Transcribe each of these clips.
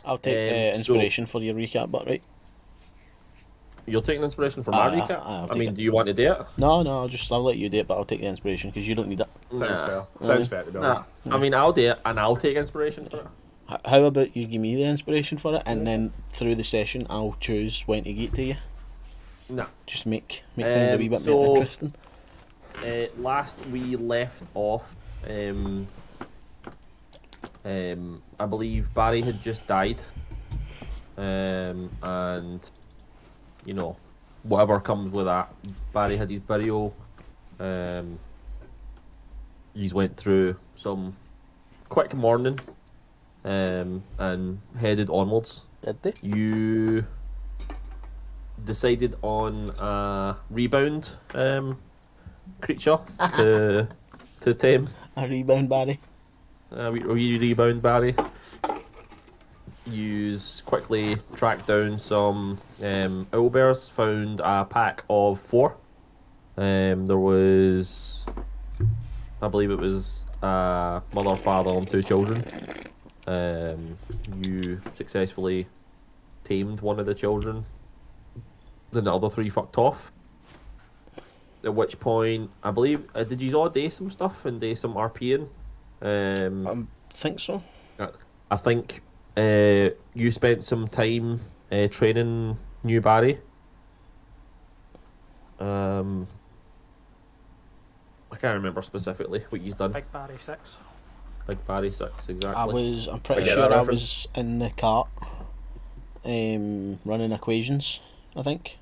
I'll take inspiration for your recap, but right? You're taking inspiration for my recap? I mean, do you want to do it? No, I'll let you do it, but I'll take the inspiration because you don't need it. Sounds fair. Sounds fair, to be honest. I mean, I'll do it, and I'll take inspiration for it. How about you give me the inspiration for it, and then through the session, I'll choose when to get to you. No. Just make things a wee bit more interesting. Last we left off, I believe Barry had just died, and you know, whatever comes with that. Barry had his burial. He's went through some quick mourning, and headed onwards. Did they? You decided on a rebound creature to tame. A rebound, Barry. We rebound Barry. You quickly tracked down some owlbears. Found a pack of 4. There was, I believe it was a mother, father, and 2 children. You successfully tamed one of the children. Then the other 3 fucked off. At which point, I believe, did you all do some stuff and do some RPing? I think so. I think you spent some time training new Barry. I can't remember specifically what you've done. Big Barry 6. Big Barry 6, exactly. I'm pretty sure I was in the cart, running equations, I think.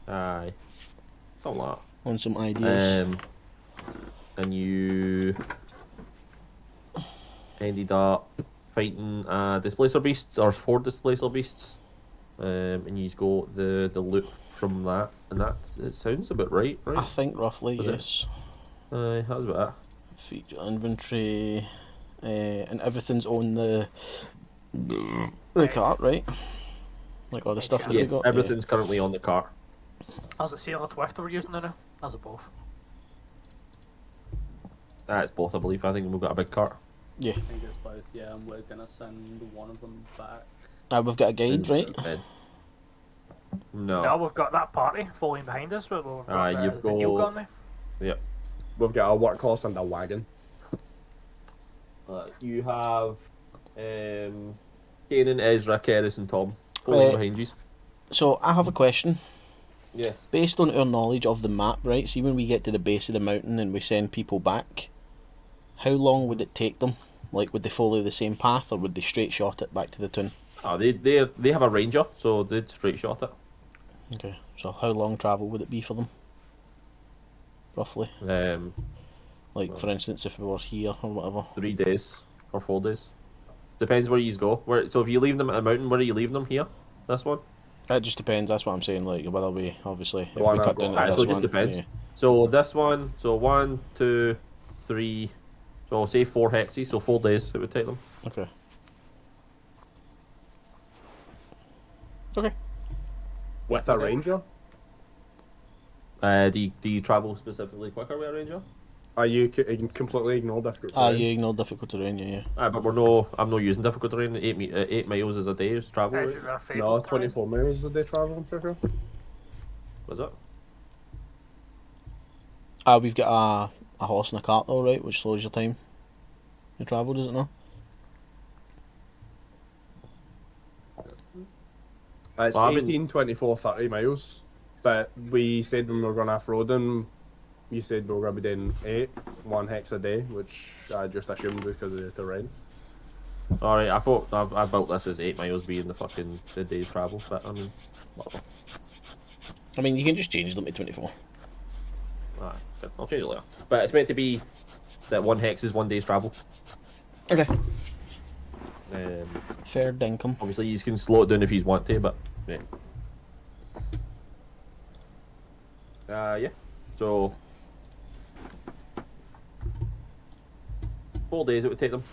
Aye. Something like that. On some ideas. And you ended up fighting displacer beasts, or 4 displacer beasts, and you got the loot from that, and that it sounds about right? I think roughly, was yes. Aye, that's about it. Feature inventory, and everything's on the cart, right? Like all the stuff that we got. Everything's currently on the cart. As a Sailor Twister we're using now? As a both. It's both, I believe. I think we've got a big cart. Yeah. I think it's both, yeah, and we're gonna send one of them back. We've got a guide, right? No. No, we've got that party following behind us, but we've got you've the deal got... gone now. Yep. We've got a workhorse and a wagon. You have Kanan, Ezra, Keris, and Tom following behind you. So I have a question. Yes. Based on our knowledge of the map, right? See, when we get to the base of the mountain and we send people back, how long would it take them? Like, would they follow the same path, or would they straight shot it back to the town? Oh, they have a ranger, so they'd straight shot it. Okay, so how long travel would it be for them? Roughly. Like, for instance, if we were here or whatever. 3 days or 4 days. Depends where you go. So if you leave them at a mountain, where are you leaving them? Here? This one? It just depends, that's what I'm saying, like, whether we, obviously, if One we cut down to this so it just one, depends. yeah. So this one, so 1, 2, 3, so I'll say 4 hexes, so 4 days it would take them. Okay. Okay. With a ranger? Do you travel specifically quicker with a ranger? You can completely ignore difficult terrain. You ignore difficult terrain, yeah. But I'm not using difficult terrain. 8 miles is a day's travel. This Right? is our No, favourite 24 miles a day travel, I'm pretty sure. Was it? We've got a horse and a cart though, right, which slows your time to travel, does it not? It's Well, 18, 24, 30 miles. But we said when we were going off-road them, you said we were going to be doing 8, 1 hex a day, which I just assumed was because of the terrain. Alright, I thought I built this as 8 miles being the day's travel, but I mean, whatever. I mean, you can just change them to 24. Alright, good. I'll change it later. But it's meant to be that 1 hex is 1 day's travel. Okay. Um, Fair dinkum. obviously, you can slow it down if you want to, but yeah. Yeah. So 4 days it would take them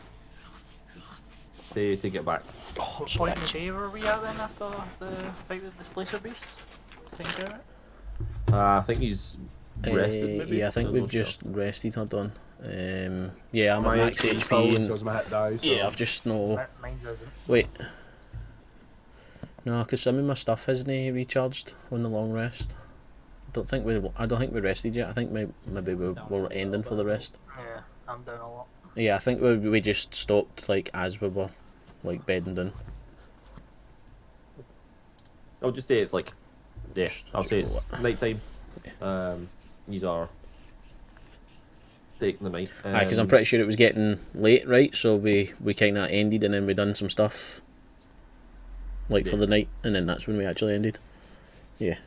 to get back. Oh, I'm What so point in the vexed. day were we at then after the fight with Displacer Beasts? Think about it. I think he's rested. Maybe. Yeah, I think I'm we've not sure. just rested. Hold on. Yeah, I'm at My max HP's full, HP. so my hit dies. So. Yeah, I've just no. Mine's isn't. Wait. No, because some of my stuff isn't recharged on the long rest. I don't think we rested yet. I think maybe we're ending for the rest. Yeah, I'm down a lot. Yeah, I think we just stopped like as we were like bedding down. I'll just say it's like, yeah, I'll say it's Just night time. These are taking the night. Because I'm pretty sure it was getting late, right? So we kind of ended and then we done some stuff like for Yeah. the night, and then that's when we actually ended. Yeah.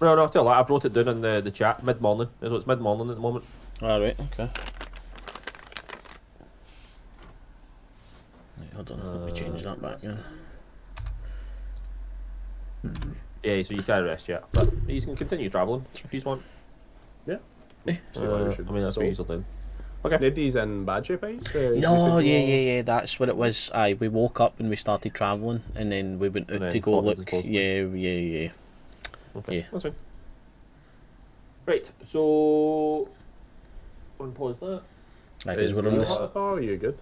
No, tell you, I've wrote it down in the chat. Mid morning. So it's mid morning at the moment. All right. Okay. Right, hold on. Let me change that back then. Yeah, so you can't rest yet, but you can continue travelling if you want. See what we should I mean, that's so, what you're doing. Neddy's in bad shape, eh? No, yeah. That's what it was. Aye, we woke up and we started travelling, and then we went out And to then go caught the look. disposable. Yeah. Okay, Yeah. that's fine. Right, so unpause that. Aye, because Is we're on you this. hot at all? Are you good?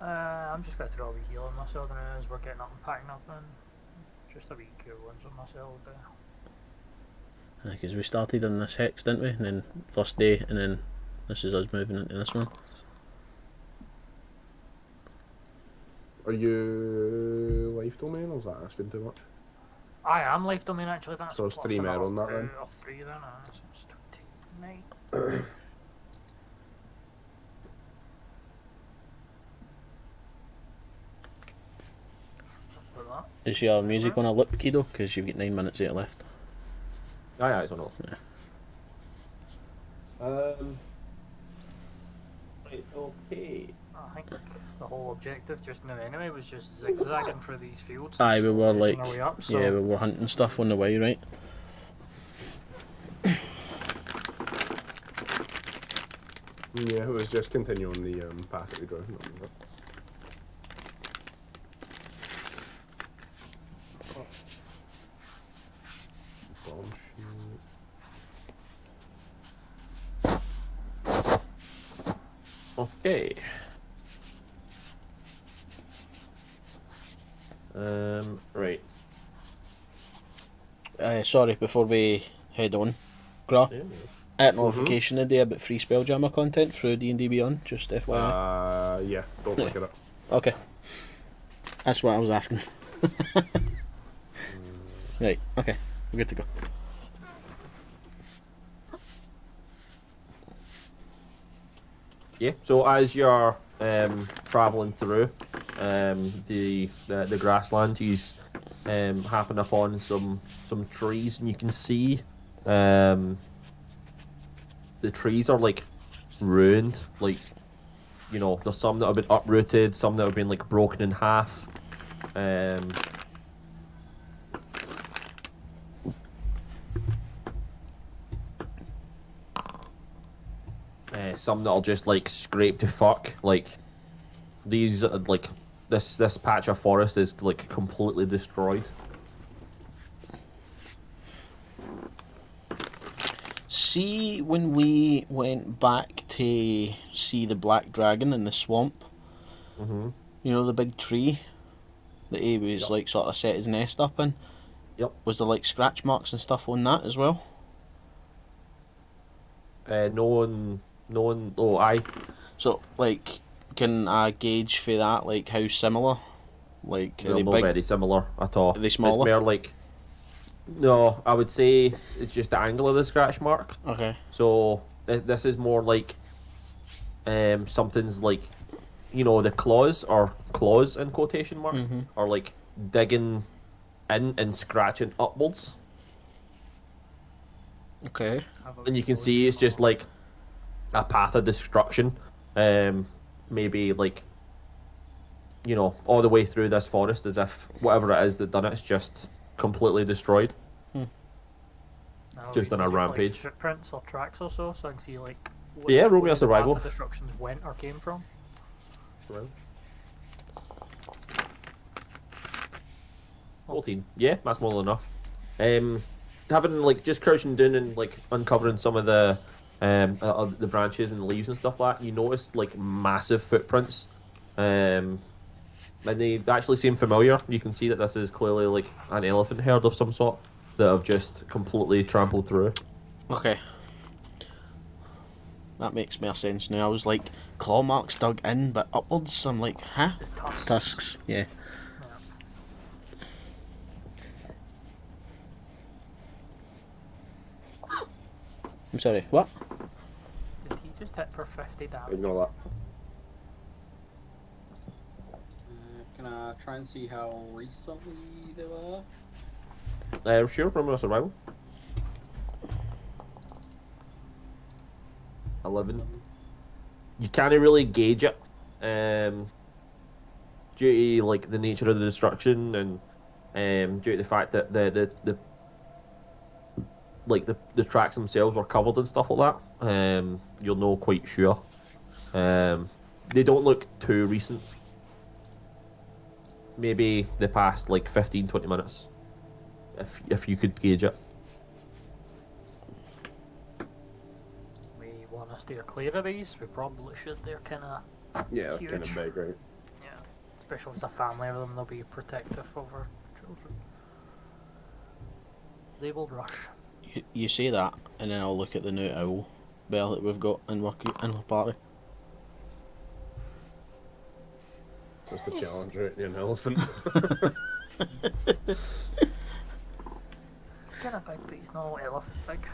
I'm just going to throw a wee heal on myself now as we're getting up and packing up and just a wee cure wounds on myself. Because we started on this hex, didn't we? And then first day, and then this is us moving into this one. Are you life domain, or is that asking too much? I am life domain actually. That's So it's what's 3 another mer on that 2 then? or 3 then. So it's 29. With that. Is your music on a loop, Kido? Because you've got 9 minutes yet left. Aye, it's on all. Yeah. Right, okay. I think the whole objective just now anyway was just zigzagging through these fields. Aye, we were edging like, our way up, so yeah, we were hunting stuff on the way, right? Yeah, it was just continuing the path that we drew. Bomb shoot. Okay. Right. Sorry, before we head on, Gra, Yeah. at notification today about free Spelljammer content through D&D Beyond, just FYI. Yeah, don't look it up. Okay. That's what I was asking. Right, okay, we're good to go. Yeah. So as you're traveling through the grassland, you happen upon some trees, and you can see the trees are like ruined. Like, you know, there's some that have been uprooted, some that have been like broken in half. Some that are just like scraped to fuck. Like these, like this patch of forest is like completely destroyed. See, when we went back to see the black dragon in the swamp, Mm-hmm. you know, the big tree that he was Yep. like sort of set his nest up in, Yep. was there like scratch marks and stuff on that as well? No one. Oh, aye. So, like, can I gauge for that, like, how similar? Like, are They're they not big? very similar at all. Are they smaller? It's more like. No, I would say it's just the angle of the scratch mark. Okay. So this is more like something's like, you know, the claws in quotation mark Mhm. are like digging in and scratching upwards, Okay. and you can see it's just like a path of destruction. Maybe like you know, all the way through this forest as if whatever it is that done it's just completely destroyed. Now, Just on a using, rampage. Like, footprints or tracks or so I can see like. Yeah, roll me a where the survival. path of destructions went or came from. Well, 14. Yeah, that's more than enough. Having like just crouching down and like uncovering some of the branches and the leaves and stuff like that, you notice like massive footprints. And they actually seem familiar. You can see that this is clearly like an elephant herd of some sort that have just completely trampled through. Okay. That makes more sense now. I was like, claw marks dug in, but upwards. I'm like, huh? The tusks. Tusks, yeah. I'm sorry, what? Did he just hit for 50 damage? ignore Can I try and see how recently they were? Sure, roll me a survival. 11. You can't really gauge it, due to like the nature of the destruction and due to the fact that the tracks themselves were covered and stuff like that. You'll know quite sure. They don't look too recent. Maybe the past like 15-20 minutes, if you could gauge it. We want to steer clear of these. We probably should. They're kind of that. Yeah, Huge. kind of big, right? yeah, especially with a family of them. They'll be protective over children. They will rush. You say that, and then I'll look at the new owl bell that we've got in our party. Just a challenge, right? You're an elephant. He's kind of big, but he's not elephant big.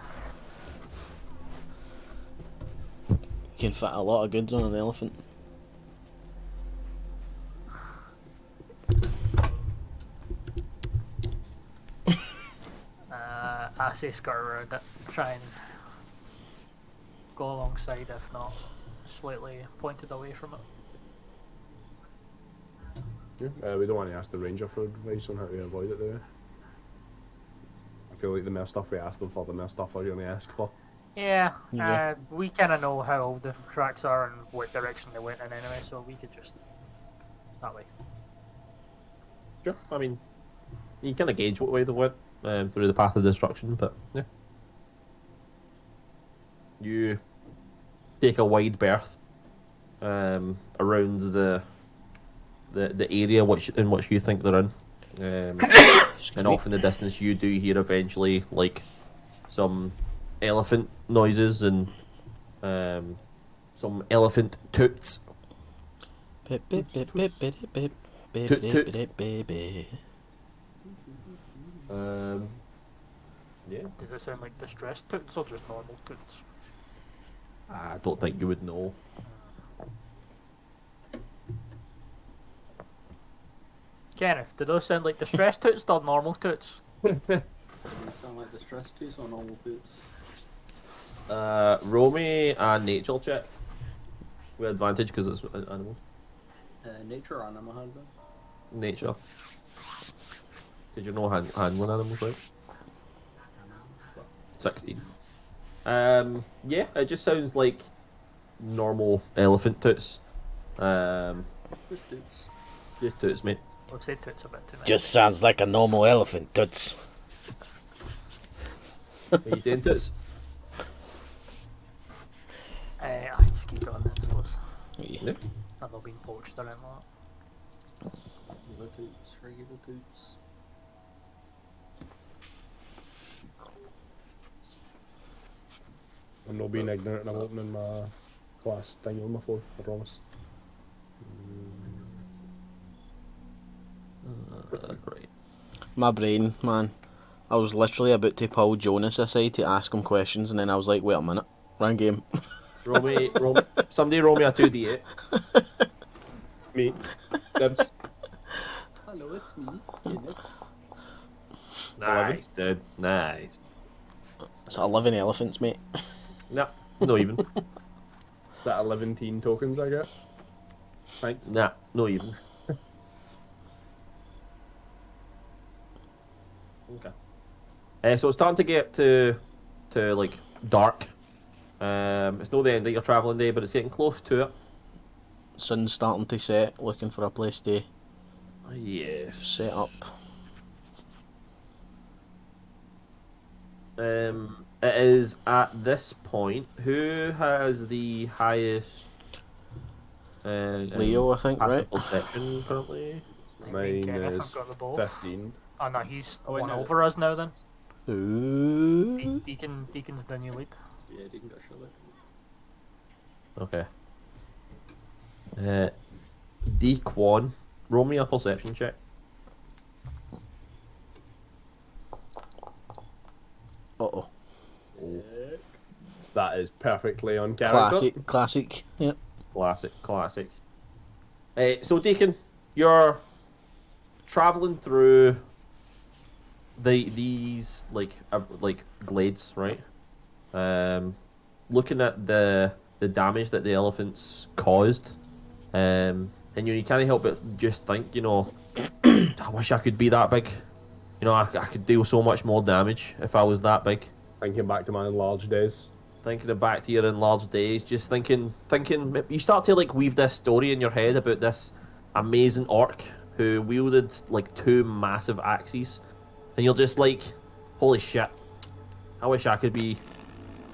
You can fit a lot of goods on an elephant. I say skirt around it. Try and go alongside, if not slightly pointed away from it. Yeah, we don't want to ask the ranger for advice on how to avoid it, do we? I feel like the more stuff we ask them for, the more stuff they're going to ask for. Yeah, Yeah. we kind of know how old the tracks are and what direction they went in anyway, so we could just that way. Sure. I mean, you kind of gauge what way they went through the path of destruction, but yeah. You take a wide berth around the area in which you think they're in, and off in the distance you do hear eventually like some elephant noises and some elephant toots. Pip, pip, pip, pip, pip, pip, pip, Toot, pip, toot. pip, pip, pip. Yeah. Does it sound like distressed toots or just normal toots? I don't think you would know. Kenneth, do those sound like distressed toots or normal toots? Do they sound like distress toots or normal toots? Roll me a nature check with advantage because it's an animal. Nature or animal handling? Nature. Did you know handling animals, right? 16. Yeah, it just sounds like normal elephant toots. Just toots. Just toots, mate. We've said toots a bit too much. Just sounds like a normal elephant, toots. Are you saying toots? I just keep going then, I suppose. Yeah. I've not been poached or anything like Regular toots, regular toots. I'm not being ignorant and I'm opening my class thing on my phone, I promise. Great. My brain, man. I was literally about to pull Jonas aside to ask him questions, and then I was like, wait a minute. Wrong game. Somebody roll me a 2d8. Me. Dibs. Hello, it's me, Kenneth. Nice, dude. Nice. It's 11 elephants, mate. Nah, not even. That 11 teen tokens I get. Thanks. Nah, not even. Okay. So it's starting to get to like dark. It's not the end of your travelling day, but it's getting close to it. Sun's starting to set, looking for a place to Yes. set up. It is at this point. Who has the highest Leo, I think, passive right? perception currently? Mine Kenneth, is I've got the both. 15. Oh no, he's Oh, wait, one no. over us now then. Ooh. Deacon's the new lead. Yeah, Deacon got shot. Okay. Dequan, roll me a perception check. Uh-oh. That is perfectly on character. Classic. Yep. Classic. So Deacon, you're traveling through these like glades, right? Looking at the damage that the elephants caused, and you can't help but just think, I wish I could be that big. I could deal so much more damage if I was that big. Thinking back to my enlarged days. Thinking of back to your enlarged days, just thinking, you start to like weave this story in your head about this amazing orc who wielded like 2 massive axes, and you're just like, holy shit, I wish I could be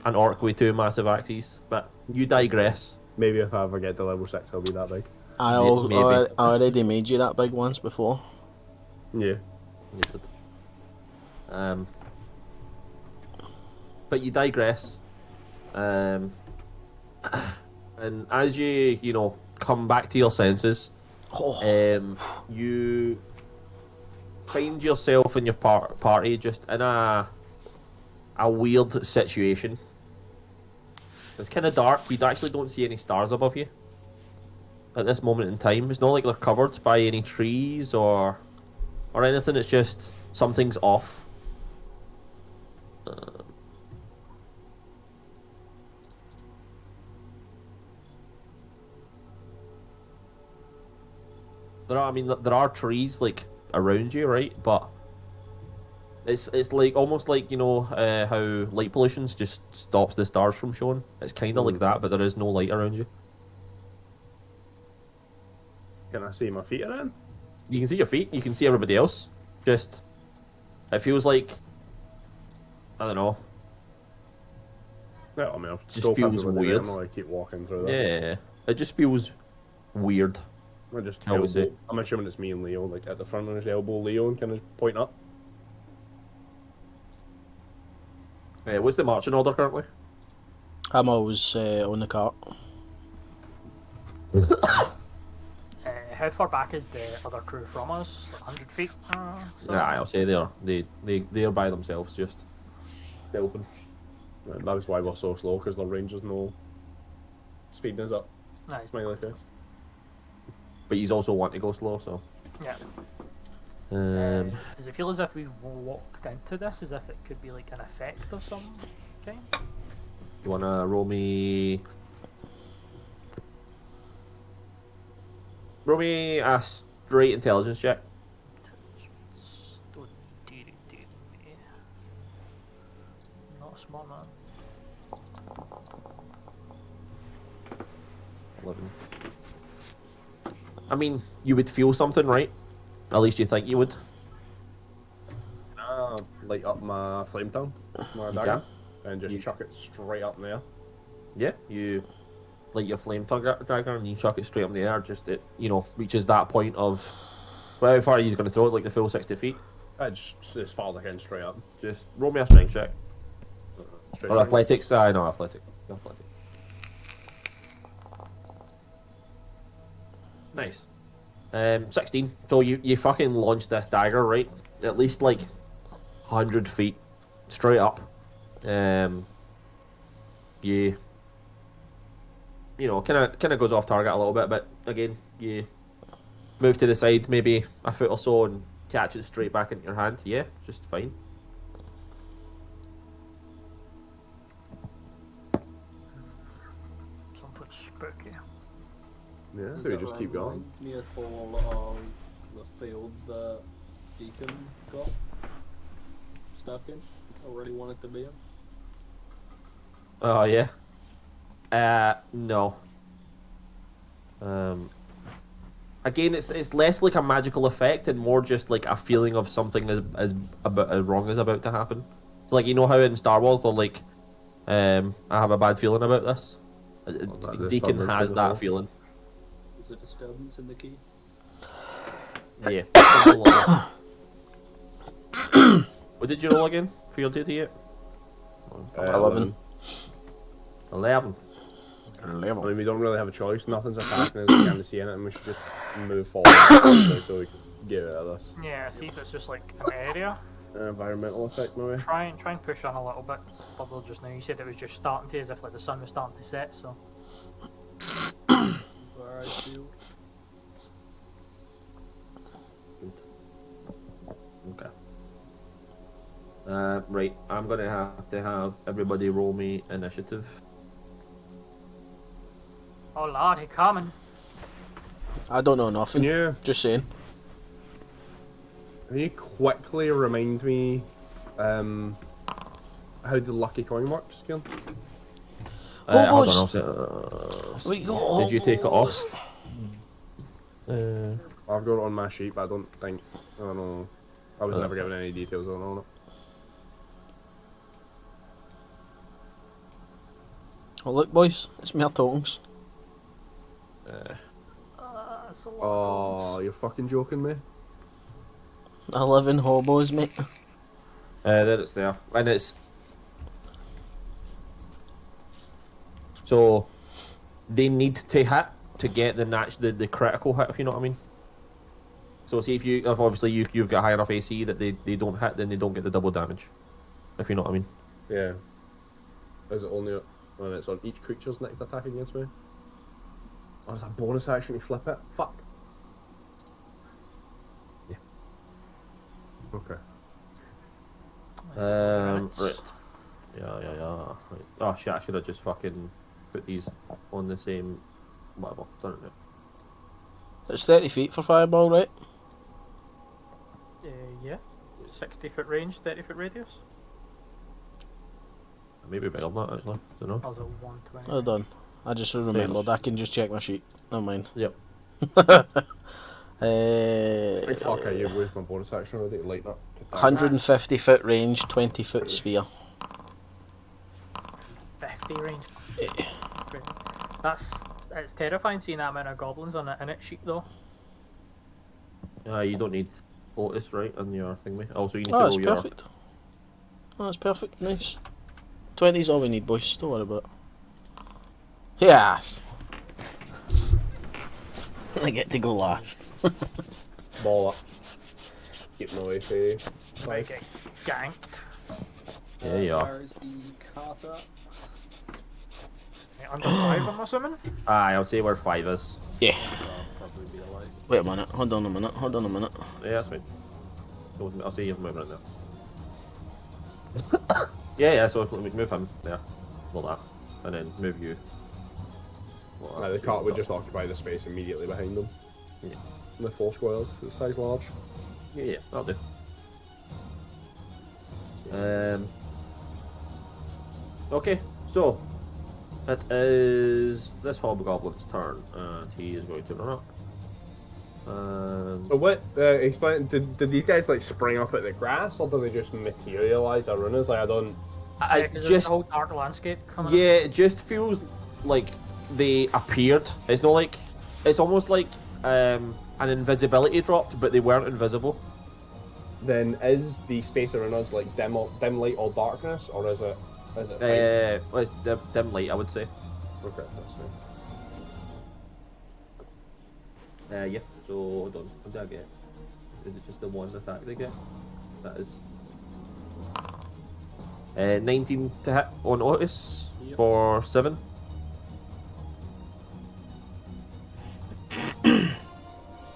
an orc with 2 massive axes, but you digress. Maybe if I ever get to level 6, I'll be that big. I Maybe. already made you that big once before. Yeah. You did. But you digress. And as you come back to your senses, Oh. you find yourself and your party just in a weird situation. It's kind of dark. You actually don't see any stars above you at this moment in time. It's not like they're covered by any trees or anything. It's just something's off. There are trees like around you, right? But it's like almost like how light pollution just stops the stars from showing. It's kind of like that, but there is no light around you. Can I see my feet around? You can see your feet. You can see everybody else. Just it feels like, I don't know. Yeah, I mean, I'll Just still feels probably weird. I keep walking through this. Yeah, it just feels weird. I just How is elbow. it? I'm assuming it's me and Leo, like at the front of his elbow, Leo, and kind of point up. What's the marching order currently? I'm always on the cart. How far back is the other crew from us? 100 feet? So? Yeah, I'll say they're by themselves, just stealthing. And that's why we're so slow, because the range is no speeding us up. Nice. Smiley face. But he's also want to go slow, so. Yeah. Does it feel as if we've walked into this as if it could be like an effect of some kind? You wanna roll me a straight intelligence check? Not a smart man. 11. I mean, you would feel something, right? At least you think you would. Light up my flame tongue, my You dagger, can. and just You- chuck it straight up in the air. Yeah, you light your flame dagger and you chuck it straight up in the air. Just it, reaches that point of. Well, how far are you going to throw it? Like the full 60 feet? Just as far as I can, straight up. Just roll me a strength check. Straight Or straight. athletics? No, athletic. Nice. 16. So you fucking launch this dagger, right? At least like 100 feet straight up. You kind of goes off target a little bit, but again, you move to the side maybe a foot or so and catch it straight back into your hand. Yeah, just fine. Something spooky. Yeah, Does so we that just keep going. remind me at all of the field that Deacon got? stuck in? Or really want it to be in? Oh yeah. No. Again, it's less like a magical effect and more just like a feeling of something as wrong is about to happen. So, like, you know how in Star Wars they're like, I have a bad feeling about this. Deacon disturbance has in the that Force. feeling. Is a disturbance in the key? Yeah. Something like that. What did you roll again for your DD8? 11. 11. I mean, we don't really have a choice. Nothing's attacking us. We can't see in it, and we should just move forward quickly so we can get rid of this. Yeah, see if it's just like an area. Environmental effect, maybe. Try and push on a little bit. Bubble just now. You said it was just starting to, as if like the sun was starting to set. So Where I feel. Okay. Right, I'm gonna have to have everybody roll me initiative. oh lord, he coming. I don't know nothing. Can Just saying. you quickly remind me how the lucky coin works, Kieran? Hold on, Hobos! I'll say, We go did you take it off? I've got it on my sheet, but I don't think. I don't know. I was never given any details on it. Oh, look, boys, it's mere tongues. That's a lot. Oh, you're fucking joking me? 11 hobos, mate. There it's there, and it's so they need to hit to get the critical hit, if you know what I mean. So see if obviously you've got high enough AC that they don't hit, then they don't get the double damage, if you know what I mean. Yeah. Is it only when it's on each creature's next attack against me? Or is that a bonus action to flip it? Fuck. Yeah. Okay. Right. Yeah. Right. Oh shit! I should have just fucking put these on the same. Whatever. Don't know. It's 30 feet for fireball, right? Yeah. 60-foot range, 30-foot radius. Maybe bigger than that actually. Don't know. That was a 120. Well done. I just remembered. I can just check my sheet. Never mind. Yep. Fuck, I used my bonus action already to light up. 150 foot range, 20 foot sphere. 50 range. Crazy. It's terrifying seeing that amount of goblins on it sheet though. You don't need Otis, right, on your thing, mate. Also, you need Oh, to that's roll your. perfect. Oh, that's perfect. Nice. 20's all we need, boys. Don't worry about it. Yes! I get to go last. Ball up. Keep my way through. Like get ganked. Yeah, you are. Where is the kata? Under 5, I'm assuming. Aye, I'll say where 5 is. Yeah. Probably be like. Wait a minute. Hold on a minute. Yeah, that's fine. I'll say you've moved right there. yeah, so we move him there. Like that. And then move you. Like that. The cart would just occupy the space immediately behind them. Yeah. The 4 squares, the size large. Yeah, that'll do. Okay, so it is this hobgoblin's turn, and he is going to run up. So what, explain, did these guys like spring up at the grass, or do they just materialise as runners? Like, I don't... I Because there's just the whole dark landscape coming yeah, it just feels like they appeared. It's not like it's almost like an invisibility dropped, but they weren't invisible. Then is the space around us like dim light or darkness, or is it fine? Well, it's dim light, I would say. Okay, that's fine. Yeah. So hold on, what did I get? Is it just the one attack they get? That is 19 to hit on Otis Yep. for 7.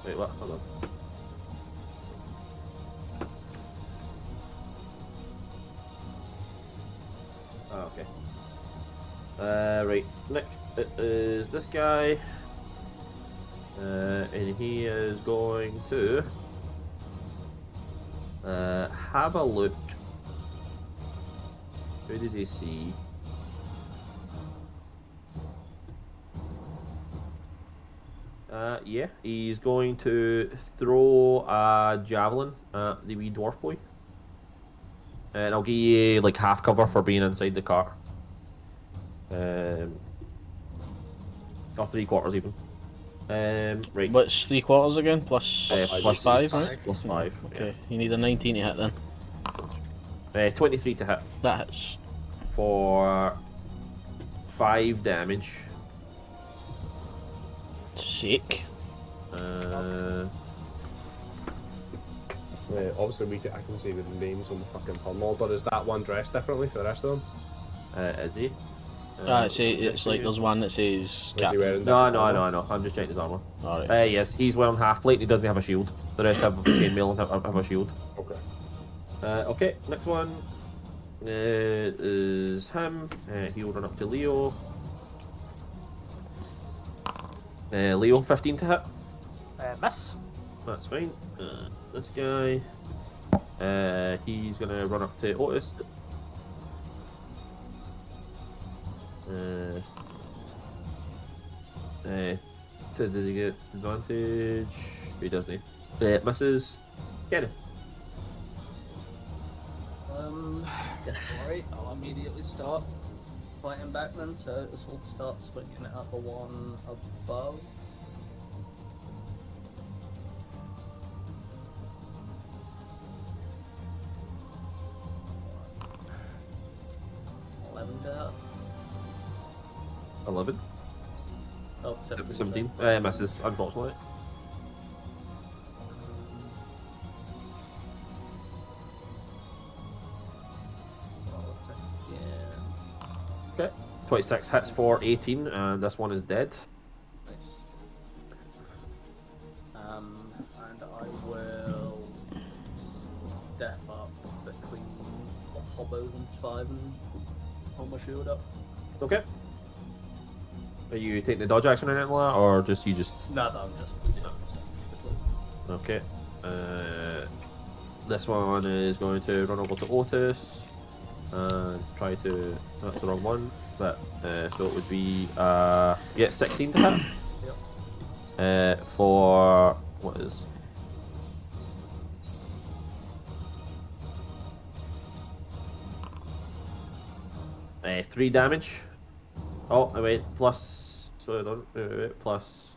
Wait, what? Hold on. Ah, okay. Right. Next, it is this guy. And he is going to have a look Who does he see? Yeah, he's going to throw a javelin at the wee dwarf boy. And I'll give you like half cover for being inside the cart. Or 3/4 even. Right. What's 3/4 again? Plus Plus 5, right? Plus 5. Okay, you need a 19 to hit then. 23 to hit That hits. for 5 damage. Sick. Obviously, I can see the names on the fucking turn order. Is that one dressed differently for the rest of them? Is he? It's like there's one that says Is he Captain. wearing No, different armor? no. I'm just checking his armor. Alright. Yes, he's wearing half plate. He doesn't have a shield. The rest have chainmail and have a shield. Okay. Okay, next one is him. He'll run up to Leo. Leo, 15 to hit. Miss. That's fine. This guy, he's gonna run up to Otis. Does he get advantage? He doesn't. Misses. Kenneth. Alright, I'll immediately start fighting back then, so this will start swinging it at the one above. Lavender. 11. Oh, 17. 17. Misses, unfortunately. Yeah. Okay. 26 hits for 18, and this one is dead. Nice. And I will step up between the hobos and 5 and hold my shield up. Okay. Are you taking the dodge action or anything like that, or just you just? No, I'm just. Okay. This one is going to run over to Otis and try to. That's the wrong one, but so it would be 16 to hit. Yep. For what is? Uh, 3 damage. Oh, wait, plus. Sorry, don't. Wait, plus.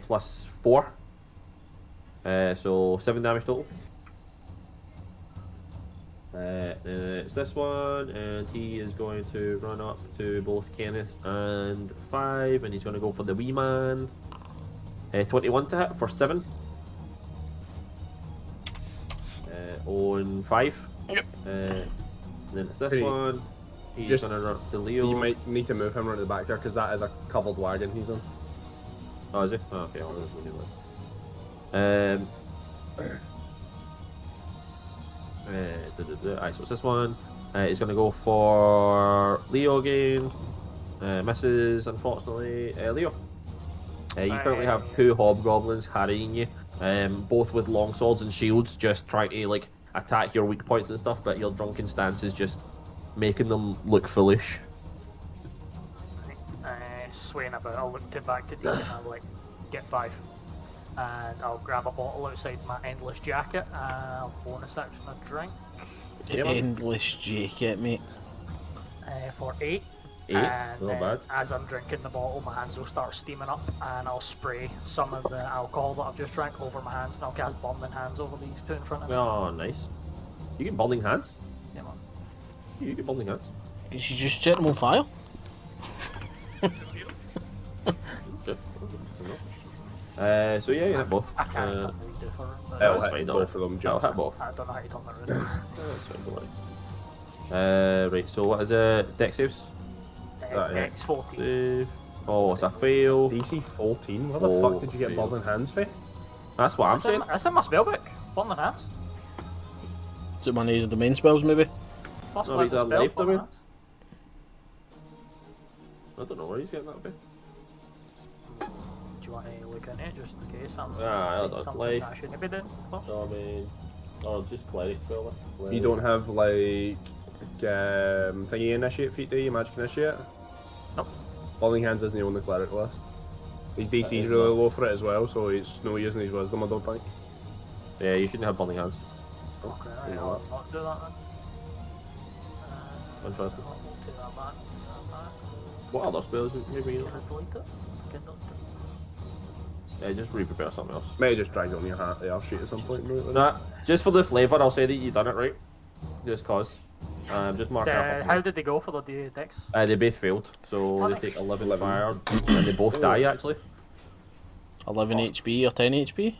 Plus 4. So 7 damage total. It's this one, and he is going to run up to both Kenneth and 5, and he's going to go for the wee man. 21 to hit for 7. On 5. Yep. And then it's this Pretty- one. He's just- going to run up to Leo. You might need to move him around the back there because that is a covered wagon he's on. Oh, is he? Oh, okay, I'll just move Alright, so it's this one. He's going to go for Leo again. Misses, unfortunately. Leo. You currently have 2 hobgoblins harrying you, both with long swords and shields, just trying to like attack your weak points and stuff, but your drunken stance is just making them look foolish. Swaying about, I'll look to back to Deacon and I'll like, get 5. And I'll grab a bottle outside my endless jacket and I'll bonus action a drink Yeah, man. Endless jacket, mate. for 8. 8, And not then bad. as I'm drinking the bottle, my hands will start steaming up and I'll spray some of the alcohol that I've just drank over my hands and I'll cast Burning Hands over these 2 in front of me. Oh, nice. You get balding hands? Yeah, man. You get balding hands? You should just set them on fire. Okay. So yeah, you hit both. I can't really do for it, but That'll I'll hit hit both both of them I'll just. hit both. I don't know how you turn that around. That's fine, don't worry. Right, so what is it? Dex saves? yeah. X 14. Save. Oh, it's a fail. DC 14? Where the Oh, fuck did you get fail. Burning Hands for? That's what I'm saying. That's in my spellbook. Burning Hands. Is it one of the main spells, maybe? First No, he's level a spell, life Burning damage. Hands. I don't know where he's getting that bit. Do you want to look in it just in case I'm Ah, I'll doing just something life. that I shouldn't be doing? First? Damage. Or just cleric spell. You don't have like thingy initiate feat, do you? Magic initiate? Nope. Falling Hands isn't on the cleric list. His That DC is is really not. low for it as well, so it's no using his wisdom, I don't think. Yeah, you shouldn't have burning hands. Okay, You right, know I'll what? not do that then. Interesting. I'll take that back. Take that back. What other spells maybe you Can don't I delete it? Can I delete it? Yeah, just re-prepare something else. Maybe just drag it on your hat, the sheet at some point. Right? Nah, just for the flavour, I'll say that you done it right. Just cause. Just mark it up. How did they go for the decks? They both failed, so Oh, they nice. take 11 fire, and they both die actually. 11 HP or 10 HP?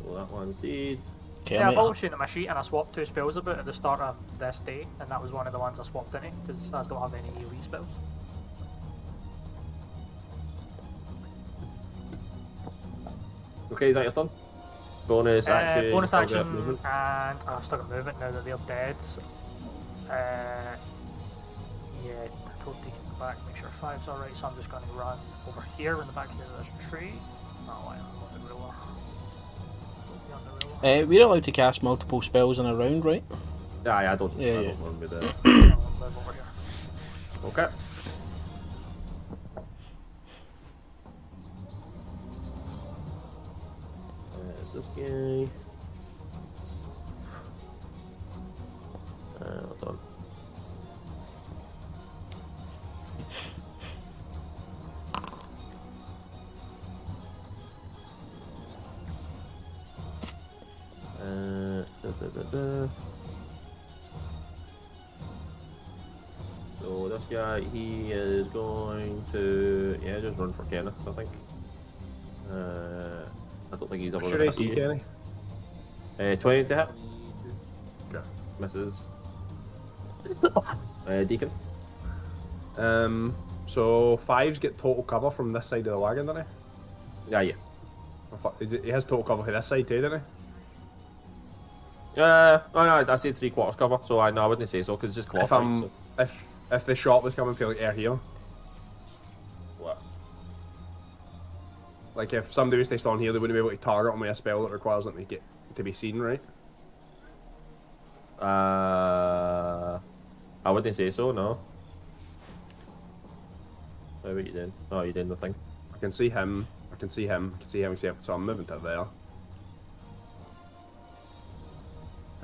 So that one's dead. Okay, Yeah, I I've might- always seen the machine and I swapped 2 spells about at the start of this day, and that was one of the ones I swapped in it, because I don't have any AoE spells. Okay, is that your turn? Bonus action. Bonus target action, movement. and I've stuck a movement now that they're dead. Yeah, I told Deacon to go back, make sure 5's alright, so I'm just going to run over here in the back side of this tree. Oh, I'm on the ruler. Be on the ruler. we're allowed to cast multiple spells in a round, right? Yeah, I don't. Yeah, I yeah. don't remember that. I'll move over here. Okay. There's this guy. Hold on. So this guy, he is going to just run for Kenneth, I think. I don't think he's ever What's your gonna AC, hit Kenny? you. 20 to hit, Okay. misses. Deacon. So 5s get total cover from this side of the wagon, don't he? Yeah. He has total cover for this side too, doesn't he? Oh no, I said 3/4 cover, so I wouldn't say so because it's just cloth. If I'm if the shot was coming for like air here, What? like if somebody was to stand here, they wouldn't be able to target him with a spell that requires them to be seen, right? I wouldn't say so, no. What about you then? Oh, you did nothing. I can see him. I can see him. Except so I'm moving to there.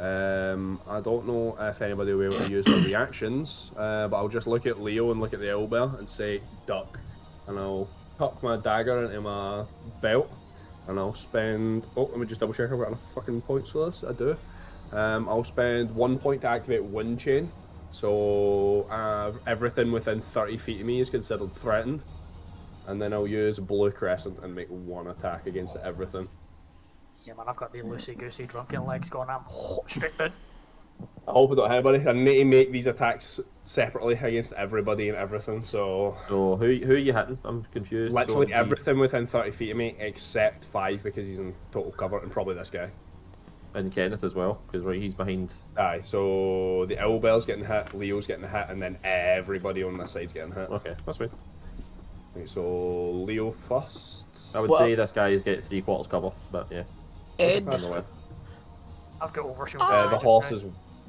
I don't know if anybody will be able to use their reactions, but I'll just look at Leo and look at the owlbear and say duck, and I'll tuck my dagger into my belt, and I'll spend. Oh, let me just double check I've got enough fucking points for this. I do. I'll spend 1 point to activate Wind Chain, so everything within 30 feet of me is considered threatened, and then I'll use Blue Crescent and make 1 attack against everything. Yeah, man, I've got the loosey-goosey drunken legs going, I'm straight down. I hope I don't hit anybody. I need to make these attacks separately against everybody and everything, so... So who are you hitting? I'm confused. Literally So, everything within 30 feet of me, except 5 because he's in total cover, and probably this guy. And Kenneth as well, because he's behind. Aye, so the Owlbear's getting hit, Leo's getting hit, and then everybody on this side's getting hit. Okay, that's fine. Right, so Leo first. I would say this guy's get 3/4 cover, but yeah. Ed. I don't know where. I've got overshield.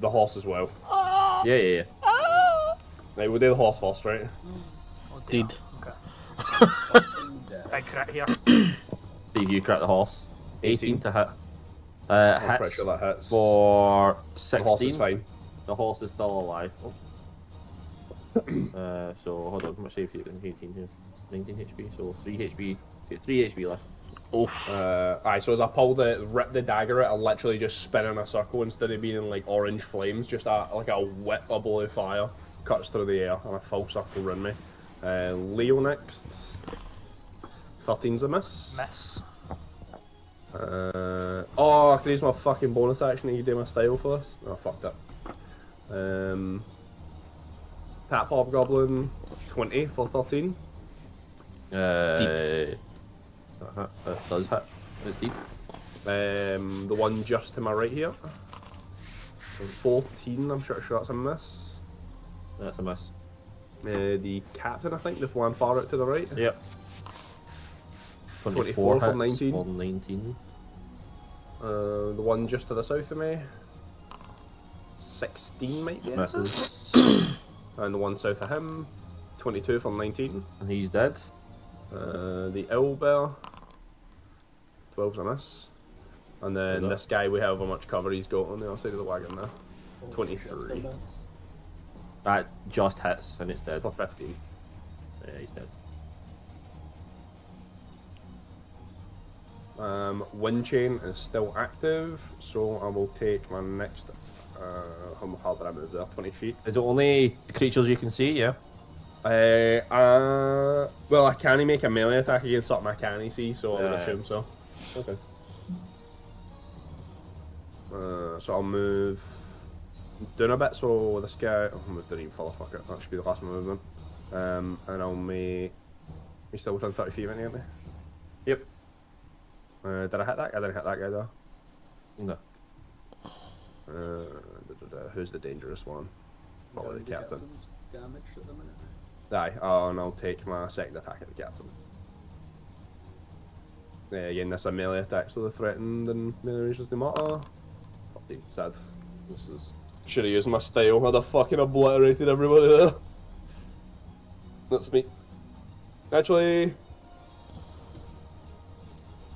The horse as well. Yeah. Right, we'll do the horse first, right? Oh, dear. Did. Okay. Big crit here. See if you crack the horse. 18 to hit. I'm pretty Hits sure that hits. for The 16. horse is fine. The horse is still alive. So hold on, how much HP in 18 here? 19 HP, so 3 HP. 3 HP left. Oof. Aye, so as I rip the dagger out, I literally just spin in a circle instead of being in like orange flames, just like a whip of blue fire cuts through the air and a full circle around me. Leo next. 13's a miss. Miss. I can use my fucking bonus action and you do my style for this. Oh, fucked up. Tap Hobgoblin 20 for 13. That does hit. It's deed. The one just to my right here. 14, I'm sure that's a miss. That's a miss. The captain, I think, the one far out to the right. Yep. 24 for hits 19. for 19. The one just to the south of me, 16 might be. Misses. And the one south of him, 22 for 19. And he's dead. The owlbear, 12's a miss. And then this guy, we have how much cover he's got on the other side of the wagon there. 23. That just hits and it's dead. For 15. Yeah, he's dead. Wind chain is still active, so I will take my next. How hard did I move there? 20 feet. Is it only creatures you can see? Yeah. Well, I can't make a melee attack against something I can't see, so I would Yeah. assume so. Okay. So I'll move down a bit, so this guy. I'll move down even further, fuck it. That should be the last of my movement. And I'll make. He's still within 30 feet of me, aren't they? Yep. Did I hit that guy? I didn't hit that guy though. No. Who's the dangerous one? Probably the captain. Captain's damaged at the minute. Aye, and I'll take my second attack at the captain. Yeah, again, this is a melee attack, so the threatened and melee range doesn't matter. 14, sad. This is. Should have used my style, I'd have fucking obliterated everybody there. That's me. Actually.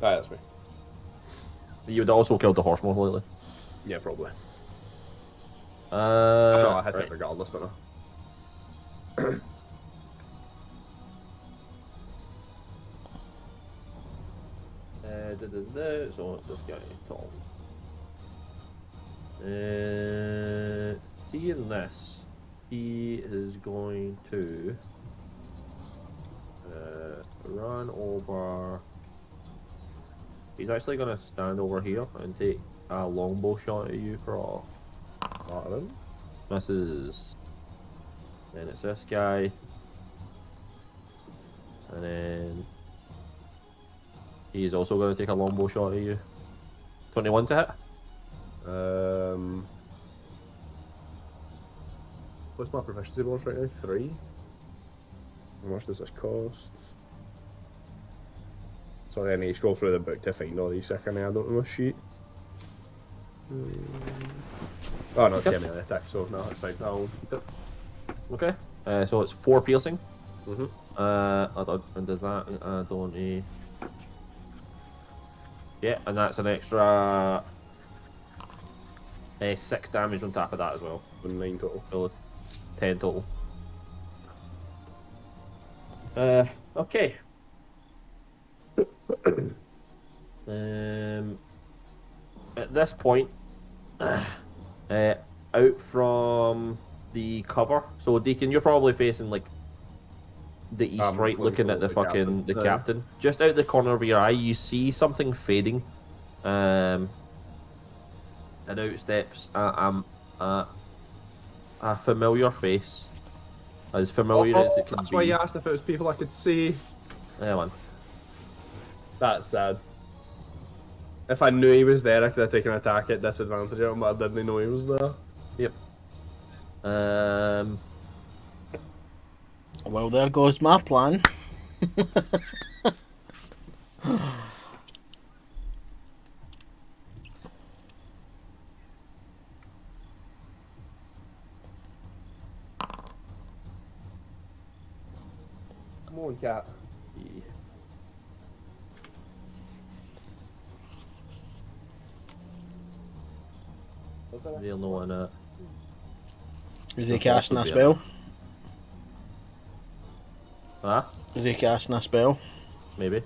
Aye, that's me. You would also killed the horse more lately. Yeah, probably. Uh, No, I hit right. it regardless, don't I? So it's this guy, Tom. Seeing this, he is going to run over. He's actually going to stand over here and take a longbow shot at you for Martin. misses. Then it's this guy, and then he is also going to take a longbow shot at you. 21 to hit. What's my proficiency bonus right now? 3. How much does this cost? Sorry, I need to scroll through the book to find all these second add onto my sheet. Oh no, it's Okay. getting me the attack, so no, it's like I'll eat it. Okay. So it's 4 piercing. Mhm. And does that add on a? Yeah, and that's an extra 6 damage on top of that as well. 9 total. So 10 total. Okay. At this point, out from the cover. So Deacon, you're probably facing like the east, right, looking at the fucking the captain. Just out the corner of your eye, you see something fading. And out steps a familiar face, as familiar as it can That's be. why you asked if it was people I could see. Yeah, man. That's sad. If I knew he was there, I could have taken an attack at disadvantage of him, but I didn't know he was there. Yep. Well, there goes my plan. Come on, cat. They'll know on that. Is he casting a spell? Huh? Is he casting a spell? Maybe.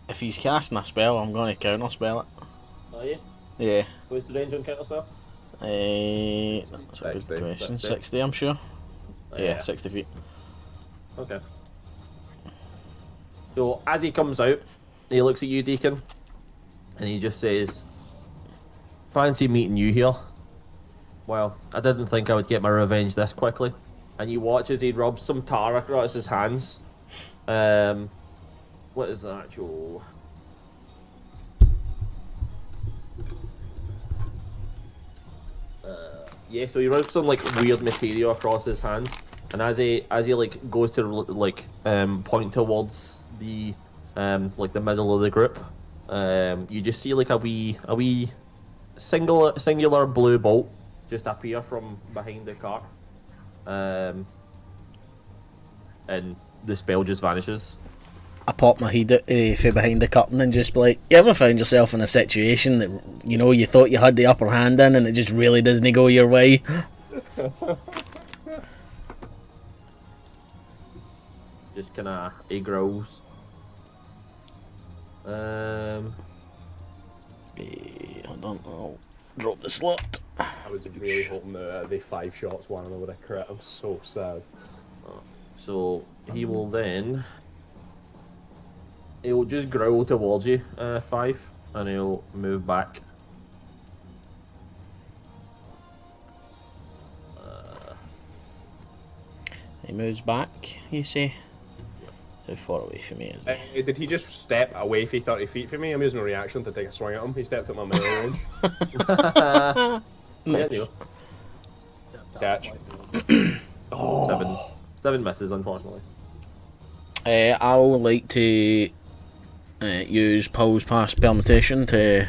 If he's casting a spell, I'm going to counter spell it. Are you? Yeah. What's the range on counter spell? That's a 60, good question. that's it. 60, I'm sure. Yeah, 60 feet. Okay. So as he comes out, he looks at you, Deacon, and he just says, "Fancy meeting you here. Well, I didn't think I would get my revenge this quickly." And you watch as he rubs some tar across his hands. What is the actual? Yeah, so he rubs some like weird material across his hands, and as he like goes to like point towards the like the middle of the group, you just see like a wee singular blue bolt just appear from behind the cart, and the spell just vanishes. I pop my head out from behind the curtain and just be like, you ever found yourself in a situation that, you know, you thought you had the upper hand in and it just really doesn't go your way? Just kinda, he growls. Hold on, I'll drop the slot. I was really hoping that the 5 shots one of them would have crit. I'm so sad. So he will then. He'll just growl towards you, 5, and he'll move back. He moves back, you say? How far away from me is he? Did he just step away for 30 feet from me? I'm using a reaction to take a swing at him. He stepped at my melee range. Yeah, you know. Catch. Oh. Seven misses, unfortunately. I would like to use Paul's past permutation to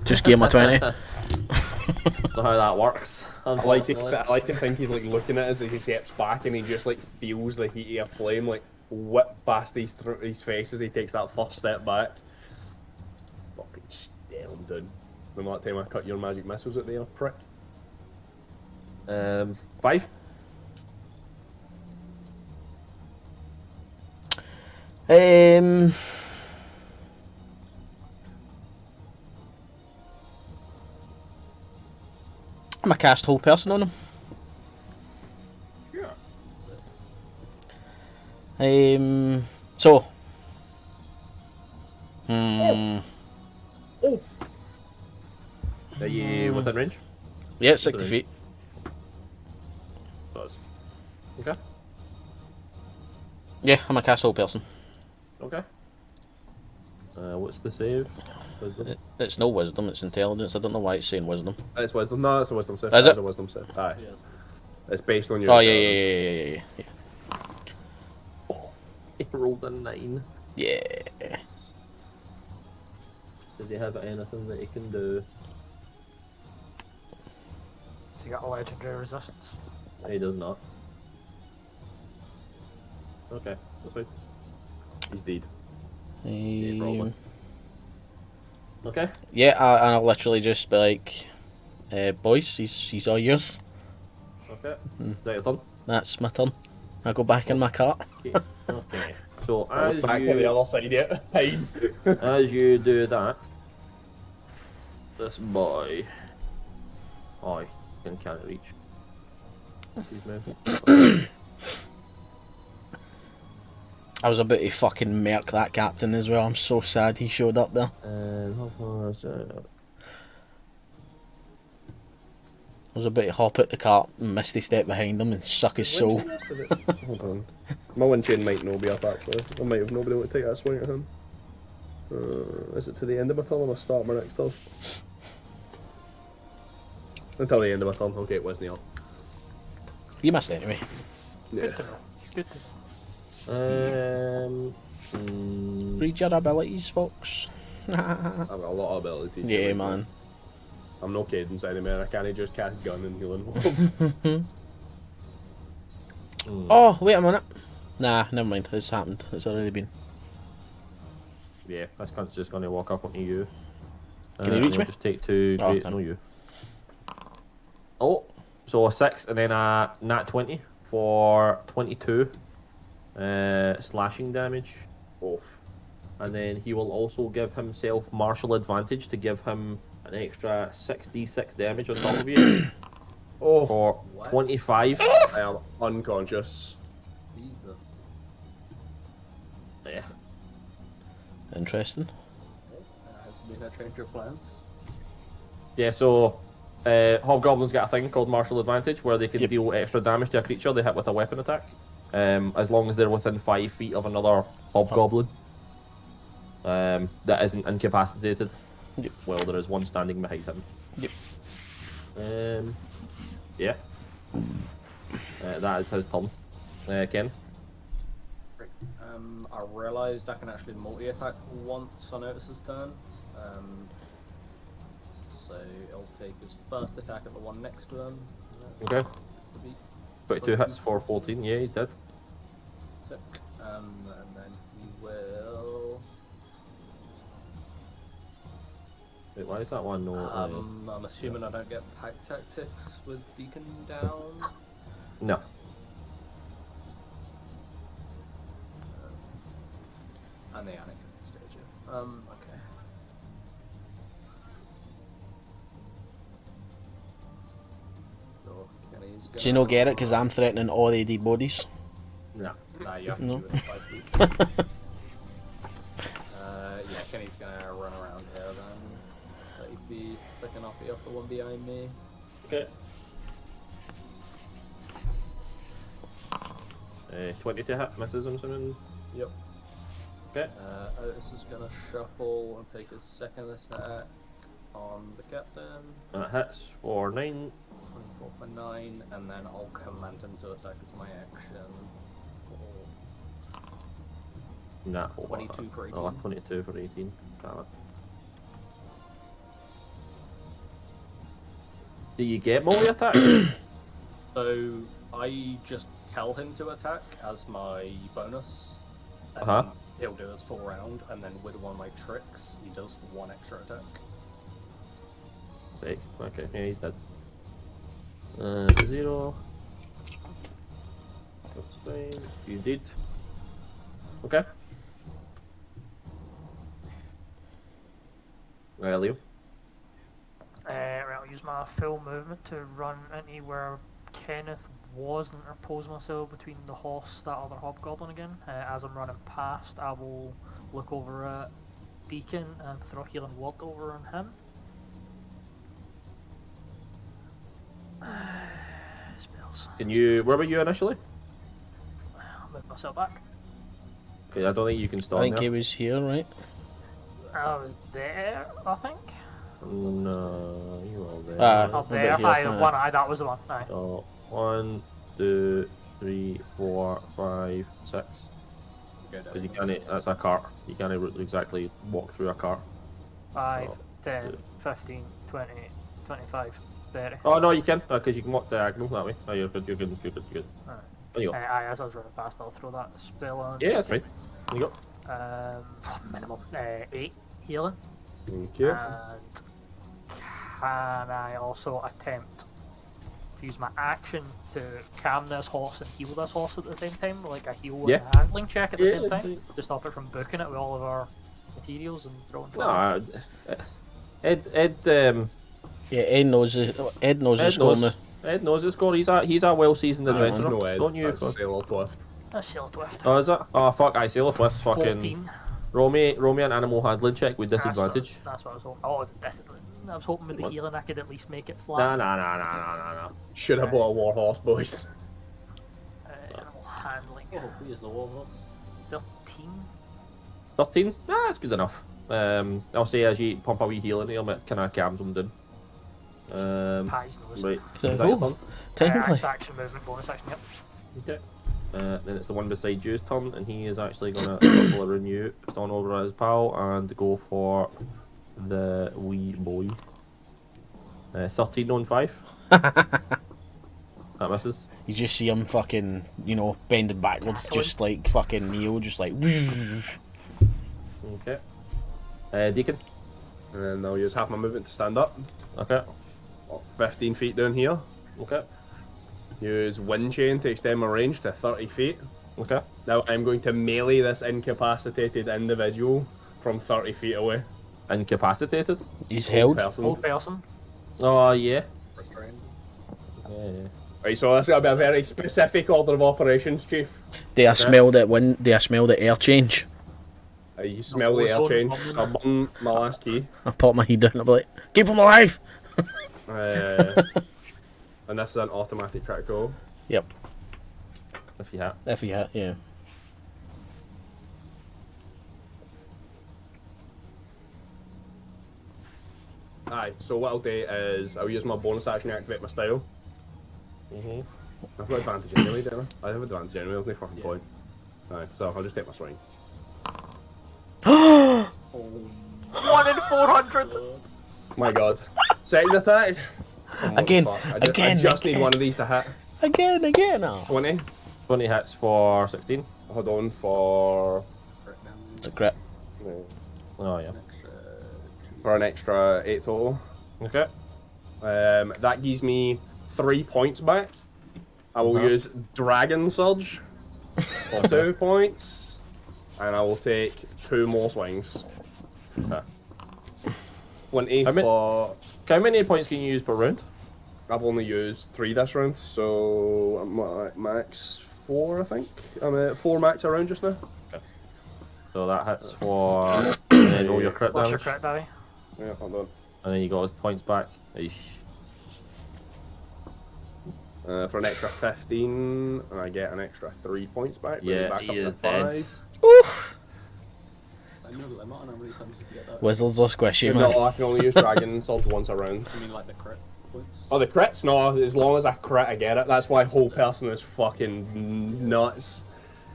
just give him a 20. So how that works. I like to think he's like looking at us as he steps back and he just like feels the heat of a flame like whip past his face as he takes that first step back. Fucking stare him down. Remember that time I cut your magic missiles at there, prick? 5. I'm a cast whole person on him. Yeah. So. Oh. Are you within range? Yeah, 60 feet. Does. Okay. Yeah, I'm a cast whole person. Okay. What's the save? Wisdom? It's no wisdom, it's intelligence. I don't know why it's saying wisdom. It's wisdom. No, it's a wisdom save. Is It's it? a wisdom save. Aye. Yeah. It's based on your. Oh, intelligence. yeah. He rolled a 9. Yeah. Does he have anything that he can do? So you got a legendary resistance. He does not. Okay, that's fine. He's dead. Probably. Okay. Yeah, I'll literally just be like, boys, he's all yours. Okay. Is that your turn? That's my turn. I go back in my cart. Okay. Okay. So as Back you, to the other side yet. Hide. as you do that, this boy, he can't reach. Excuse me. I was about to fucking murk that captain as well. I'm so sad he showed up there. How far is it? I was about to hop out the cart and misty step behind him and suck his soul. Hold on. My wind chain might not be up actually. I might have not been able to take that swing at him. Is it to the end of my turn or am I start my next turn? Until the end of my turn. Okay, it wasn't up. You missed anyway. Yeah. Good to know. Good to know. Read your abilities, folks. I've got a lot of abilities. to Yeah, read, man. I'm no Cadence anymore. I can't just cast gun and healing. Oh, wait a minute. Nah, never mind. It's happened. It's already been. Yeah, this cunt's just going to walk up onto you. Can he reach and me? Just take 2. Oh, Great, no. no you. Oh, so a 6 and then a nat 20 for 22 slashing damage. Oh. And then he will also give himself martial advantage to give him an extra 6d6 damage on top of you Oh. for What? 25. I am unconscious. Jesus. Yeah. Interesting. Has been a change of plans. Yeah, so Hobgoblins get a thing called martial advantage where they can Yep. deal extra damage to a creature they hit with a weapon attack. As long as they're within 5 feet of another Hobgoblin that isn't incapacitated. Yep. Well, there is one standing behind him. Yep. Yeah. That is his turn. Ken. Great. I realised I can actually multi-attack once on Otis's turn. So I'll take his first attack at the one next to him. Okay. Be 22 hits for 14. Yeah, he's dead. sick. And then he will. Wait, why is that one no? I'm assuming I don't get pack tactics with Deacon down. No. And the Anakin stage. Okay. So Kenny's Do you not get it? Because I'm threatening all the dead bodies. No. Nah, you have to No. do it in 5 feet. Yeah, Kenny's gonna run around here then. 30 feet, picking off the one behind me. Okay. 20 to hit, misses, I'm assuming. Yep. Okay. Otis is gonna shuffle and take his second attack on the captain. That hits for 9. 24 for 9, and then I'll command him to attack as my action. Nah. 22 for 18. Oh, 22 for 18. Damn it. Do you get multi attack? So I just tell him to attack as my bonus. And Uh-huh. then he'll do his full round, and then with one of my tricks, he does one extra attack. Sick. Okay, yeah, he's dead. 0. That's fine. You did. Okay. Right, Leo. Right, I'll use my full movement to run into where Kenneth was and interpose myself between the horse, that other hobgoblin again. As I'm running past, I will look over at Deacon and throw healing word over on him. Spells. Can you? Where were you initially? I'll move myself back. Okay, I don't think you can I stop think there. he was here, right? I was there, I think. No, you were there. Ah. Up a bit there, here, aye, aye. one eye, that was the one. Aye. So 1, 2, 3, 4, 5, 6. Because you can't. That's a cart. You can't exactly walk through a cart. 5, Oh, 10, yeah. 15, 20, 25, 30. Oh no, you can because you can walk diagonal that way. Oh, you're good. You're good. You're good. You're good. Alright. There you go. Aye, as I was running past, I'll throw that spell on. Yeah, that's fine. There you go. Minimum 8 healing. Okay. And can I also attempt to use my action to calm this horse and heal this horse at the same time? Like a heal Yeah. and a handling check at the Yeah, same let's time? do To stop it from booking it with all of our materials and throwing No, Ed. Yeah, Ed knows the score now. Ed knows his score. He's a well-seasoned Aye, adventurer. No, Ed. Don't you? That's Sailor Twift. That's Sailor Twift. Oh, is it? Oh, fuck! I Sailor Twist. Fucking 14. roll me an animal handling check with disadvantage. That's what I was hoping. Oh, was it disadvantage? I was hoping with the What? healing I could at least make it Nah, flat. nah. Should have bought a war horse, boys. Animal handling. Oh, we is the war 13. 13. Ah, that's good enough. I'll say as you pump a wee healing, it kind of calms them down. Pies nose. Right. So- Is that your oh. turn? Technically. Action movement bonus action, yep. Okay. Then it's the one beside you's turn, and he is actually going to circle around you, stand over at his pal, and go for the wee boy. 13 on 5. That misses. You just see him fucking, bending backwards, just like fucking Neo, just like. Okay. Deacon. And then I'll use half my movement to stand up. Okay. 15 feet down here. Okay. Use wind chain to extend my range to 30 feet. Okay. Now I'm going to melee this incapacitated individual from 30 feet away. Incapacitated. He's held. Person. Old person. Oh, yeah. restrained. Yeah. Right, so that's got to be a very specific order of operations, Chief. Do I smell the air change? You smell the air ozone change. bomb. So I burn my last key. I pop my head down and I'm like, keep him alive! And this is an automatic track roll. Yep. If you have. If you yeah. Aye, so what I'll do is I'll use my bonus action to activate my style. Mhm. I've got advantage anyway, don't I? I have advantage anyway, there's no fucking point. Alright, so I'll just take my swing. Oh, 1 in 400! My god. Second attack. Oh, Again, motherfucker. I again, just need again. one of these to hit. Again. Oh. 20. 20 hits for 16. Hold on for crit damage, It's a crit. Oh, yeah. an extra two. an extra 8 total. Okay. That gives me 3 points back. I will use Dragon Surge for 2 points, and I will take 2 more swings. Okay. 20 How many- for. How many points can you use per round? I've only used 3 this round, so I'm at max 4, I think. I'm at 4 max around just now. So that hits for and then roll your crit What's your damage, crit, Daddy? Yeah, hold on. and then you got his points back. Eesh. For an extra 15, and I get an extra 3 points back. bringing Yeah, back he up to is dead. 5. I know the limit on how many times you can get that. Wizards are squishy, man. No, I can only use Dragon Surge once a round. I mean, like the crit points. Oh, the crits? No, as long as I crit, I get it. That's why whole person is fucking nuts.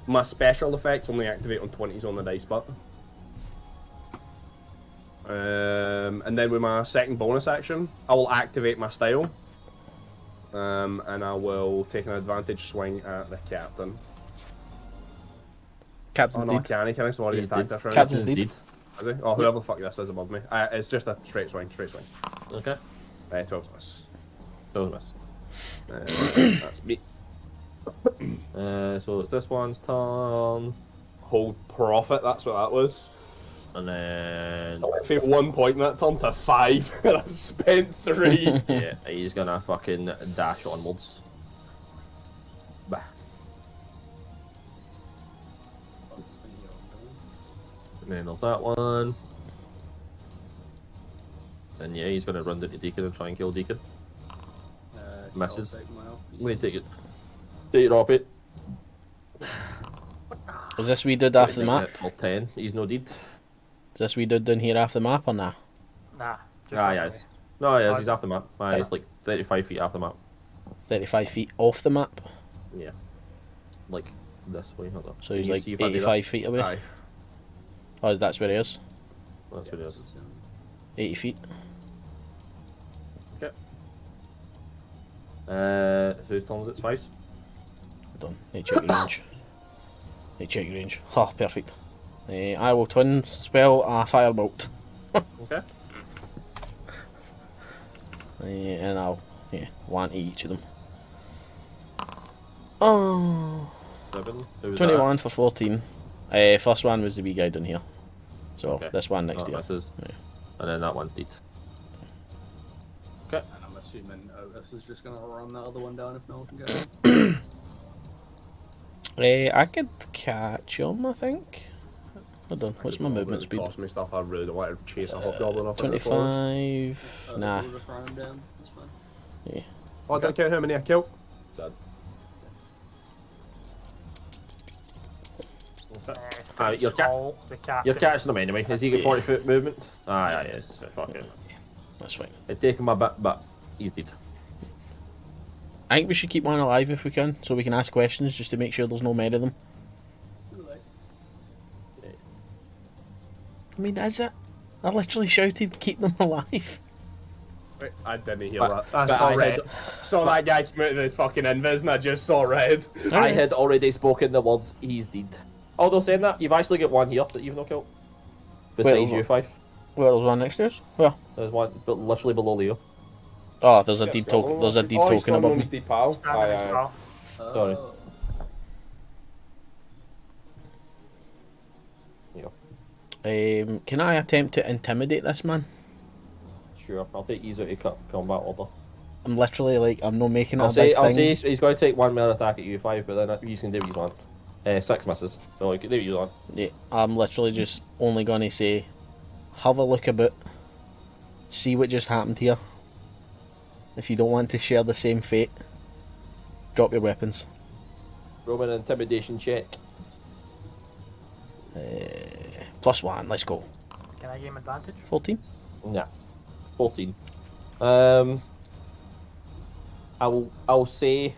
My special effects only activate on 20s on the dice button. And then with my second bonus action, I will activate my style. And I will take an advantage swing at the captain. Oh Captain's no, I deed. can't. Can I already He's attack dead. this round? Captain's Indeed. deed. Is he? Oh, whoever the fuck this is above me. It's just a straight swing, Okay. 12 miss. Don't miss. That's me. So it's this one's turn, Hold profit, that's what that was. and then I feel 1 point in that turn to 5, and I spent 3. yeah, he's gonna fucking dash onwards. Bah. And then there's that one. And yeah, he's gonna run into Deacon and try and kill Deacon. Misses. Wait, take it. Take it off it. Is this we did after the map? Or 10. He's no deed. Is this we did down here after the map or nah? Nah. Just Ah, run yeah. away. It's- No, yeah, he's off the map. He's like 35 feet off the map. 35 feet off the map. Yeah. Like this way. Hold on. So Can he's you like see if I do 85 this? feet away. Aye. Oh, that's where he is. That's what it is. 80 feet. Okay. Whose turn is it? Twice? Hold on. Need to check your range. Need to check your range. Oh, perfect. I will twin spell a firebolt. Okay. And I'll one to each of them. Oh, 7. Who was 21 for 14. First one was the wee guy down here. So Okay. this one that? next to you. Misses. Yeah. And then that one's deed. Okay. And I'm assuming Otis is just gonna run that other one down if no one can get it. I could catch him, I think. Hold on, what's my movement speed? Cost me stuff. I really don't want to chase a hobgoblin off. 25. Nah. We'll just run him down. That's fine. Oh, I didn't count how many I killed. Sad. You're Small, the captain. You're catching him anyway. Has he got 40 foot movement? Ah, yeah, yes. Fucking. That's fine. It'd take him a bit, but he's dead. I think we should keep one alive if we can, so we can ask questions just to make sure there's no many of them. Too late. I mean, is it? I literally shouted, keep them alive. Wait, I didn't hear But- that. I but saw I red. had- Saw that guy come out of the fucking invis and I just saw red. I had already spoken the words, he's dead. Although saying that, you've actually got one here that you've not killed. Besides Wait, you, 5. Well, there's one next to us. Well, There's one but literally below Leo. oh, there's a deed token. There's a deed Oh, he's token still above on me. his deed pal. Standing Aye, as aye. well. Sorry. Oh. Can I attempt to intimidate this man? Sure, I'll take ease out of combat order. I'm literally like, I'm not making it I'll a say, big I'll thing. say he's going to take one more attack at you, 5, but then he's going to do what he's want. 6 misses. So he can do what you want. Yeah, I'm literally just only going to say, have a look about, see what just happened here. If you don't want to share the same fate, drop your weapons. Roll an intimidation check. +1, let's go. Can I gain advantage? 14? Nah. 14. I'll say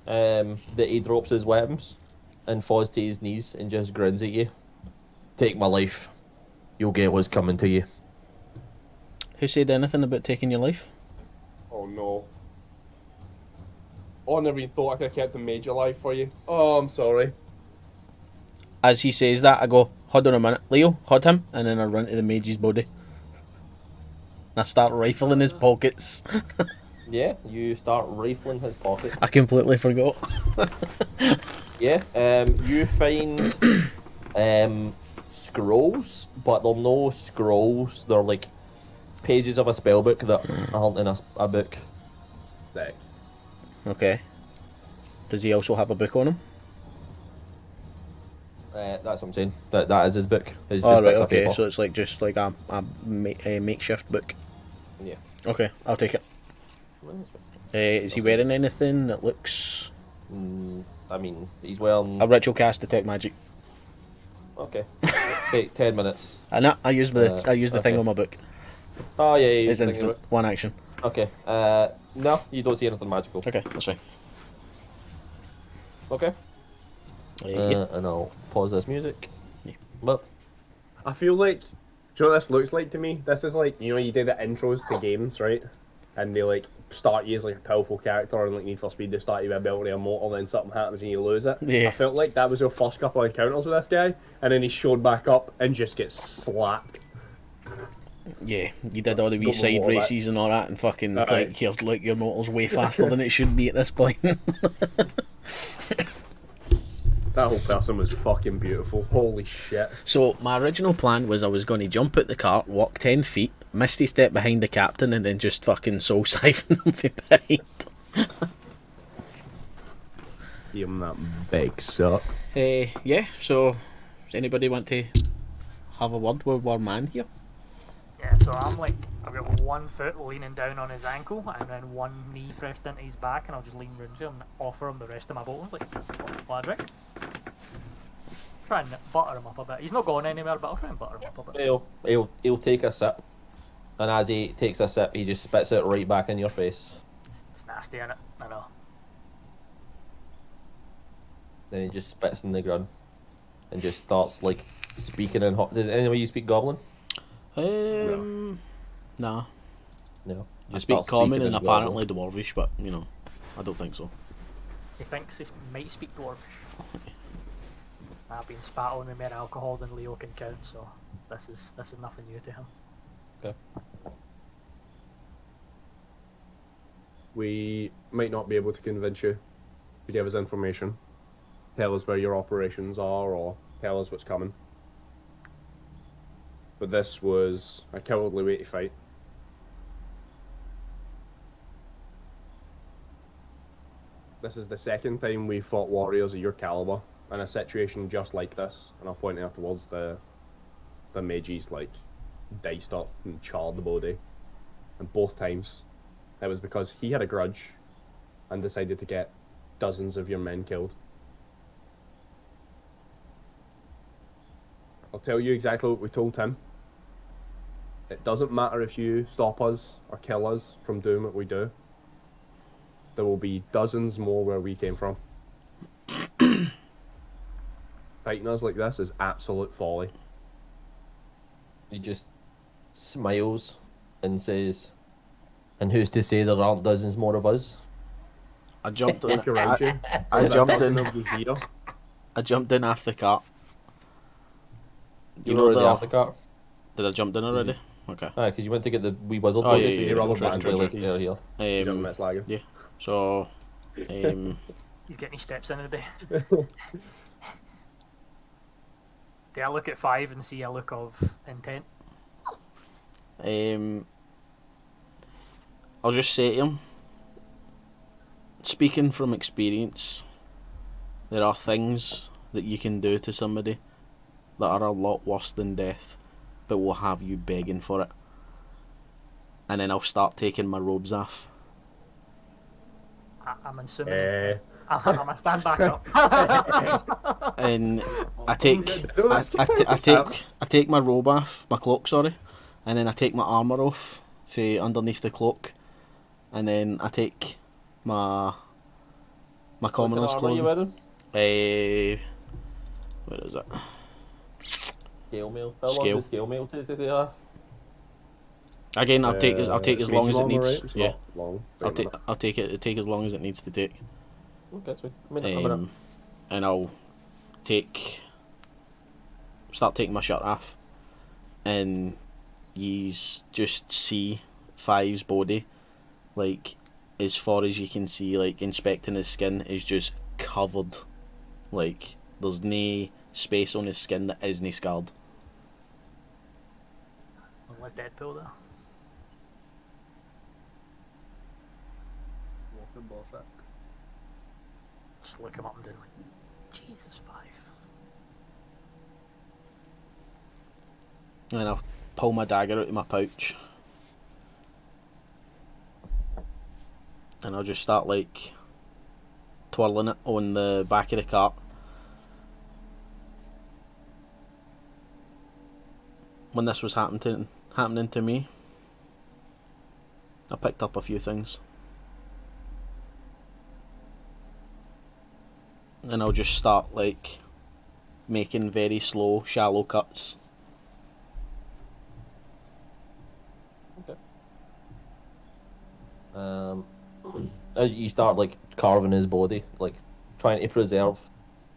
that he drops his weapons and falls to his knees and just grins at you. Take my life. You'll get what's coming to you. Who said anything about taking your life? Oh no. Oh, I never even thought I could have kept a major life for you. Oh, I'm sorry. As he says that, I go, hold on a minute, Leo, hold him, and then I run to the mage's body. And I start rifling his pockets. Yeah, you start rifling his pockets. I completely forgot. Yeah, you find scrolls, but they're no scrolls. They're like pages of a spellbook that aren't in a book. Sick. Okay. Does he also have a book on him? That's what I'm saying. That is his book. It's just Oh, right, bits of okay, paper. so it's like just like a makeshift book. Yeah. Okay, I'll take it. Is he wearing anything that looks... I mean, he's wearing. A ritual cast detect magic. Okay. Wait, 10 minutes. I use the thing okay. on my book. Oh yeah, yeah. It's instant. One action. Okay. No, you don't see anything magical. Okay, that's fine. Okay. Yeah. And I'll pause this music. Yeah. But I feel like, do you know what this looks like to me? This is like, you know, you do the intros to games, right? And they like start you as like a powerful character, and like Need for Speed, they start you with ability or motor, then something happens and you lose it. Yeah. I felt like that was your first couple of encounters with this guy, and then he showed back up and just gets slapped. Yeah, you did all the wee Don't know side what about- races and all that, and fucking Aye. like your motor's way faster than it should be at this point. That whole person was fucking beautiful. Holy shit. So my original plan was I was going to jump out the cart, walk 10 feet, misty step behind the captain, and then just fucking soul siphon him from behind. Give him that big suck. Yeah. So does anybody want to have a word with our man here? Yeah, so I'm like, I've got one foot leaning down on his ankle and then one knee pressed into his back, and I'll just lean round to him and offer him the rest of my bottles, like, Vladrick. Try and butter him up a bit. He's not going anywhere, but I'll try and butter him up a bit. he'll take a sip, and as he takes a sip, he just spits it right back in your face. It's nasty, innit? I know. Then he just spits in the ground, and just starts like speaking in hot. Does anybody you speak Goblin? Nah. No. I Just speak starts common speaking and in apparently Dwarvish, but you know, I don't think so. He thinks he might speak Dwarvish. I've been spat on with more alcohol than Leo can count, so this is nothing new to him. Okay. We might not be able to convince you to give us information, tell us where your operations are, or tell us what's coming. But this was a cowardly way to fight. This is the second time we fought warriors of your caliber in a situation just like this, and I'll point out towards the mages like diced up and charred the body. And both times it was because he had a grudge and decided to get dozens of your men killed. I'll tell you exactly what we told him. It doesn't matter if you stop us or kill us from doing what we do. There will be dozens more where we came from. Fighting us like this is absolute folly. He just smiles and says, "And who's to say there aren't dozens more of us?" I jumped in. Look around you. I There's a jumped dozen in. of you here. I jumped in after the cart. You know the- the aftercart? Did I jump in already? Okay. Aye, because you went to get the wee wizard. Oh, body, yeah, so yeah, you yeah, were rubber trying band to like, he's- here. He's on Um, Miss Lager. yeah. So, He's getting his steps in today. Do I look at 5 and see a look of intent? I'll just say to him, speaking from experience, there are things that you can do to somebody that are a lot worse than death, but will have you begging for it. And then I'll start taking my robes off. I'm assuming. Eh. I'm gonna stand back up. And I take No, I, that's I, fine, I it's take my robe off, my cloak, sorry, and then I take my armour off for underneath the cloak, and then I take my What kind commoner's of armour you clothing. wearing? Where is it? Scale mail. How long Scale. does scale mail take to have? Again, I'll take as It's long as it medium armor, needs. right? It's Yeah, not long. I'll take as long as it needs to take. Okay, sweet. A minute. And I'll start taking my shirt off, and ye's just see Five's body, like as far as you can see, like inspecting his skin is just covered, like there's no space on his skin that isn't scarred. I'll let Deadpool there. Walking Balzac. Just look him up and do like, Jesus, Five. And I'll pull my dagger out of my pouch, and I'll just start like twirling it on the back of the cart. When this was happening to me, I picked up a few things, and I'll just start like making very slow, shallow cuts. As you start like carving his body, like trying to preserve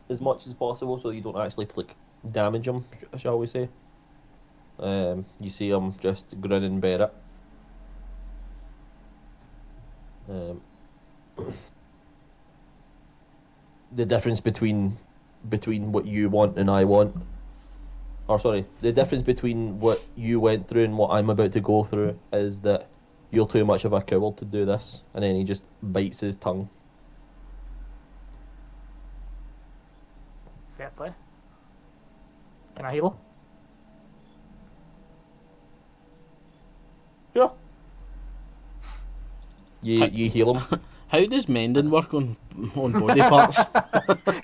as much as possible, so you don't actually like damage him, shall we say? You see him just grin and bear it. The difference between what you want and I want, or sorry, the difference between what you went through and what I'm about to go through is that you're too much of a coward to do this, and then he just bites his tongue. Fair play. Can I heal him? Sure. You heal him. How does mending work on body parts?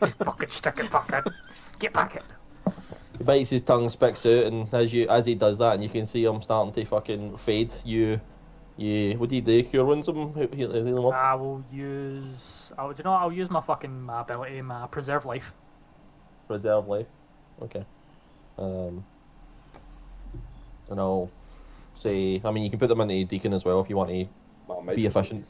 Just fucking stick it back in. Get back in. He bites his tongue, spits out, and as he does that, and you can see him starting to fucking fade. You what do you do? Cure wounds him? Heal him up? I will use. Do you know what? I'll use my fucking ability, my preserve life. Preserve life. Okay. And I'll say, I mean, you can put them into Deacon as well if you want to be efficient.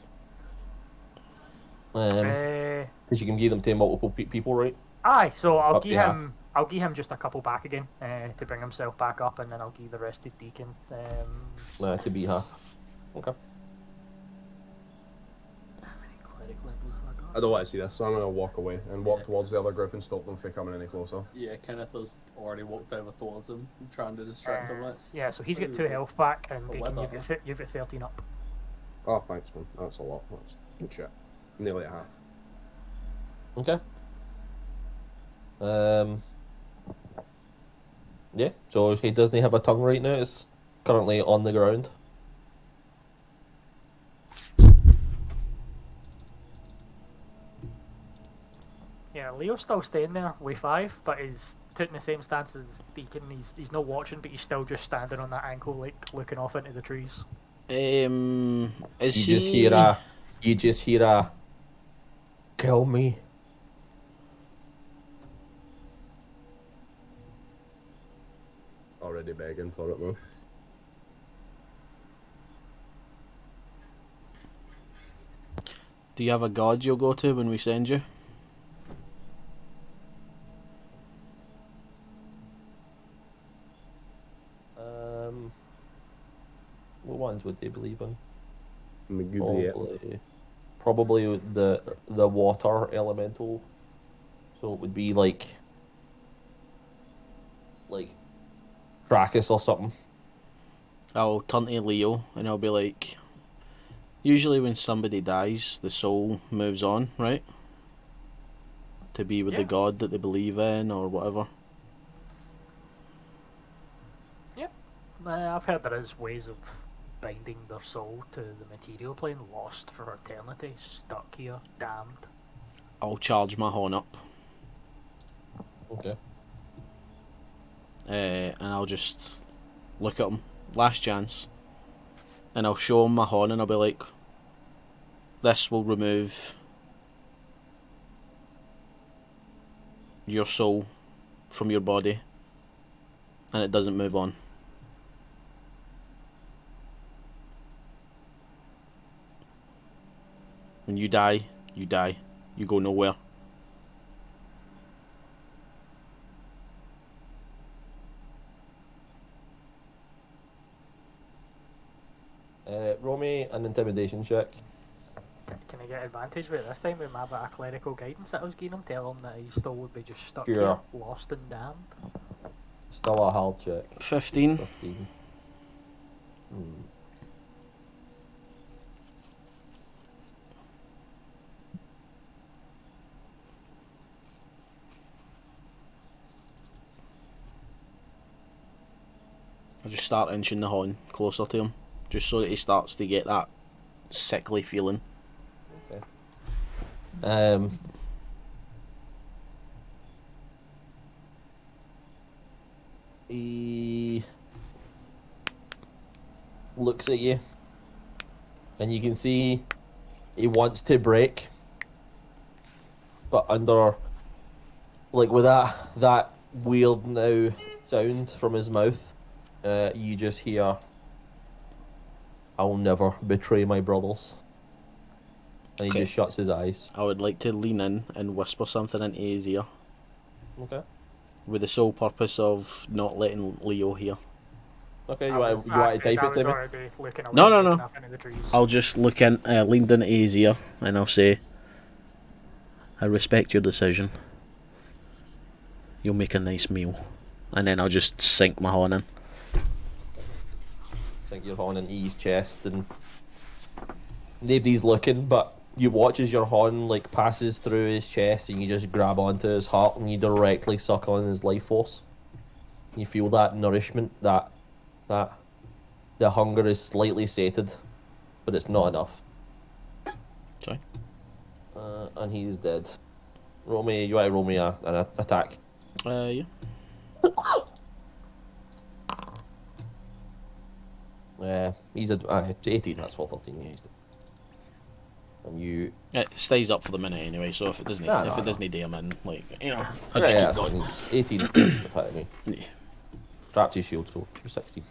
Because you can give them to multiple people, right? Aye, so I'll Up give you have. him. I'll give him just a couple back again to bring himself back up, and then I'll give the rest to Deacon. To be half. Okay. How many cleric levels have I got? I don't want to see this, so I'm going to walk away and walk towards the other group and stop them from coming any closer. Yeah, Kenneth has already walked over towards him, trying to distract him. Like, Yeah, so he's got 2 health back, and Oh, Deacon, what you've got 13 up. Oh, thanks, man. That's a lot. That's good shit. Nearly a half. Okay. Yeah, so he doesn't have a tongue right now. It's currently on the ground. Yeah, Leo's still staying there with 5, but he's taking the same stance as Deacon. He's not watching, but he's still just standing on that ankle, like looking off into the trees. Is You just hear a kill me. Already begging for it, though. Do you have a god you'll go to when we send you? What ones would they believe in? Probably. Probably the water elemental. So it would be like Krakus or something. I'll turn to Leo and I'll be like, usually when somebody dies, the soul moves on, right? To be with the Yeah. god that they believe in or whatever. I've heard there is ways of binding their soul to the material plane, lost for eternity, stuck here, damned. I'll charge my horn up, Okay. and I'll just look at him, last chance, and I'll show him my horn and I'll be like, this will remove your soul from your body, and it doesn't move on. When you die, you die. You go nowhere. Roll me an intimidation check. Can I get advantage with it this time with my bit of clerical guidance that I was giving him? Tell him that he still would be just stuck Sure. here, lost and damned. Still a hard check. 15. 15. I just start inching the horn closer to him, just so that he starts to get that sickly feeling. He looks at you, and you can see he wants to break, but under, like, with that weird now sound from his mouth, you just hear, "I'll never betray my brothers," and he Okay. just shuts his eyes. I would like to lean in and whisper something into his ear, Okay. with the sole purpose of not letting Leo hear. Okay. You I want was to type actually- it I was to me? already looking away, No, no, looking no. up into the trees. I'll just lean into his ear, and I'll say, "I respect your decision. You'll make a nice meal." And then I'll just sink my horn in. Sink your horn into his chest, and nobody's looking, but you watch as your horn like passes through his chest, and you just grab onto his heart, and you directly suck on his life force. You feel that nourishment, that the hunger is slightly sated, but it's not enough. Sorry. And he's dead. You want to roll me an attack? Yeah. He's 18. That's what 13. Yeah, he's dead. And you. It stays up for the minute anyway, so if it doesn't, No, if no, it doesn't do him in, like, you know, I'll Yeah, just yeah, keep that's going. fine. He's 18 attack me. Yeah. Trapped his shield, so you're 16.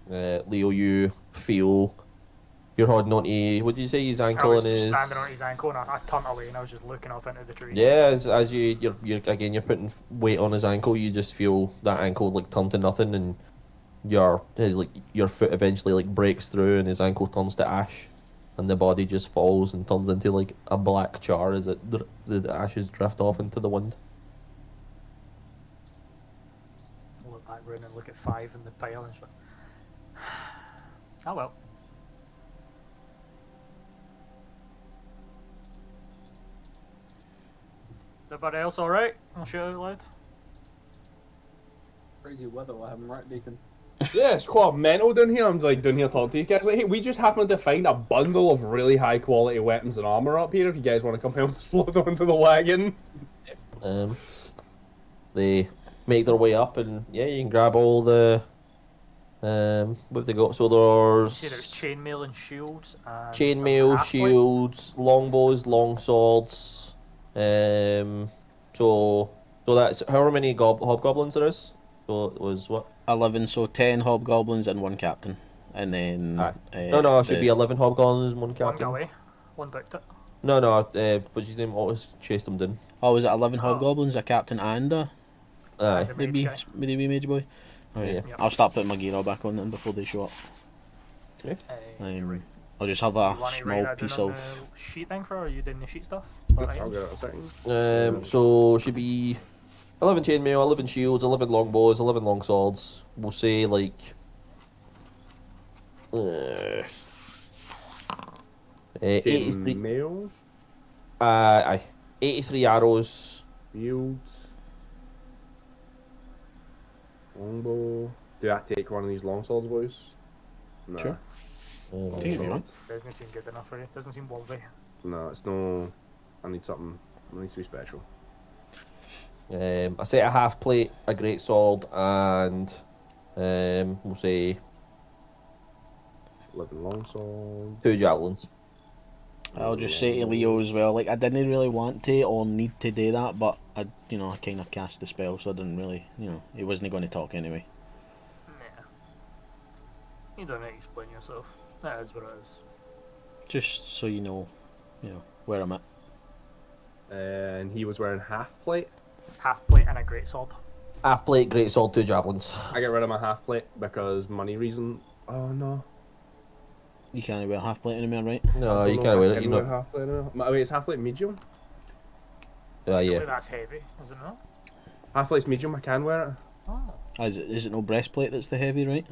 Leo, you feel you're holding on to, what did you say, his I ankle was and just his... standing on his ankle and I turned away and I was just looking up into the trees. Yeah, as you're putting weight on his ankle, you just feel that ankle like turn to nothing, and your foot eventually like breaks through and his ankle turns to ash, and the body just falls and turns into like a black char as the ashes drift off into the wind. I'll look back round and look at 5 in the pile and just like, oh well. Is everybody else alright? I'll shoot out loud. Crazy weather we're having, right, Deacon? Yeah, it's quite mental down here. I'm like down here talking to these guys. Like, hey, we just happened to find a bundle of really high quality weapons and armor up here. If you guys want to come help us load onto the wagon. They make their way up, and yeah, you can grab all the what have they got? So there's See, there's chainmail and shields. And chainmail, some half-plate. shields, longbows, long swords. So that's however many hobgoblins there is. So it was what? 11, so 10 hobgoblins and 1 captain. And then... Aye. No, it should be 11 hobgoblins and 1 One captain. got away, one booked it. No, what's his name? Always chased them down. Oh, was it 11 hobgoblins, a captain and a... Aye. The mage Maybe, guy. maybe mage boy? Oh, yeah. Yeah. I'll start putting my gear all back on then before they show up. I'll just have a you want to write small that piece down on of... the sheet thing for, or are you doing the sheet stuff? I'll get it in a second. So should be 11 chainmail, 11 shields, 11 longbows, 11 longswords. We'll say like 83. Mail, 83 arrows. fields, longbow. Do I take one of these longswords, boys? No. Sure. Uh, Take it if you want. Doesn't seem good enough for you. Doesn't seem worthy. No, it's no. I need something. It needs to be special. a set of half plate, a great sword, and we'll say Living longsword. 2 javelins. I'll just say to Leo as well, like, I didn't really want to or need to do that, but I kind of cast the spell, so I didn't really, he wasn't going to talk anyway. Yeah. You don't need to explain yourself. That is what it is. Just so you know where I'm at. And he was wearing half plate. Half plate and a great sword. Half plate, great sword, 2 javelins. I get rid of my half plate because money reason. Oh no. You can't wear half plate anymore, right? No, I don't you know can't if I wear it. can You wear know. half plate anymore. Wait, is half plate medium? Yeah. Surely that's heavy, is it not? Half plate's medium. I can wear it. Oh. Is it no breastplate that's the heavy, right?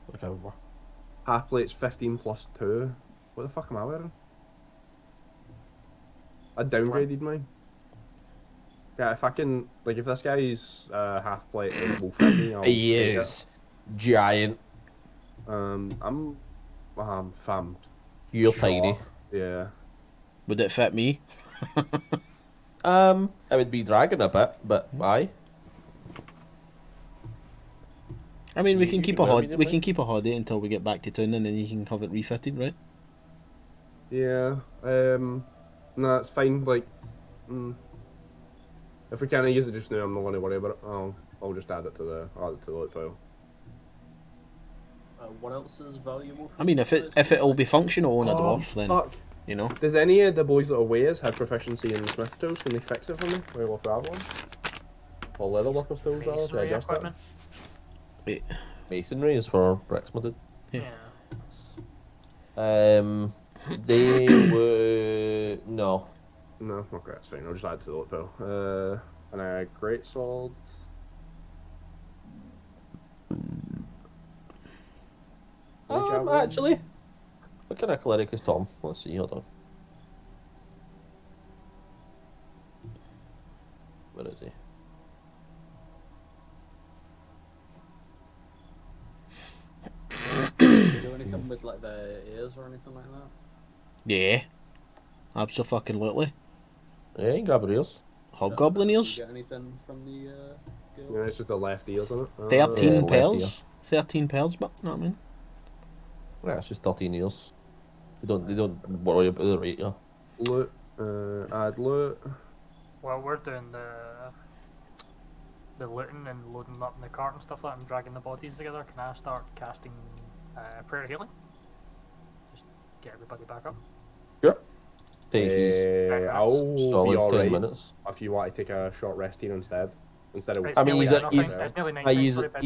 I can't remember. Half plate's 15 plus 2. What the fuck am I wearing? I downgraded mine. Yeah, if I can, like, if this guy's half plate will fit me, I'll He take is giant. it. I'm You're short. tiny. Yeah. Would it fit me? I would be dragging a bit, but why? I mean, we You- can you keep can a wear hod. medium, We right? can keep a holiday until we get back to town, and then you can have it refitted, right? Yeah. No, it's fine. Like, if we can't use it just now, I'm not going to worry about it. I'll just add it to the loot pile. What else is valuable? I mean, if it'll be functional on a dwarf, then Fuck. Does any of the boys that are ways have proficiency in smith tools? Can they fix it for me while we're traveling? Or leatherworkers tools, rather, to Masonry adjust it? equipment. Wait, Masonry is for bricks, my dude. Yeah. Yeah. They were no. No, okay, that's fine. I'll just add it to the loot pile. And a great sword. Actually, what kind of cleric is Tom? Let's see. Hold on. Where is he? Do you do anything with like the ears or anything like that? yeah, absolutely. Yeah, you can grab her ears. Hobgoblin Did ears. you get anything from the guild? Yeah, it's just the left ears on it. 13 left pearls. 13 pearls, but know what I mean. Yeah, it's just 13 ears. They don't worry about the rate, yeah. Loot. Add loot. While we're doing the looting and loading up in the cart and stuff like that, and dragging the bodies together, can I start casting prayer healing? Just get everybody back up. Sure. Takes you I'll be solid 10 alright minutes. if you want to take a short rest here instead of. It's I mean, nearly he's a- nothing, he's- it's nearly 9 He's bedtime.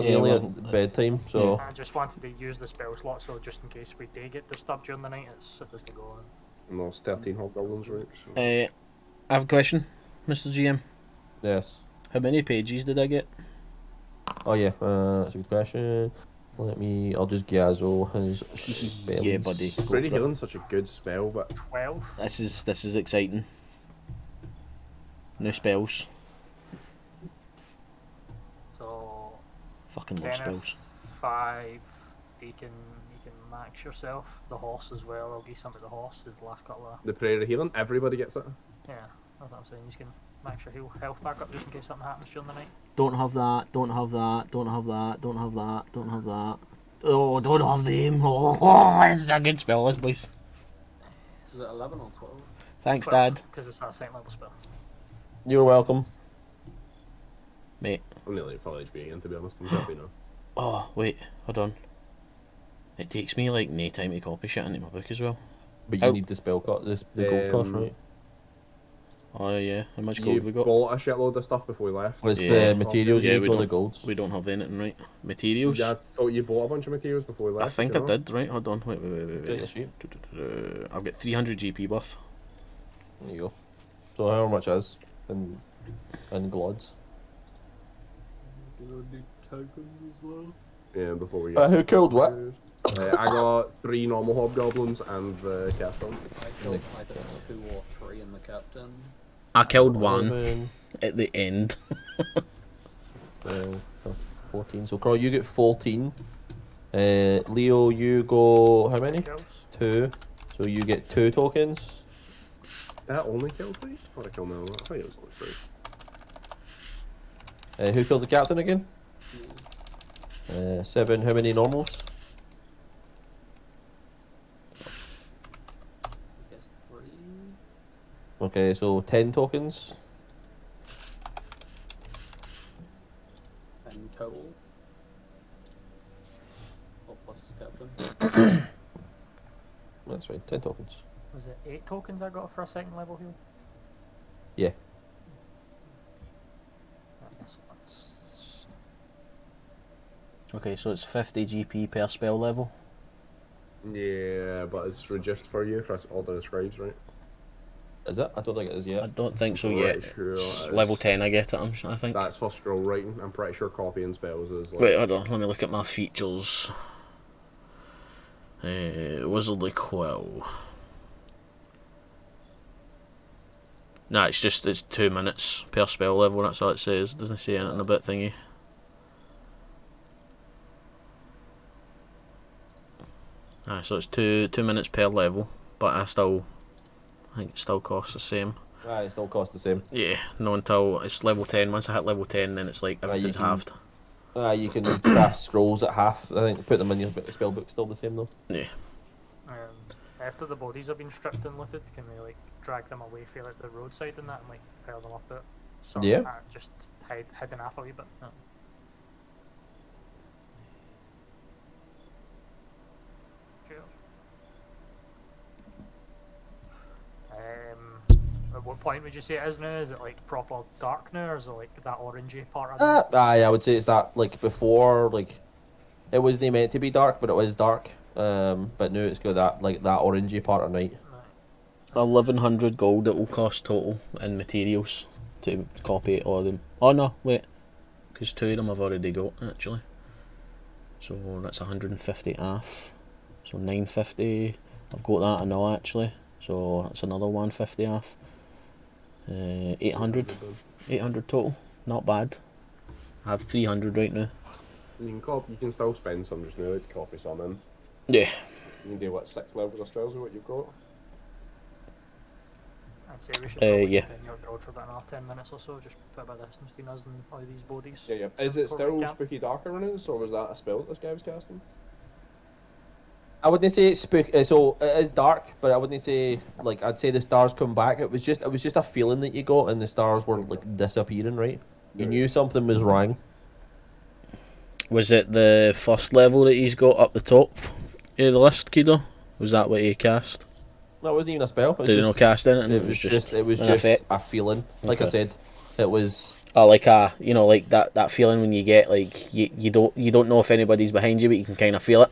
nearly well, at bedtime, so I just wanted to use the spell slot, so just in case we do get disturbed during the night, it doesn't go on. And there's 13 hobgoblins, right? So. I have a question, Mr. GM. yes. How many pages did I get? Oh yeah, that's a good question. I'll just Gazzo his spells. Yeah, buddy. Go Pretty for it. healing's such a good spell, but 12. This is exciting. No spells. So Fucking love Kenneth, spells. 5. Deacon, you can max yourself. The horse as well. I'll give some to the horse. Is the last couple of. the prayer of healing, everybody gets it. Yeah, that's what I'm saying. You can max your health back up just in case something happens during the night. Don't have that. Don't have that. Don't have that. Don't have that. Don't have that. Oh, don't have them. Oh, this is a good spell, this boys. Is it 11 or 12? Thanks, Dad. Because it's that second level spell. You're welcome. Mate. I'm nearly probably HP again, to be honest. I'm happy now. Oh, wait. Hold on. It takes me like no time to copy shit into my book as well. But you Oh. need the spell cost, the gold cost, right? Oh yeah. How much You gold we got? bought a shitload of stuff before we left. It's Yeah. the materials Yeah, you we need, not the don't- golds. We don't have anything, right? Materials. Yeah, I thought you bought a bunch of materials before we I left. think you I know? did. Right. Hold on. Wait. Take the sheet. I've got 300 GP worth. There you go. So how much is in glods? Do you need tokens as well? Yeah, before we Who killed what? I got 3 normal hobgoblins and the Caston. I killed either 2 or 3 in the captain. I killed one 11, at the end. 12, 14. So Carl, you get 14. Leo, you go how many? Kills. 2. So you get 2 tokens. That only killed 3? Or I killed Mel? I thought it was only 3. Who killed the captain again? 7. How many normals? Okay, so 10 tokens. And total. Oh, plus captain. That's fine, 10 tokens. Was it 8 tokens I got for a second level heal? Yeah. Yes, that's... Okay, so it's 50 GP per spell level. Yeah, but it's reduced for you for all the scribes, right? Is it? I don't think it is yet. I don't think so Pretty yet. sure It's it level is. 10 I get it, I think. That's for scroll writing. I'm pretty sure copying spells is like. Wait, hold on, let me look at my features. Wizardly Quill. Nah, it's 2 minutes per spell level, that's all it says. It doesn't say anything about thingy. So it's 2 minutes per level, but I think it still costs the same. Ah, it still costs the same. Yeah, no, until it's level 10. Once I hit level 10, then it's like everything's can- halved. You can craft scrolls at half. I think put them in your spell book. Still the same though. Yeah. After the bodies have been stripped and looted, can we like drag them away for like the roadside and that, and like pile them up it? So Yeah. just hidden off a wee bit. No. Cheers. At what point would you say it is now? Is it like proper dark now, or is it like that orangey part of it? Aye, I would say it's that like before like it wasn't meant to be dark, but it was dark. But now it's got that like that orangey part of night. 1100 gold it will cost total in materials to copy all of them. Oh no, wait, because 2 of them I've already got actually. So that's 150 off. So 950. I've got that and all actually. So that's another 150 off. 800 total. Not bad. I have 300 right now. You can still spend some just now to copy some in. Yeah. You can do what 6 levels of spells with what you've got. I'd say we should probably yeah. continue up the road for about another 10 minutes or so, just put a bit of distance between us and all these bodies. Yeah. Is it Before we still camp. spooky darker runners, or was that a spell that this guy was casting? I wouldn't say it's spooky. So it is dark, but I wouldn't say like I'd say the stars come back. It was just a feeling that you got, and the stars were like disappearing. Right, you Yeah. knew something was wrong. Was it the first level that he's got up the top of the list, Kido? Was that what he cast? No, it wasn't even a spell. It was Did he not cast in it? And It was just an just effect? a feeling. Like I Okay. said, it was. Oh, like like that feeling when you get like you don't know if anybody's behind you, but you can kind of feel it.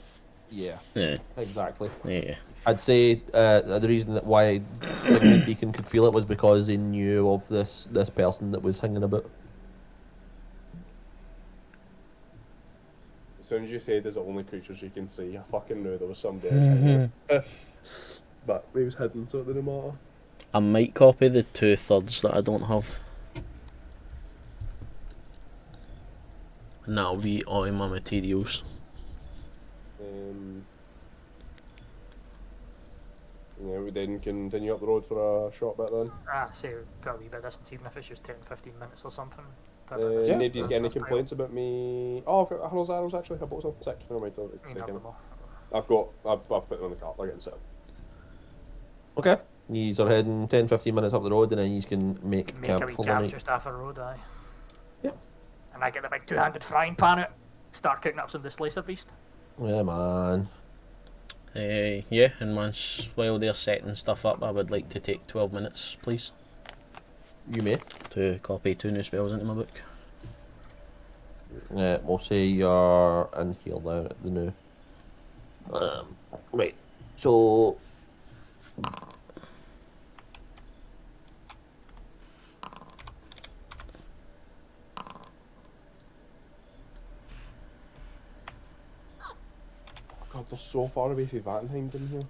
Yeah, Yeah, exactly. yeah. I'd say the reason that why the Deacon could feel it was because he knew of this person that was hanging about. As soon as you said there's only creatures you can see, I fucking knew there was somebody else hiding. But he was hidden, so it didn't matter. I might copy the 2/3 that I don't have, and that'll be all in my materials. Yeah, we then continue up the road for a short bit then. Say put a wee bit of distance, even if it's just 10-15 minutes or something. Nobody's got any complaints about me. Oh, I've got Hannah's arrows actually. I bought some. Sick. Never mind. I'll take them. I've put them in the cart. I'll get them set up. Okay. These are heading 10-15 minutes up the road, and then you can make Make camp a wee for the camp night. just off a road, aye. Yeah. And I get the big two-handed frying pan out, start cooking up some displacer beast. Yeah, man. Yeah, and while they're setting stuff up, I would like to take 12 minutes, please, You may. to copy 2 new spells into my book. We'll say you're in here now at the new. Right. So. God, they're so far away from Vattenheim in here.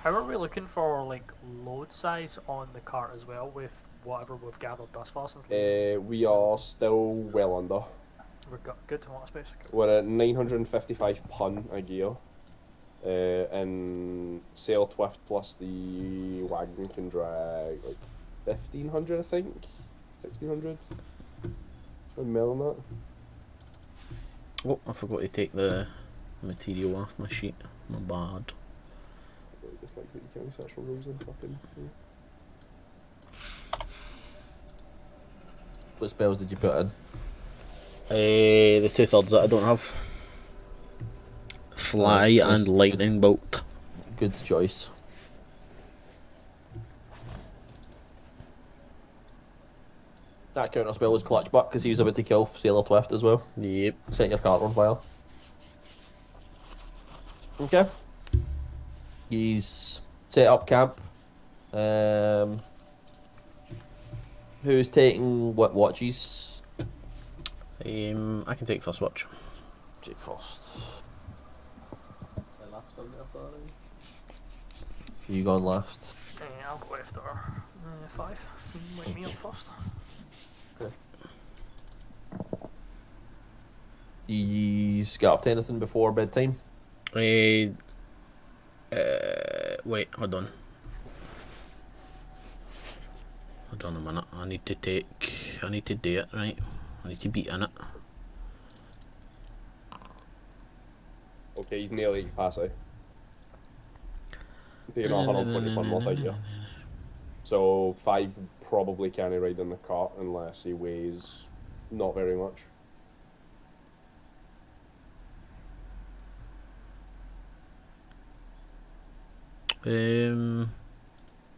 How are we looking for like load size on the cart as well with whatever we've gathered thus far since We are still well under. we've got good to want space? We're at 955 pun a gear. And sail twift plus the wagon can drag like 1500, I think. 1600. I'm milling that. Oh, I forgot to take the material off my sheet. My bad. Really dislike that you can't search for rules and fucking. Yeah. What spells did you put in? The 2/3 that I don't have. Fly Nice. and lightning bolt. Good choice. That counter spell was Clutch Buck because he was about to kill Sailor Twift as well. Yep. Set your card on fire. Okay. He's set up camp. Who's taking what watches? I can take first watch. Take first. The last one there, sorry. You gone last. I'll go after 5. Wake me up first. He's got up to anything before bedtime? Wait, hold on. Hold on a minute. I need to do it, right? I need to be in it. Okay, he's nearly at capacity. They're not 120 fun worth a year. So 5 probably can't ride in the cart unless he weighs not very much. Um,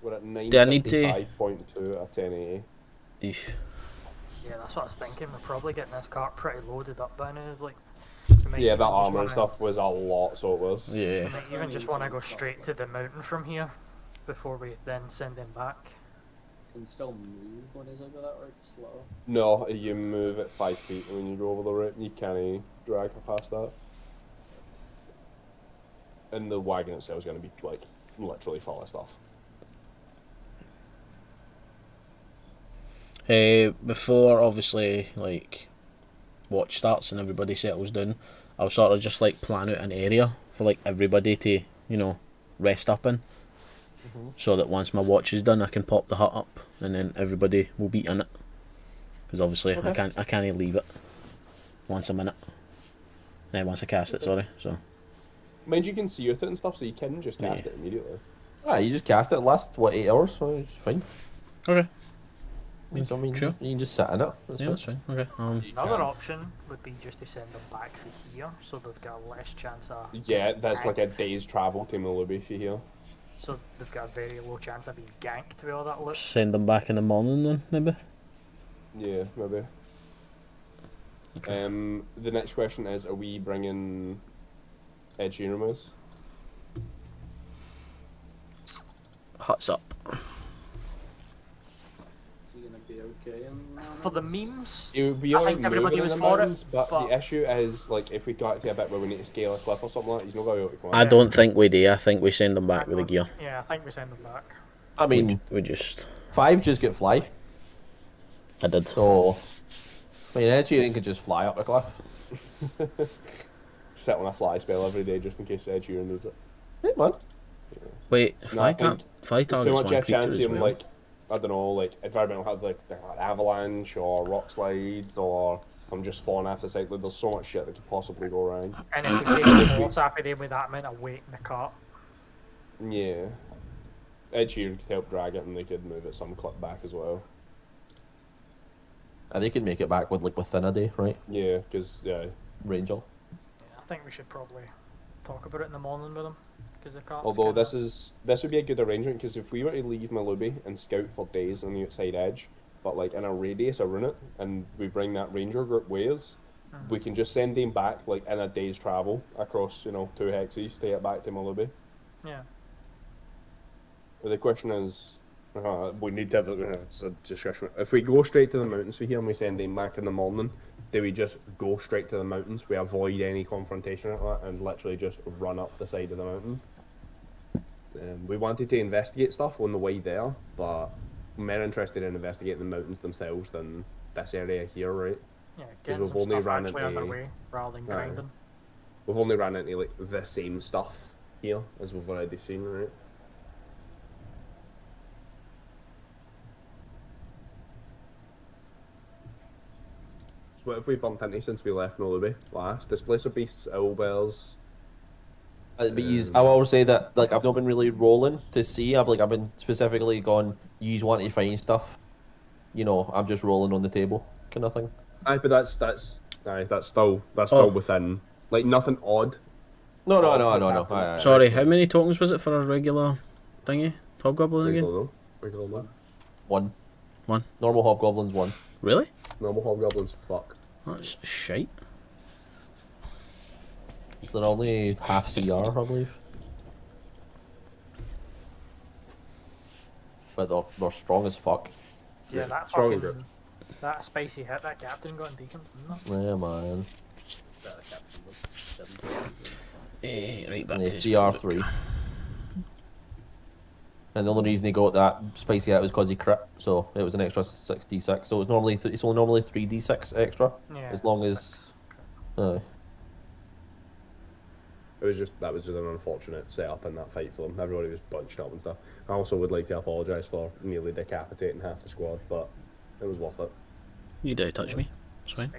We're at Do I need to- 955.2 at 1080. eesh. Yeah, that's what I was thinking. We're probably getting this cart pretty loaded up by now. Like, we might Yeah, even that just armor and wanna- stuff was a lot, so it was. We Yeah. might even just want to go straight to the mountain from here before we then send him back. Can still move when he's over that route slow. No, you move at 5 feet when you go over the route, you can't drag her past that. And the wagon itself is going to be, like, literally full of stuff. Before obviously like watch starts and everybody settles down, I'll sort of just like plan out an area for like everybody to, rest up in. So that once my watch is done I can pop the hut up and then everybody will be in it. Because obviously Okay. I can't leave it once I'm in it. Once I cast it, sorry. So Mind you can see it and stuff, so you can just cast Yeah. it immediately. You just cast it last 8 hours, so it's fine. okay. So, I mean, Sure. you can just sit in it. That's Yeah, fine. that's fine. Okay. Another option would be just to send them back for here, so they've got a less chance of. Yeah, that's like a ganked. day's travel to Mulubi for here. So they've got a very low chance of being ganked with all that loot. Send them back in the morning then, maybe. Yeah, maybe. The next question is, are we bringing Ed Sheeran with us? Huts up. Is he gonna be okay in For the memes, It would be I like think everybody moving was in the for it, mountains, but but- the issue is, like, if we got to a bit where we need to scale a cliff or something like that, he's not going to be able to come I out. don't think we do. I think we send them back with the gear. Yeah, I think we send them back. I mean, We just. 5 just get fly. I did. So, I mean, Ed Sheeran could just fly up the cliff. Sit on a fly spell every day just in case Ed Sheeran needs it. Yeah, man. Wait, fly I think fly There's targets too much one of a creature chance as of him, well. like, I don't know, like, environmental hazards, like an avalanche or rock slides, or I'm just falling off the side. Like, there's so much shit that could possibly go wrong. And if we take a horse after them with that amount of weight in the cart, Yeah. Ed Sheeran could help drag it and they could move it some clip back as well. And they could make it back within a day, right? Yeah, because, Ranger. I think we should probably talk about it in the morning with them. Because the cart's although kinda- this would be a good arrangement, because if we were to leave Malubi and scout for days on the outside edge, but like in a radius around it, and we bring that ranger group with us, we can just send them back like in a day's travel across, 2 hexes to get back to Malubi. Yeah. But the question is, we need to have it's a discussion. If we go straight to the mountains for here and we send them back in the morning, do we just go straight to the mountains? We avoid any confrontation at that and literally just run up the side of the mountain. We wanted to investigate stuff on the way there, but I'm more interested in investigating the mountains themselves than this area here, right? Yeah, getting we've some only stuff ran actually on their into- way rather than Aye. grinding. We've only ran into like the same stuff here as we've already seen, right? So what have we bumped into since we left Nolubi last? Displacer Beasts, Owlbears, But I will say that like I've not been really rolling to see. I've been specifically gone. You want to find stuff. You know, I'm just rolling on the table, kind of thing. Aye, but that's still Oh. within like nothing odd. No. Sorry, how many tokens was it for a regular thingy? Hobgoblin again? Regular one. One. One. Normal hobgoblins one. Really? Normal hobgoblins. Fuck. That's shite. They're only half CR, I believe. But they're strong as fuck. Yeah, that strong fucking grip. that spicy hit that captain got in Beacon. Yeah, man. That captain was 7. Right back And to it's his CR3. And the only reason he got that spicy hit was because he crit, so it was an extra 6d6. So it's normally it's only normally 3d6 extra, Yeah, as long as. 6. That was just an unfortunate setup in that fight for them. Everybody was bunched up and stuff. I also would like to apologise for nearly decapitating half the squad, but it was worth it. You dare touch me. It's fine.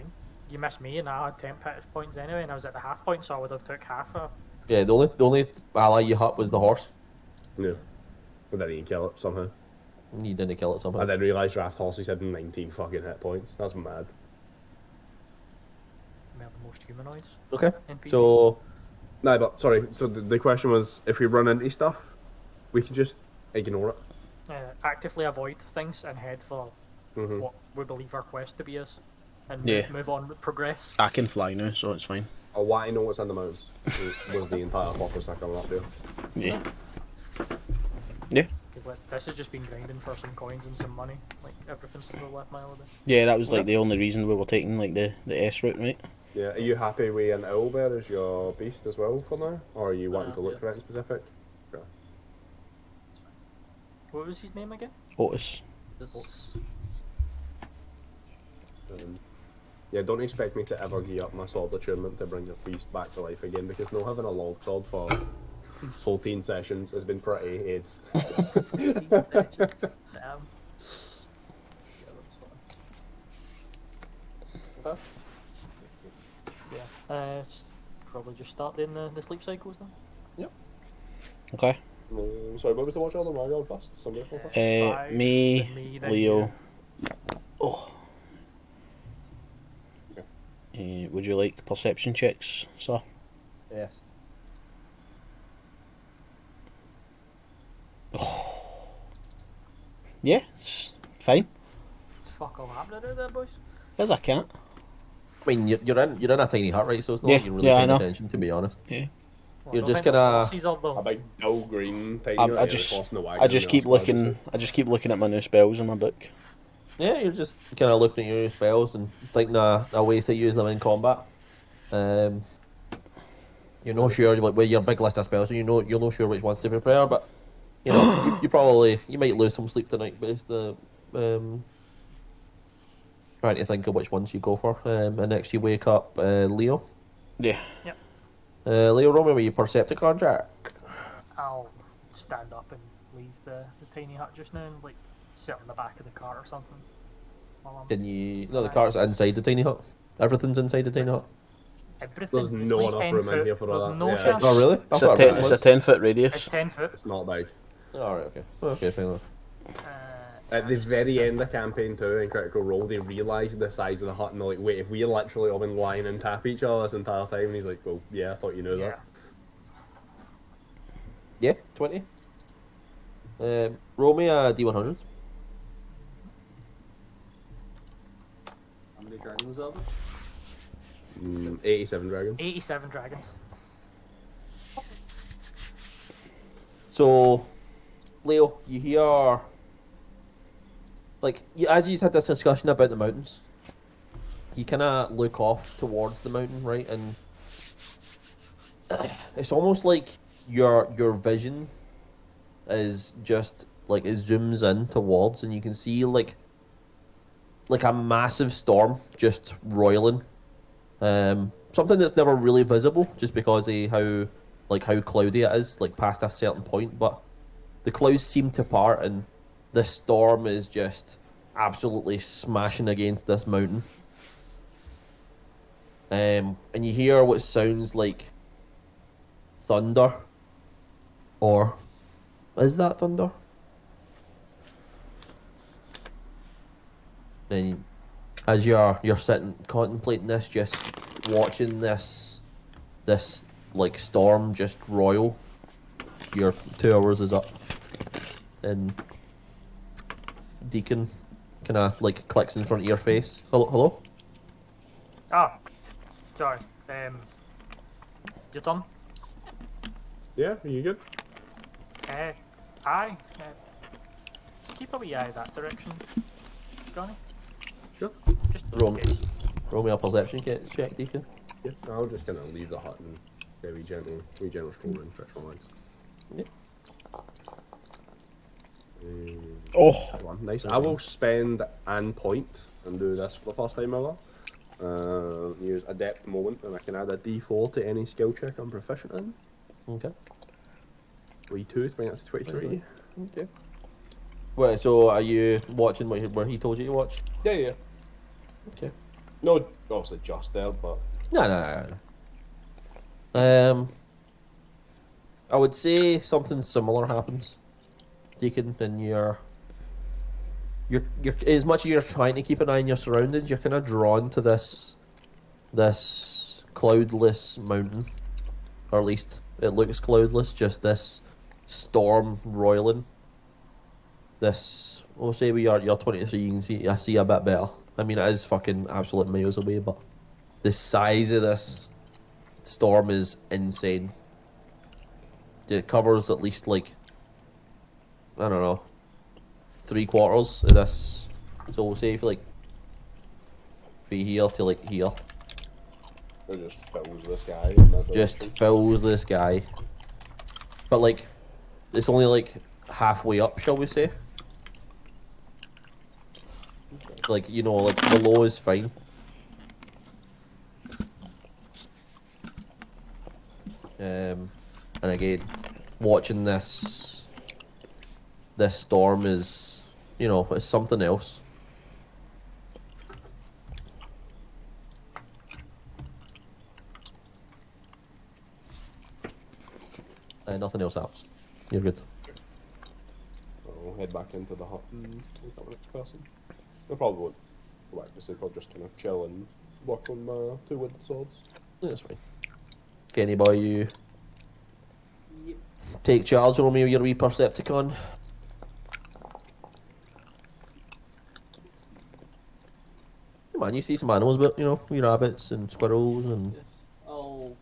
You missed me, and I had 10 points anyway, and I was at the half point, so I would have took half of. Yeah, the only ally you hit was the horse. Yeah. But then he kill it somehow. You didn't kill it somehow. I then realised Draft Horses had 19 fucking hit points. That's mad. They're the most humanoids. Okay, NPC. so No, but sorry. So the question was, if we run into stuff, we can just ignore it. Actively avoid things and head for Mhm. what we believe our quest to be is, and Yeah. move on, progress. I can fly now, so it's fine. I want to know what's in the mountains. Was the entire purpose of coming up there. Yeah. Yeah. Because like, this has just been grinding for some coins and some money, like everything since we left Melody. Yeah, that was like the only reason we were taking like the S route, right? Yeah. Are you happy with an owlbear as your beast as well for now, or are you wanting to look Yeah. for anything specific? What was his name again? Otis. This Yeah, don't expect me to ever gear up my sword attunement to bring your beast back to life again, because no having a long sword for 14 sessions has been pretty AIDS. 15 sections. Damn. yeah, that's fine. Yeah. Probably just start doing the sleep cycles then. Okay. Sorry, what was the watch order? My god, first? Somebody else go first? Five, Me, then me, then Leo. you. Oh. Okay. Would you like perception checks, sir? yes. Yeah, it's fine. What's fuck all happening out there, boys? There's a cat. I mean, you're in a tiny hut, right? So it's not Yeah, like you're really yeah, I paying know. attention, to be honest. Yeah. Well, You're I don't just think the gonna- horses are A though. big dull green tiny I yeah, just, crossing the wagon I and just the keep horse looking. I just keep looking at my new spells in my book. Yeah, you're just kind of looking at your spells and thinking of ways to use them in combat. You're not sure, like, with your big list of spells, so you're not sure which ones to prepare, but you know, you might lose some sleep tonight based trying to think of which ones you go for. And next you wake up, Leo. Yeah. Leo, roll me with your Percepticon check. I'll stand up and leave the tiny hut just now and like sit on the back of the cart or something. While I'm Can you? No, the cart's inside the tiny hut. Everything's inside the tiny hut. everything. There's no It's enough 10 room in foot, here for all there's that. No Yeah. chance. Oh, really? I It's a thought ten. it It's a was. 10-foot It's radius. 10 foot. It's not big. All right, okay. Okay, fair enough. At the very end of campaign 2 in Critical Role, they realised the size of the hut and they're like, wait, if we literally all been lying and tap each other this entire time? And he's like, well, yeah, I thought you knew Yeah. that. Yeah, 20. Roll me a D100. How many dragons are there? 87 dragons. 87 dragons. So, Leo, you hear, like, as you had this discussion about the mountains, you kind of look off towards the mountain, right? And it's almost like your vision is just like it zooms in towards, and you can see like a massive storm just roiling. Something that's never really visible, just because of how cloudy it is, like past a certain point. But the clouds seem to part, and the storm is just absolutely smashing against this mountain. And you hear what sounds like thunder, or is that thunder? Then, as you're sitting contemplating this, just watching this like storm just roil, your 2 hours is up, and Deacon kind of like clicks in front of your face. Hello. Ah, sorry. You done? Yeah, are you good? Aye. Keep a wee eye that direction, Johnny. Sure. Just Roll, in case. roll me a perception check, Deacon. Yeah, I'll just kind of leave the hut and get a wee gentle stroll and stretch my legs. Yeah. Oh, That one, nice. I will spend an point and do this for the first time ever. Use Adept Moment, and I can add a D4 to any skill check I'm proficient in. Okay. Wee 2 to bring it to 23. Okay. Wait, so are you watching where he told you to watch? Yeah. Okay. No, obviously just there, but No. I would say something similar happens, Deacon, and you're as much as you're trying to keep an eye on your surroundings, you're kind of drawn to this cloudless mountain, or at least it looks cloudless. Just this storm roiling. This, we'll say you're 23. You can see, I see a bit better. I mean, it is fucking absolute miles away, but the size of this storm is insane. It covers at least like, I don't know, 3/4 of this. So we'll say from here to like here, it just fills the sky. In that just direction. fills the sky. But like, it's only like halfway up, shall we say? Like, you know, like below is fine. And again, watching this storm is, you know, it's something else. Nothing else happens. You're good. I'll head back into the hut and look at the next person. I probably won't go back to sleep. I'll just kind of chill and work on my 2 wooden swords. That's fine. Kenny boy, you Yep. take charge, roll me your wee Percepticon. Man, you see some animals, but you know, wee rabbits and squirrels and I'll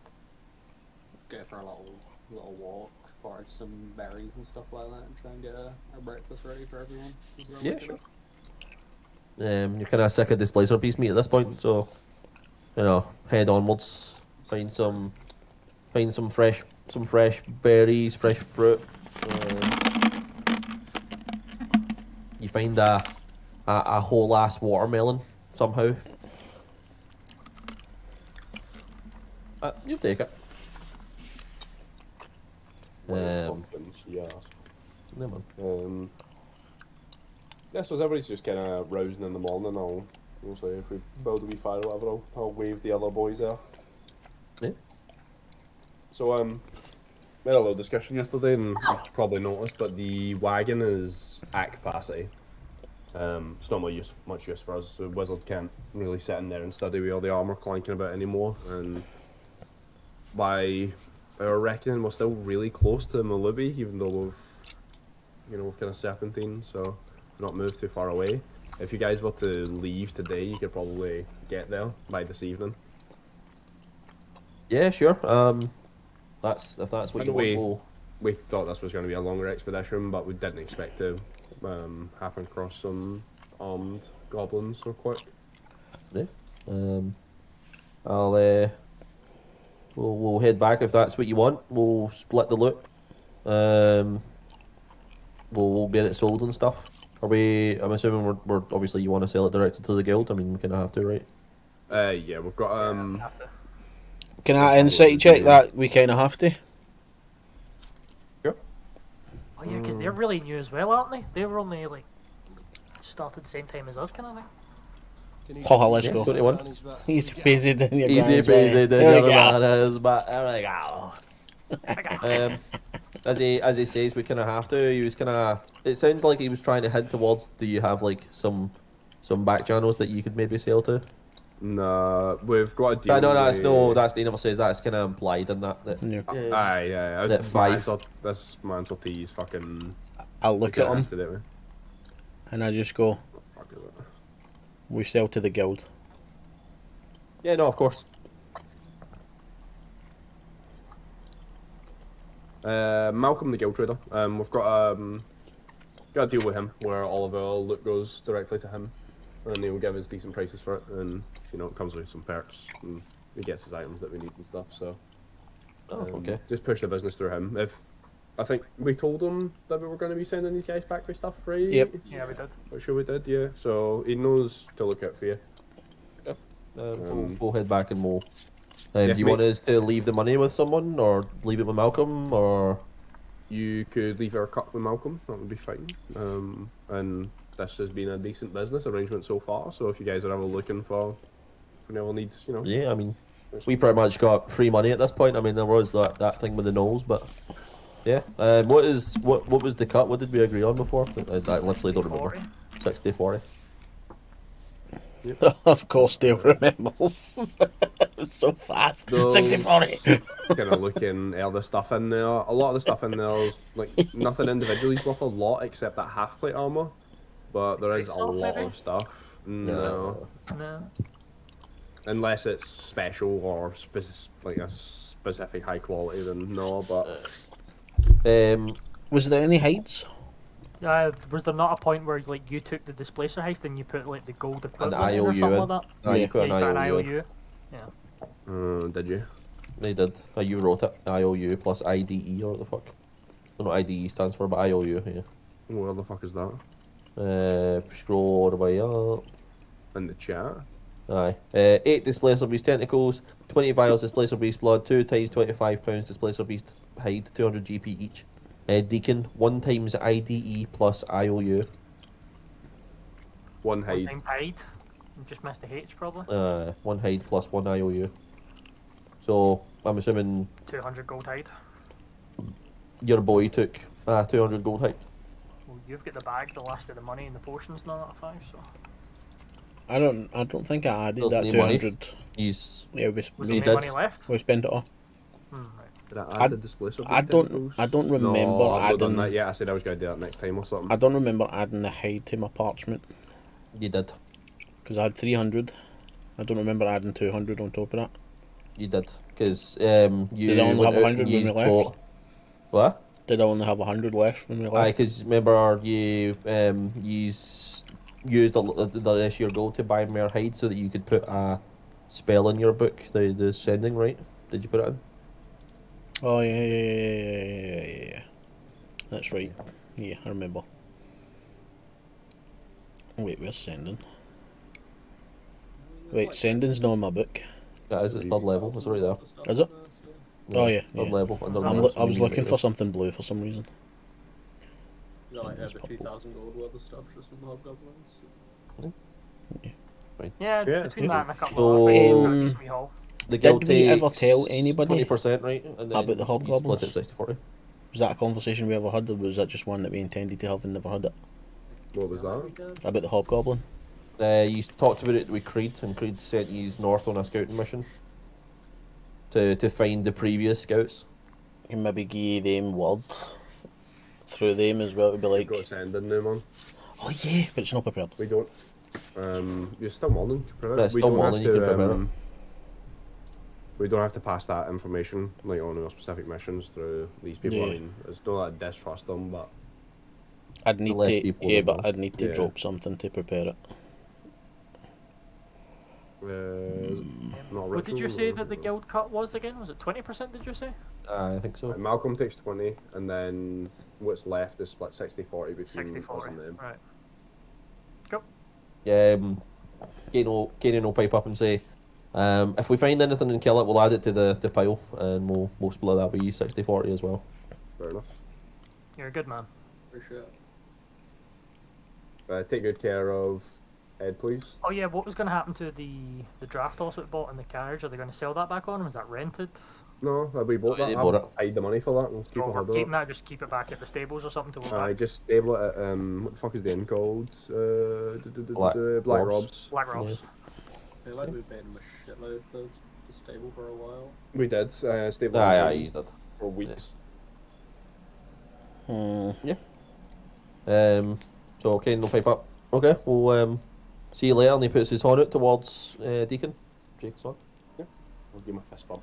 go for a little walk, forage some berries and stuff like that, and try and get a breakfast ready for everyone. yeah, sure. You're kind of sick of this blazer piece meat at this point, so you know, head onwards, find some fresh berries, fresh fruit. You find a whole ass watermelon somehow. You'll take it. Pumpkins, yes. No man. Yeah, so as everybody's just kind of rousing in the morning, I'll say if we build a wee fire or whatever, I'll wave the other boys there. Yeah. So, we had a little discussion yesterday, and you probably noticed that the wagon is at capacity. It's not much use for us. The wizard can't really sit in there and study with all the armour clanking about anymore, and by our reckoning, we're still really close to Malubi, even though we've kind of serpentine, so we've not moved too far away. If you guys were to leave today, you could probably get there by this evening. Yeah, sure. If that's what By you the way, want. we thought this was going to be a longer expedition, but we didn't expect to happen across some armed goblins so quick. We'll head back if that's what you want. We'll split the loot. We'll get it sold and stuff. I'm assuming we're obviously you want to sell it directly to the guild. I mean, we kind of have to, right? Yeah, we've got can I insight check that? We kind of have to. Oh yeah, because they're really new as well, aren't they? They were only like started the same time as us, kind of thing. Oh, let's Yeah, go. 21. He's busy doing your Easy gran's way. peasy, There we the go. man is, but I'm like, oh. As he says, we kind of have to. He was kind of. It sounds like he was trying to hint towards. Do you have like some back channels that you could maybe sell to? Nah, we've got a deal. No, that's with- no. That's he never says that. It's kind of implied in that. Yeah. Aye, yeah. That five. This Mansell T is fucking. I'll look at gonna him have to do it. and I just go, Fuck it. we sell to the guild. Yeah, no, of course. Malcolm the Guild Trader. We've got a deal with him where all of our loot goes directly to him, and he'll give us decent prices for it, and you know it comes with some perks, and he gets his items that we need and stuff. So Oh, okay. just push the business through him. If I think we told him that we were going to be sending these guys back with stuff, right? Yep. Yeah, we did. I'm sure we did, yeah. So he knows to look out for you. We'll head back and we'll. Yeah, do you mate. want us to leave the money with someone, or leave it with Malcolm, or? You could leave our cut with Malcolm, that would be fine. And this has been a decent business arrangement so far, so if you guys are ever looking for whenever needs, you know. Yeah, I mean, we pretty much got free money at this point. I mean, there was that thing with the Knolls, but yeah. What was the cut? What did we agree on before? I literally don't remember. 40. 60-40. Of course, Dale remembers. So fast. Those 60-40. kind of looking at the stuff in there. A lot of the stuff in there is like nothing individually is worth a lot except that half plate armor, but there is a Itself, lot maybe? of stuff. No, No. unless it's special or like a specific high quality, then no. But Was there any heights? Was there not a point where like you took the displacer heist and you put like the gold equivalent in or IOU something in. like that? you put Yeah, an you put an IOU. in. IOU. did you? They did. You wrote it. IOU plus IDE or what the fuck? I don't know what IDE stands for, but IOU. Yeah. Where the fuck is that? Scroll all the way up. In the chat? Aye. 8 Displacer Beast Tentacles, 20 vials Displacer Beast Blood, 2 times £25 Displacer Beast Hide, 200 GP each. Deacon, 1 times IDE plus IOU. One One hide. time hide. You just missed the H probably. 1 Hide plus 1 IOU. So, I'm assuming 200 gold hide. your boy took 200 gold hide. Well, you've got the bag, the last of the money and the potions now at 5, so. I don't think I added There's that no money. 200. He's... Yeah, Was We there any did. money left? we spent it all. Right. Did I I- add the displacer? I beast don't tentacles? remember No, I've not done adding. that yet. I said I was going to do that next time or something. I don't remember adding the hide to my parchment You did. because I had 300. I don't remember adding 200 on top of that. You did. Because you Did I only went have out 100 and when we used left? bought- What? Did I only have 100 left when we Aye, left? because remember you used the rest of your gold to buy more hide so that you could put a spell in your book, the sending, right? Did you put it in? Oh yeah. That's right. Yeah, I remember. Wait, where's sending? Wait, sending's not in my book. Yeah, it's third level. It's right there. Is it? Oh, yeah, Third yeah. level. Under I minutes, was you looking need for it. something blue for some reason. Like That's over 2,000 gold worth of stuff just from hobgoblins. Yeah, Yeah, between that and a couple So- of other Um, things, Smee Hall. The guild Did we ever takes tell anybody 20%, right? And then about the you hobgoblins? split it 60-40. Was that a conversation we ever had, or was that just one that we intended to have and never had it? What was that? About the hobgoblin? You talked about it with Creed, and Creed sent you north on a scouting mission to find the previous scouts. You can maybe give them word through them as well to be We've like, got to send in now, man. oh yeah, but it's not prepared. We don't. You're still morning. Yeah, still morning, you can prepare it. We don't have to pass that information like on our specific missions through these people. Yeah. I mean, it's not that I distrust them, but I'd need less to, people yeah, that but know. I'd need to Yeah. drop something to prepare it. is it not What did you ritual say or- that the guild cut was again? Was it 20%, did you say? I think so. Malcolm takes 20, and then what's left is split 60-40 between 60 us 40. and them. Right. Kanan will pipe up and say, if we find anything and kill it, we'll add it to the pile, and we'll split that with you 60-40 as well. Fair enough. You're a good man. Appreciate it. Take good care of Ed, please. Oh yeah, what was going to happen to the draft horse we bought in the carriage? Are they going to sell that back on? Was that rented? No, we bought Oh, that. they I bought haven't paid the money for that. Let's keep Oh, a we're hold of keeping it. that. Just keep it back at the stables or something till we're I back. just stable it at what the fuck is the inn called? Black Rob's. Robs. Black Robs. I feel like we paid him a shitload for the stable for a while. We did stable Aye, he's dead. for weeks. Hmm. So okay, no pipe up. Okay, we'll see you later. And he puts his horn out towards Deacon. Jake's on. I'll give him a fist bump.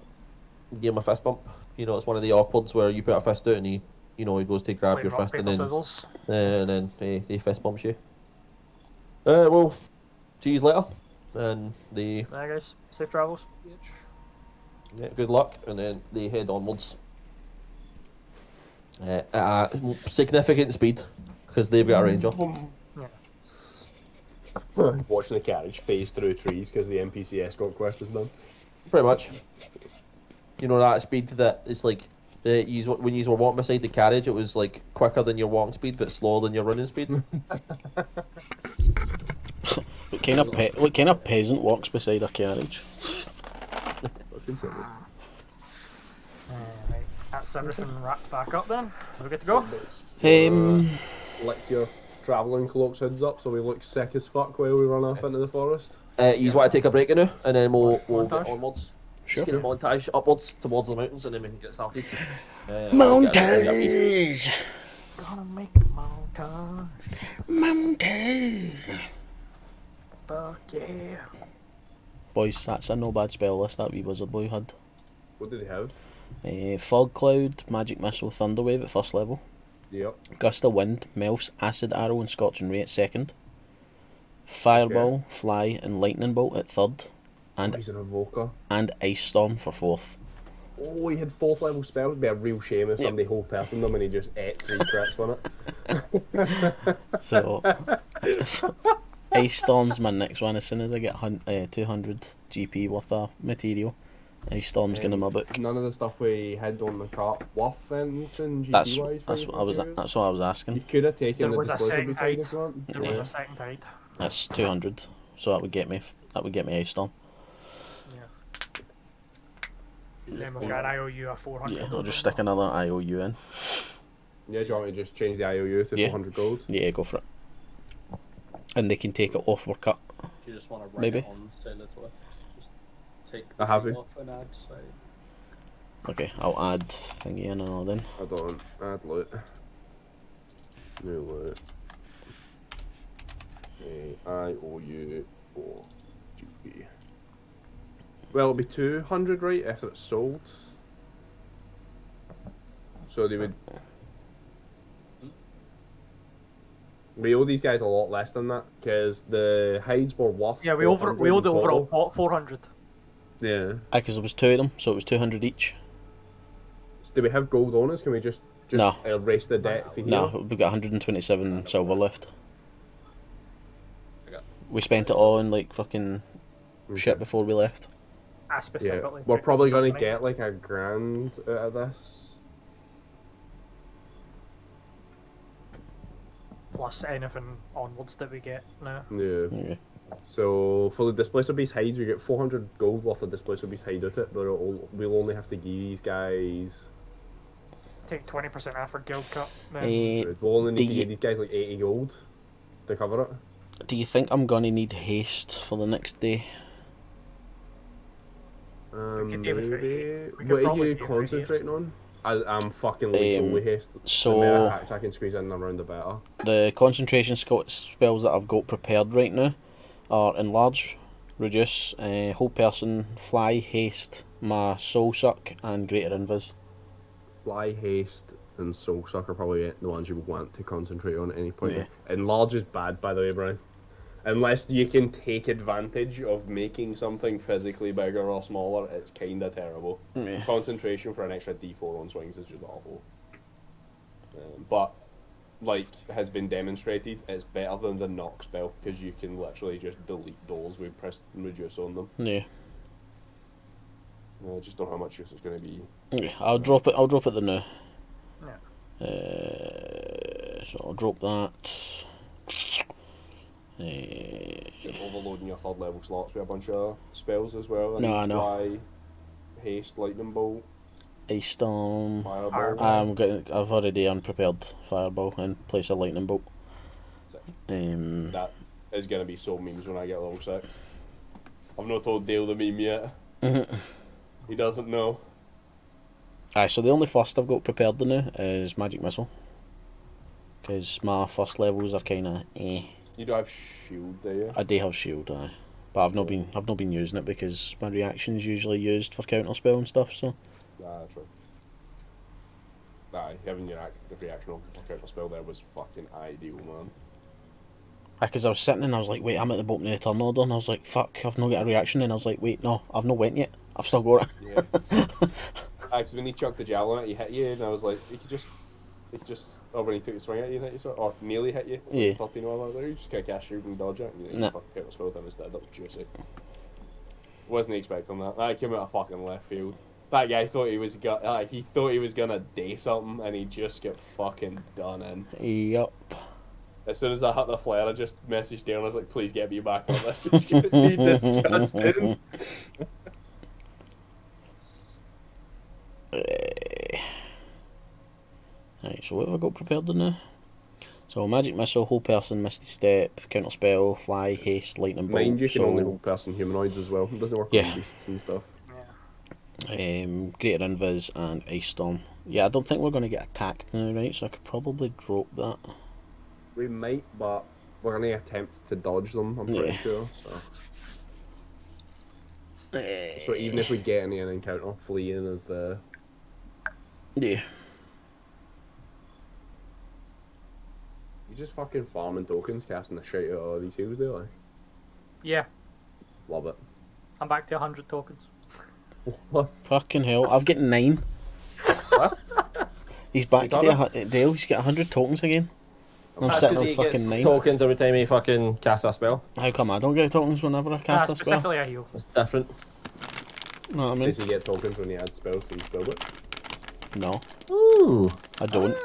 Give him a fist bump. You know, it's one of the awkwards where you put a fist out and he goes to grab Playing your rock, fist paper, and scissors. then he fist bumps you. Well, see you later. And they There, guys. Safe travels. yeah, good luck, and then they head onwards at a significant speed because they've got a ranger. Watching the carriage phase through trees because the NPC escort quest is done. Pretty much. You know that speed that it's like when you were walking beside the carriage, it was like quicker than your walking speed, but slower than your running speed. What kind of peasant walks beside a carriage? Fucking silly. Right. That's everything wrapped back up then. We're good to go. Lick your travelling cloak's heads up so we look sick as fuck while we run off into the forest. You want to take a break now, and then we'll get Montage? onwards. Sure. Just get a montage upwards towards the mountains, and then we can get started. Montage! Gonna make a montage. Montage! Fuck yeah. Boys, that's a no bad spell list that wee wizard boy had. What did he have? Fog Cloud, Magic Missile, Thunderwave at first level. Yep. Gust of Wind, Melf's Acid Arrow and Scorching Ray at second. Fireball, Fly and Lightning Bolt at third. And He's an evoker. Ice Storm for fourth. Oh, he had 4th level spells. It'd be a real shame if somebody whole person them and he just ate 3 crits on it. So, Ice Storm's my next one. As soon as I get 200 GP worth of material, Ice Storm's gonna my book. None of the stuff we had on the cart worth anything That's GP wise. that's what I was You asking. could have taken There the was a disposal second beside height. if you want. There was a second tide. That's 200. So that would get me Ice Storm. Then we've got an IOU of 400. Yeah, I'll just stick another IOU in. Yeah, do you want me to just change the IOU to Yeah. 400 gold? Yeah, go for it. And they can take it off or cut. If you just want to write Maybe. it on Sailor Twist, just take I the have thing it. off and add side. Okay, I'll add thingy in and all then. I don't. Add loot. New loot. IOU for GP. Well, it'll be 200, right, if it's sold. So they would. We owe these guys a lot less than that because the hides were worth. Yeah, we owed the 400 in overall total. pot 400. Yeah. Because there was two of them, so it was 200 each. So do we have gold on us? Can we just No. erase the debt for here? No, we got 127 silver left. Okay. We spent it all in like fucking Okay. shit before we left. I Yeah, specifically. we're picked probably this gonna company. get like a grand out of this. Plus anything onwards that we get now. Yeah. Okay. So for the Displacer Beast hides, we get 400 gold worth of Displacer Beast hide out it, but we'll only have to give these guys. Take 20% off for guild cut. Then. We'll only need do to you- give these guys like 80 gold to cover it. Do you think I'm gonna need haste for the next day? Maybe. could do with it. We could What are probably you do with concentrating on? I'm fucking lethal with haste. so- The more attacks I can squeeze in around the better. The concentration spells that I've got prepared right now are Enlarge, Reduce, Whole Person, Fly, Haste, my Soul Suck, and Greater Invis. Fly, haste, and soul suck are probably the ones you would want to concentrate on at any point. Yeah. Enlarge is bad, by the way, Brian. Unless you can take advantage of making something physically bigger or smaller, it's kinda terrible. Yeah. Concentration for an extra D4 on swings is just awful. But, like, has been demonstrated, it's better than the knock spell, because you can literally just delete those with press and reduce on them. Yeah. I just don't know how much use it's going to be. Okay, I'll drop it the now. Yeah. So I'll drop that. You're overloading your 3rd level slots with a bunch of spells as well. No, I know. Fly, haste, lightning bolt. Ice Storm. Fireball. I've already unprepared Fireball in place of Lightning Bolt. Sick. Um, That is gonna be so memes when I get level 6. I've not told Dale the meme yet. He doesn't know. Aye, so the only first I've got prepared now is Magic Missile. Because my first levels are kind of eh. You don't have shield, do you? I do have shield, aye, but I've not been using it because my reaction's usually used for counter spell and stuff. So Nah, true. Nah, having your reaction on counter spell there was fucking ideal, man. because I was sitting and I was like, wait, I'm at the bottom of the turn order, and I was like, fuck, I've not got a reaction, and I was like, wait, no, I've not went yet. I've still got it. Yeah. Because when he chucked the javelin at you, hit you, and I was like, he could just, or when he took the swing at you and hit you, or nearly hit you, Yeah. 13 or I was like, you just kind of cast shield and dodge it, and you Nah. fucking counter spell with him instead. That was juicy. Wasn't expecting that. That came out of fucking left field. That guy thought he was gonna day something, and he just got fucking done in. Yup. As soon as I hit the flare, I just messaged Darren. I was like, "Please get me back on this. It's gonna be disgusting." Right, so what have I got prepared in now? So Magic Missile, Whole Person, Misty Step, Counter Spell, Fly, Haste, Lightning Bolt. Mind you can so, only hold person humanoids as well. It doesn't work Yeah. on beasts and stuff. Greater Invis and Ice Storm. Yeah, I don't think we're going to get attacked now, right? So I could probably drop that. We might, but we're gonna attempt to dodge them. I'm pretty Yeah. sure. So even if we get any an encounter, fleeing is the. Yeah. You just fucking farming tokens, casting the shit out of all these heals, do you? Yeah, Love it. I'm back to 100 tokens. What? Fucking hell, I've got 9. What? He's back You to got Dale, he's got 100 tokens again. I'm That's sitting 'cause on he fucking gets 9. tokens every time he fucking casts a spell. How come I don't get tokens whenever I cast a spell? Specifically a heal. It's different. Know what I mean? Does he get tokens when he adds spells to his spell book? No, Ooh. I don't.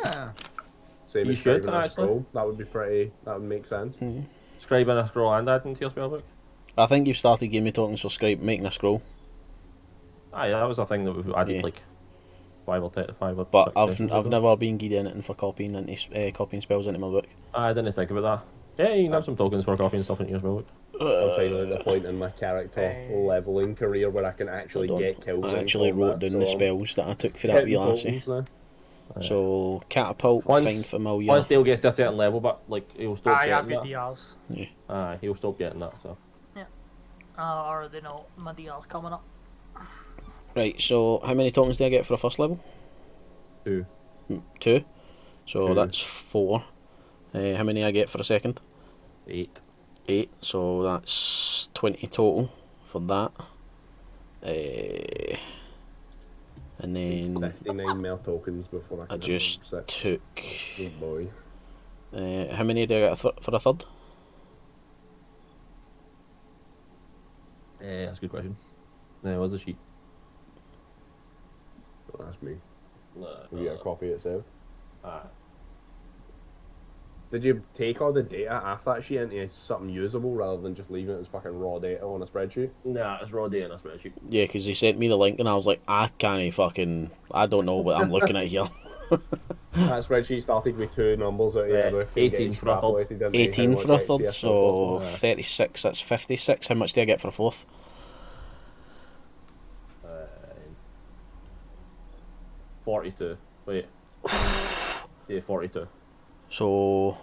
Same You as should, scribing a actually. scroll. That would be pretty. That would make sense. Scribing a scroll and adding to your spellbook. I think you've started giving me tokens for Skype making a scroll, Ah, yeah, that was a thing that we added Yeah. like 5 or but 6 I've sessions I've ago. never been given anything for copying spells into my book. I didn't think about that. Yeah, you can have some tokens for copying stuff into your spellbook. I'm finally at the point in my character Uh, leveling career where I can actually Hold on. get kills. I in actually combat, wrote down so the I'm spells that I took for that hitting wee lassie. totals now. So catapult, Once- find familiar. Once Dale gets to a certain level, but like he'll stop Aye, I've getting got that. DRs. He'll stop getting that. So Or they know my DR's coming up. Right. So how many tokens do I get for a first level? 2. 2. So Two. that's 4. How many I get for a second? 8. 8. So that's 20 total for that. And then 59 more tokens before I I can just have 6. took. Oh boy. How many do I get for a third? That's a good question. Where's the sheet? Don't ask me. Nah, Have you got a copy itself? Aye. Did you take all the data off that sheet into something usable rather than just leaving it as fucking raw data on a spreadsheet? Nah, it's raw data in a spreadsheet. Yeah, because he sent me the link and I was like, I don't know what I'm looking at here. That spreadsheet started with 2 numbers out of Yeah, your book. 18 for a third. 18 for a third, so Yeah. 36, that's 56. How much do I get for a fourth? 42. Wait. Yeah, 42. So,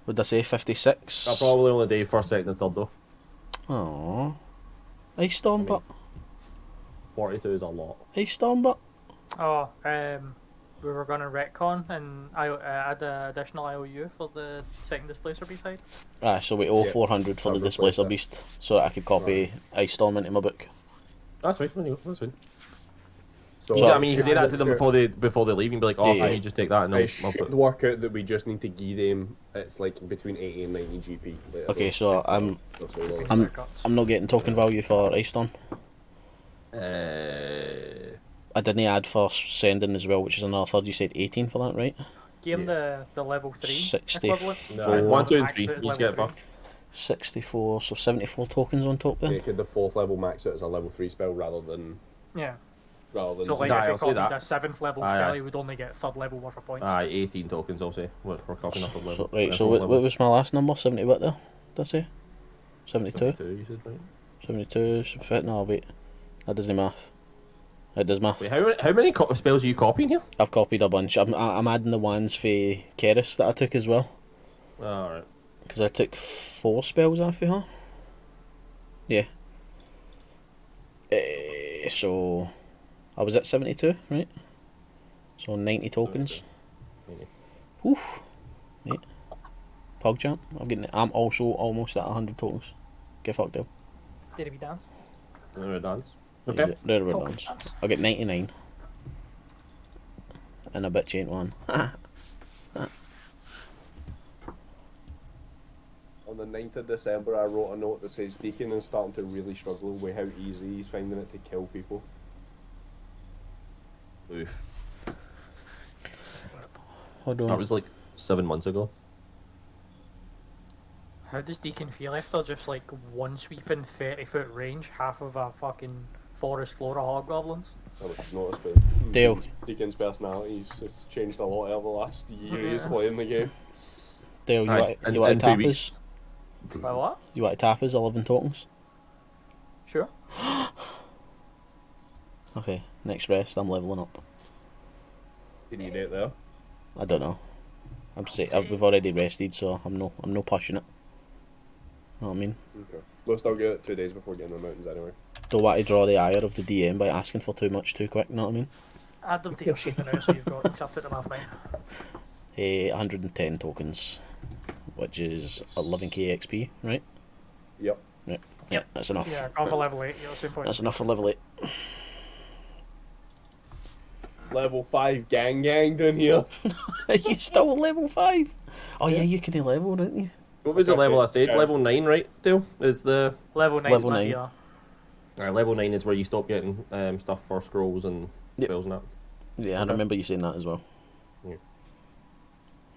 would I say 56? I'll probably only do first, second, and third though. Aww. Ice Storm butt. 42 is a lot. Ice Storm butt. Oh, we were gonna retcon and add an additional IOU for the second displacer beside. Ah, so we owe Yeah, 400 for I'll the replace Displacer that. Beast, so I could copy Ice Storm into my book. That's fine. That's fine. So I mean, you can say that to them before they leave and be like, "Oh, Yeah. can you just take that?" And It I'll should put... work out that we just need to give them. It's like between 80 and 90 GP. later Okay, on. so I'm That's all it is. I'm- not getting token value for Ice Storm. I didn't add for sending as well, which is another third. You said 18 for that, right? Give him the level 3 64. equivalent. No, 1, 2, and Max 3. it as You level get it 3. for. 64, so 74 tokens on top then. Making the 4th level max out as a level 3 spell rather than. Yeah. rather than So like Aye, if you I'll say copied that. a 7th level Aye, spell, aye. you would only get 3rd level worth of points. Aye, 18 tokens, I'll say. What we're copying up a level. So, right, so what was my last number? 70 what there? Did I say? 72? 72, you said, right? 72, fit? No, wait. That doesn't math. It does math. Wait, how many spells are you copying here? I've copied a bunch. I'm adding the ones for Keris that I took as well. Alright. Because I took 4 spells off of her. Yeah. So, I was at 72, right? So 90 tokens. 90. Oof. Right. PogChamp. I'm also almost at 100 tokens. Get fucked up. Did we dance? We're dance. Yeah, Okay. there we Token dance. dance. I'll get 99. And a bitch ain't one. On the 9th of December, I wrote a note that says Deacon is starting to really struggle with how easy he's finding it to kill people. Oof. Hold on. That was like 7 months ago. How does Deacon feel after just like one sweeping 30-foot range, half of a fucking forest floor of hobgoblins? I don't know if you've noticed, but Dale. Deacon's personality's just changed a lot over the last year he's playing the game. Dale, Aye, you want in to 2 tap weeks. us? By what? You want to tap us 11 tokens? Sure. Okay, next rest, I'm leveling up. Can you date there? I don't know. We've already rested, so I'm no pushing it. Know what I mean? Okay. We'll still get it 2 days before getting the mountains anyway. Don't want to draw the ire of the DM by asking for too much too quick, know what I mean? Add them to your sheet now so you've got accepted enough now. 110 tokens, which is 11k XP, right? Yep. Yeah, that's enough. Yeah, gone for level 8, you're the same point. That's enough for level 8. Level 5 gang down here. Are you still level 5? Oh yeah, you can level, didn't you? What was the Okay, level I said? yeah. Level 9, right, Dale? Is the... Level 9 Level is my 9. DR. Alright, level 9 is where you stop getting stuff for scrolls and Yep. spells and that. Yeah, I Okay. remember you saying that as well. Yeah.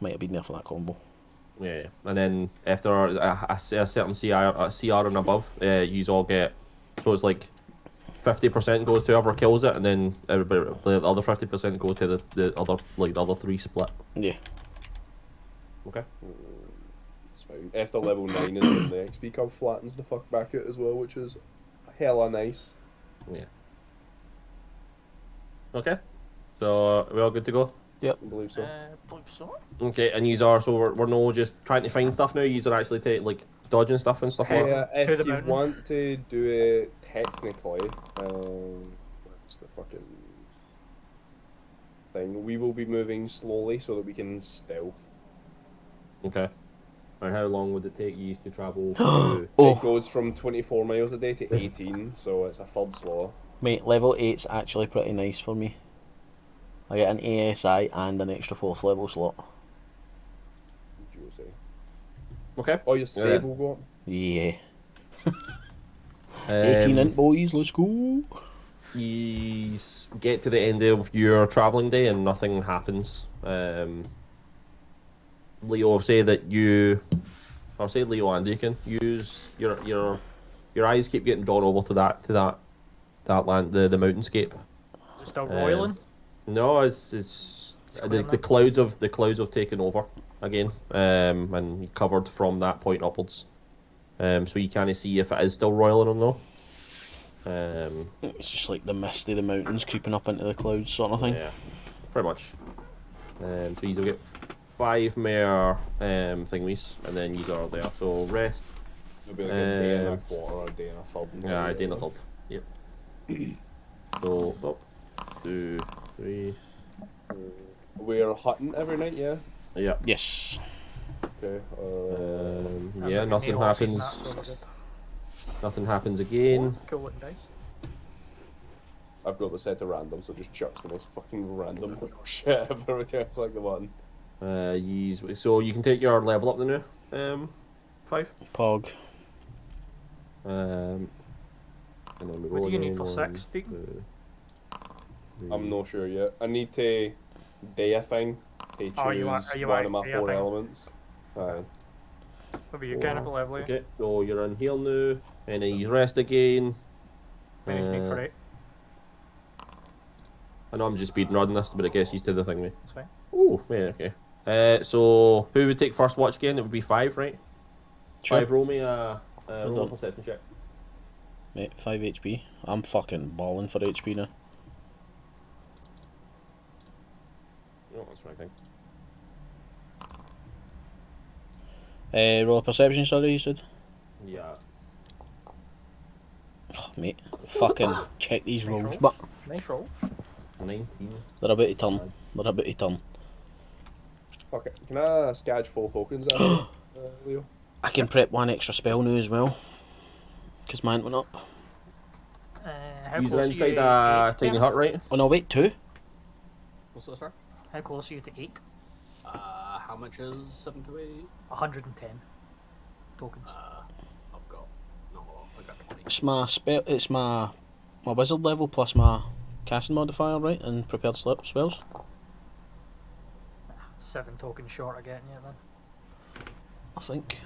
Might have been there for that combo. Yeah, and then after a certain CR and above, you all get, so it's like 50% goes to whoever kills it, and then everybody, the other 50% goes to the other 3 split. Yeah. Okay. It's fine. After level 9 is when the XP curve flattens the fuck back out as well, which is hella nice. Yeah. Okay. So we all good to go? I believe so. Believe so. Okay, and yous are, so we're no just trying to find stuff now. Yous are actually like dodging stuff and stuff like Hey, that. Yeah, to if the you mountain. want to do it technically, what's the fucking thing? We will be moving slowly so that we can stealth. Okay. And how long would it take you to travel? To... Oh. It goes from 24 miles a day to 18, so it's a third slower. Mate, level 8's actually pretty nice for me. I get an ASI and an extra 4th level slot. Would you say? Okay. Oh, your save will go up. Yeah. 18 int boys, let's go. You get to the end of your travelling day and nothing happens. Leo, I'll say that I'll say Leo and Deacon, use your eyes keep getting drawn over to that land, the mountainscape. Is it still roiling? No, it's clear the now? clouds have taken over again, and you covered from that point upwards. So you can't see if it is still roiling or no. It's just like the mist of the mountains creeping up into the clouds sort of thing. Yeah, pretty much. So you'll get 5 more thingies, and then you are there. So rest. It'll be like a day and a quarter or a day and a third. Yeah, I did a third. Yep. So up, 2, 3. We're hunting every night, yeah? Yeah. Yes. Okay. Yeah, nothing Neil has seen happens. that, so we're good. Nothing happens again. Cool looking dice. I've got the set to random, so just chucks the most fucking random shit every time I click the button. So you can take your level up the new 5. Pog. And then we What do you need for 1, 6, Deacon? 2, I'm not sure yet. I need to day a thing to choose Are you one of my day a 4 thing? elements. Aye. Maybe you're kind of level, yeah. Okay, so you're in heal now, and then you rest again. We need to make for 8. I know I'm just speed running this, but it gets used to the thing, mate. That's fine. Ooh, yeah, okay. So who would take first watch again? It would be 5, right? Sure. 5, roll me a roll a on. perception check. Mate, 5 HP. I'm fucking balling for HP now. No, that's my thing. Roll a perception, sorry, you said? Yeah. Oh, mate, fucking check these Nice rolls, rolls. but Nice roll. 19. they're about to turn. They're about to turn. Fuck it. Can I scadge full tokens out, Leo? I can prep one extra spell now as well. Because mine went up. How He's close are you inside to a 8, tiny Kenneth? hut, right? Oh no, wait, 2? What's that, sir? How close are you to 8? How much is 7 to 8? 110 tokens. I've got not a lot. I got 20. It's my spell. It's my wizard level plus my casting modifier, right? And prepared spells. 7 tokens short of getting you then. I think.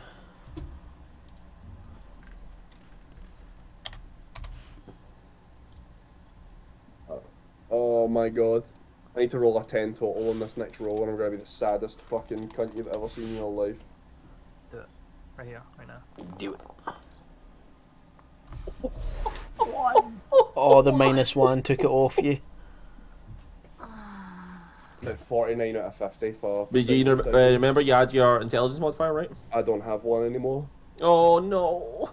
Oh my god. I need to roll a 10 total on this next roll, and I'm gonna be the saddest fucking cunt you've ever seen in your life. Do it. Right here, right now. Do it. Oh, the -1 took it off you. At 49 out of 50 for. But you remember you had your intelligence modifier, right? I don't have one anymore. Oh no.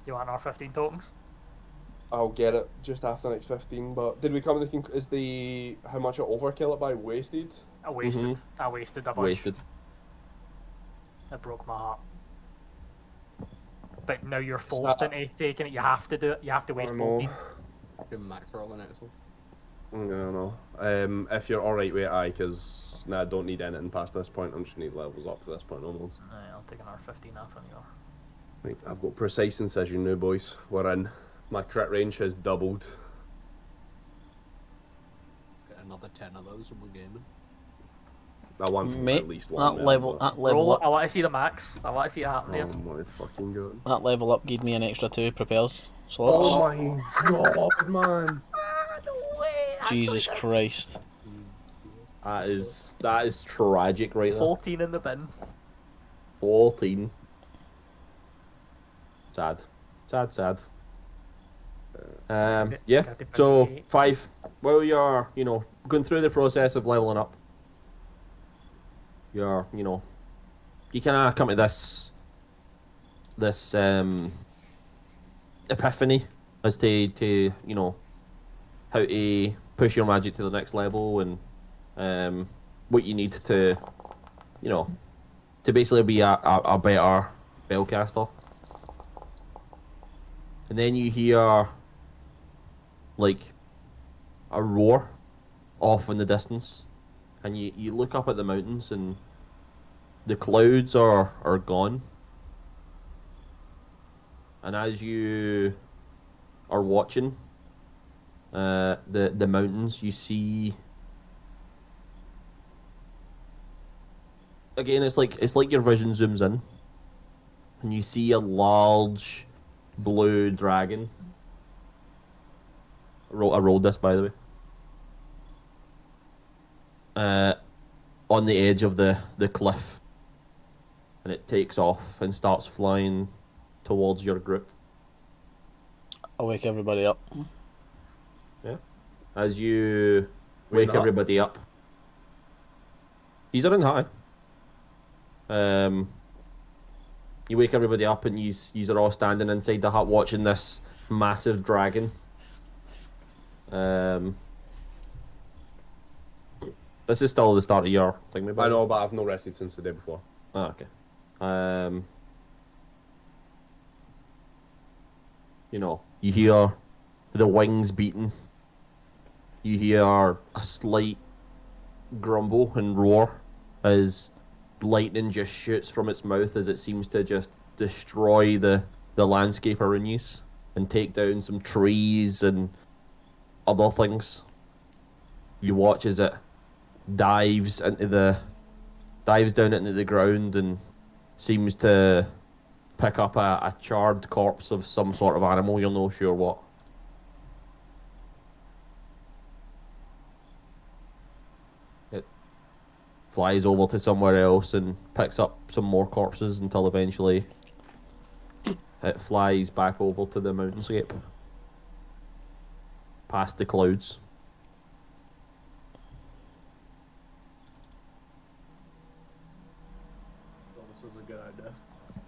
You want our 15 tokens? I'll get it just after the next 15. But did we come to the is the how much I overkill it by wasted? I wasted. Mhm. I wasted a bunch. Wasted. It broke my heart. But now you're that- forced into taking it. You have to do it. You have to waste I know. 14. Give him max roll the next one. No. If you're alright with it, aye, because I don't need anything past this point. I'm just need levels up to this point almost. I'll take another 15 off on your. Right, I've got precise incision now, boys. We're in. My crit range has doubled. Get another 10 of those and we're gaming. I want Mate, at least one. that level Roll it. up. I want to see the max. I want to see it happen here. Oh my fucking god. That level up gave me an extra 2 prepares slots. Oh my god, man. Jesus Christ. That is tragic right there. 14 in the bin. 14. Sad. Sad. Yeah. Got the So 58. 5. Well, you're going through the process of leveling up. You're you kind of come to this epiphany as to how to push your magic to the next level and what you need to basically be a better spellcaster. And then you hear like a roar off in the distance, and you look up at the mountains and the clouds are gone. And as you are watching the mountains, you see again it's like your vision zooms in and you see a large blue dragon. I rolled this, by the way. On the edge of the cliff, and it takes off and starts flying towards your group. I'll wake everybody up. As you Wait, wake not. everybody up, he's in high. You wake everybody up, and yous are all standing inside the hut watching this massive dragon. This is still the start of your thing, maybe. I know, but I've not rested since the day before. Oh, okay. You hear the wings beating. You hear a slight grumble and roar as lightning just shoots from its mouth as it seems to just destroy the landscape around you and take down some trees and other things. You watch as it dives down into the ground and seems to pick up a charred corpse of some sort of animal. You're not sure what. flies over to somewhere else and picks up some more corpses until eventually it flies back over to the mountainscape. Past the clouds. Well, this is a good idea.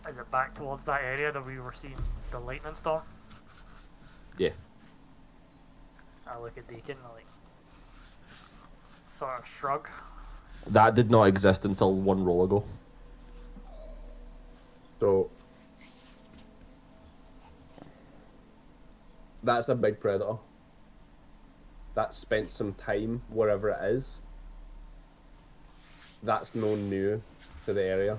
Is it back towards that area that we were seeing the lightning storm? Yeah. I look at Deacon, I like sort of shrug. That did not exist until one roll ago. So that's a big predator. That spent some time wherever it is. That's no new to the area.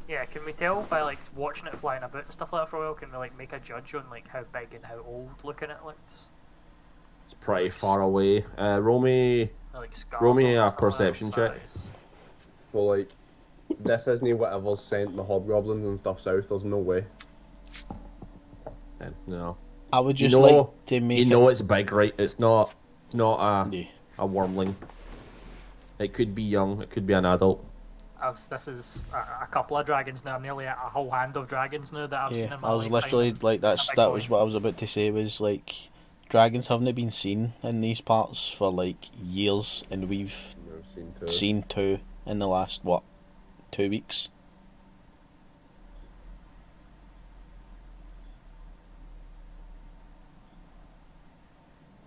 Yeah, can we tell by like watching it flying about and stuff like that for a while? Can we like make a judge on like how big and how old looking it looks? It's pretty far away. Roll me Like scars Roll me on a stuff like that perception check. size. Well, like, this isn't whatever's sent the hobgoblins and stuff south. There's no way. No. I would You just know- like to make You know it's big, right? It's not Yeah. a wormling. It could be young, it could be an adult. This is a couple of dragons now. Nearly a whole hand of dragons now that I've seen Yeah, in my I was lifetime. literally like It's a big that boy. was what I was about to say was like dragons haven't been seen in these parts for like years and we've I've seen two. seen two in the last 2 weeks.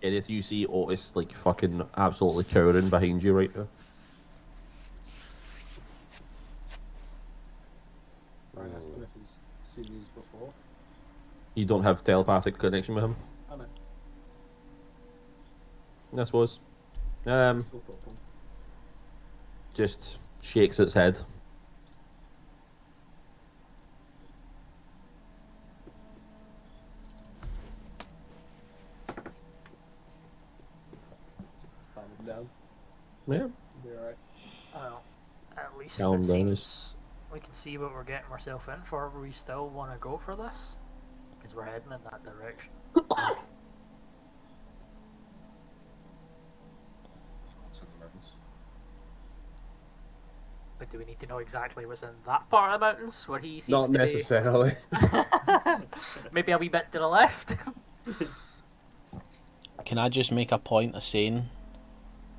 And if you see Otis like fucking absolutely cowering behind you right now. I'm asking if he's seen these before. You don't have telepathic connection with him, I know. I suppose. No problem. Just shakes its head. Calm him down. Yeah. Be alright. Well, at least Calm it down, seems we can see what we're getting ourselves in for. We still want to go for this because we're heading in that direction. But do we need to know exactly what's in that part of the mountains where he seems Not to necessarily. be? Maybe a wee bit to the left. Can I just make a point of saying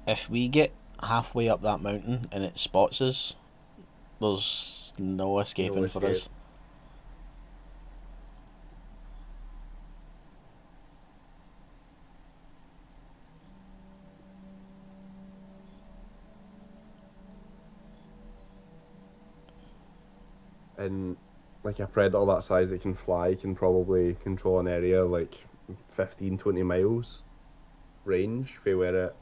if we get halfway up that mountain and it spots us, there's no escaping for us. escape. And like a predator that size that can fly can probably control an area like 15-20 miles range for where it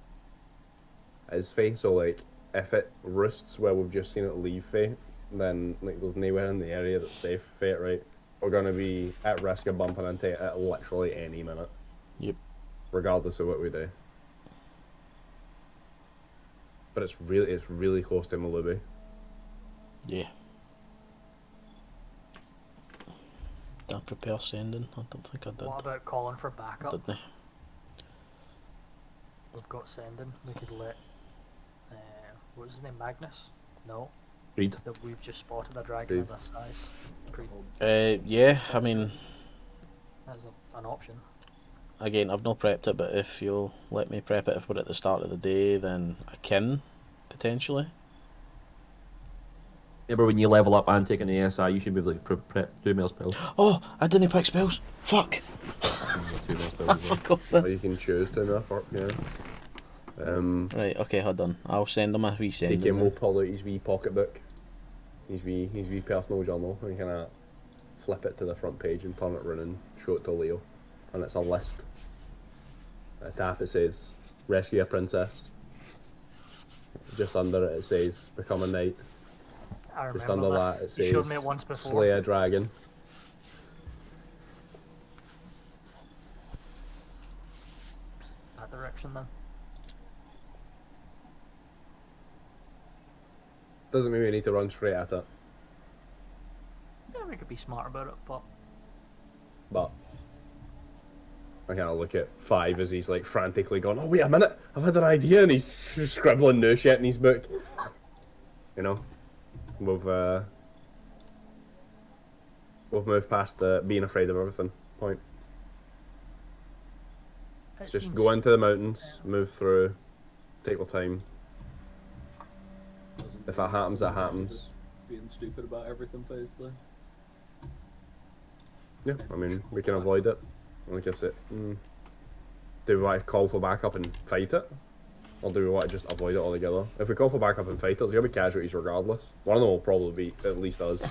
is for. So like if it roosts where we've just seen it leave for, then like there's nowhere in the area that's safe for it, right? We're gonna be at risk of bumping into it at literally any minute. Yep. Regardless of what we do. But it's really close to Malubi. Yeah. Did I prepare sending? I don't think I did. What about calling for backup? Didn't I? We've got sending. We could let. What was his name? Magnus? No. Read. That we've just spotted a dragon of Creed. this size. Creed. Yeah, I mean, That's an option. again, I've not prepped it, but if you'll let me prep it if we're at the start of the day, then I can, potentially. Remember when you level up and take an ASI, you should be able to prep 2 mil spells. Oh, I didn't pick spells! Fuck! 2 mil spells I as well. forgot Or that. you can choose to enough work, yeah. Right, okay, hold on. I'll send him a wee send. DK will pull out his wee pocketbook, his wee personal journal, and kind of flip it to the front page and turn it around and show it to Leo. And it's a list. At the top it says, rescue a princess. Just under it says, become a knight. I remember Just under this. that it You showed says, me it once before. slay a dragon. That direction then. Doesn't mean we need to run straight at it, Yeah, we could be smart about it, but but I kind of look at Five as he's like frantically going, oh wait a minute, I've had an idea, and he's scribbling new shit in his book. You know, we've moved past the being afraid of everything point. It Just seems- go into the mountains, move through, take your time. Doesn't If that happens, that happens. Being stupid about everything, basically. Yeah, I mean, we can avoid it. Like I said, do we want to call for backup and fight it? Or do we want to just avoid it altogether? If we call for backup and fight it, there's going to be casualties regardless. One of them will probably be at least us.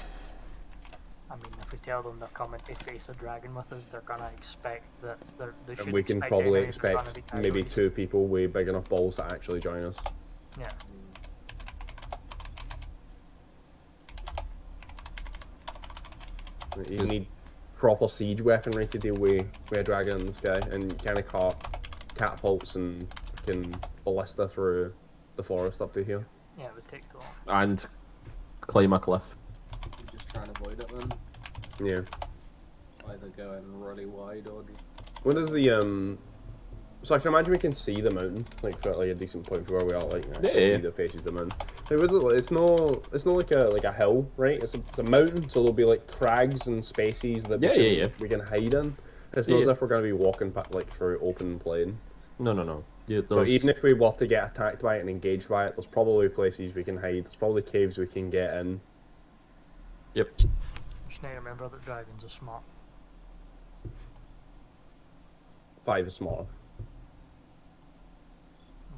I mean, if we tell them they're coming to face a dragon with us, they're gonna expect that they should And we can expect probably enemies are gonna expect be maybe casualties. 2 people with big enough balls to actually join us. Yeah. You need proper siege weaponry to deal with a dragon in the sky, and you kind of caught catapults and fucking ballista through the forest up to here. Yeah, it would take too long. And climb a cliff. We just try and avoid it then. Yeah. Either go in really wide or just. What is the So I can imagine we can see the mountain, like for like a decent point for where we are, like actually Yeah. see the faces of the mountain. Like, it's no like a hill, right? It's a mountain, so there'll be like crags and spaces that Yeah. we can hide in. It's not as Yeah. if we're gonna be walking like through open plain. No. Yeah, So even if we were to get attacked by it and engaged by it, there's probably places we can hide. There's probably caves we can get in. Yep. Just need to remember that dragons are smart. 5 is smaller.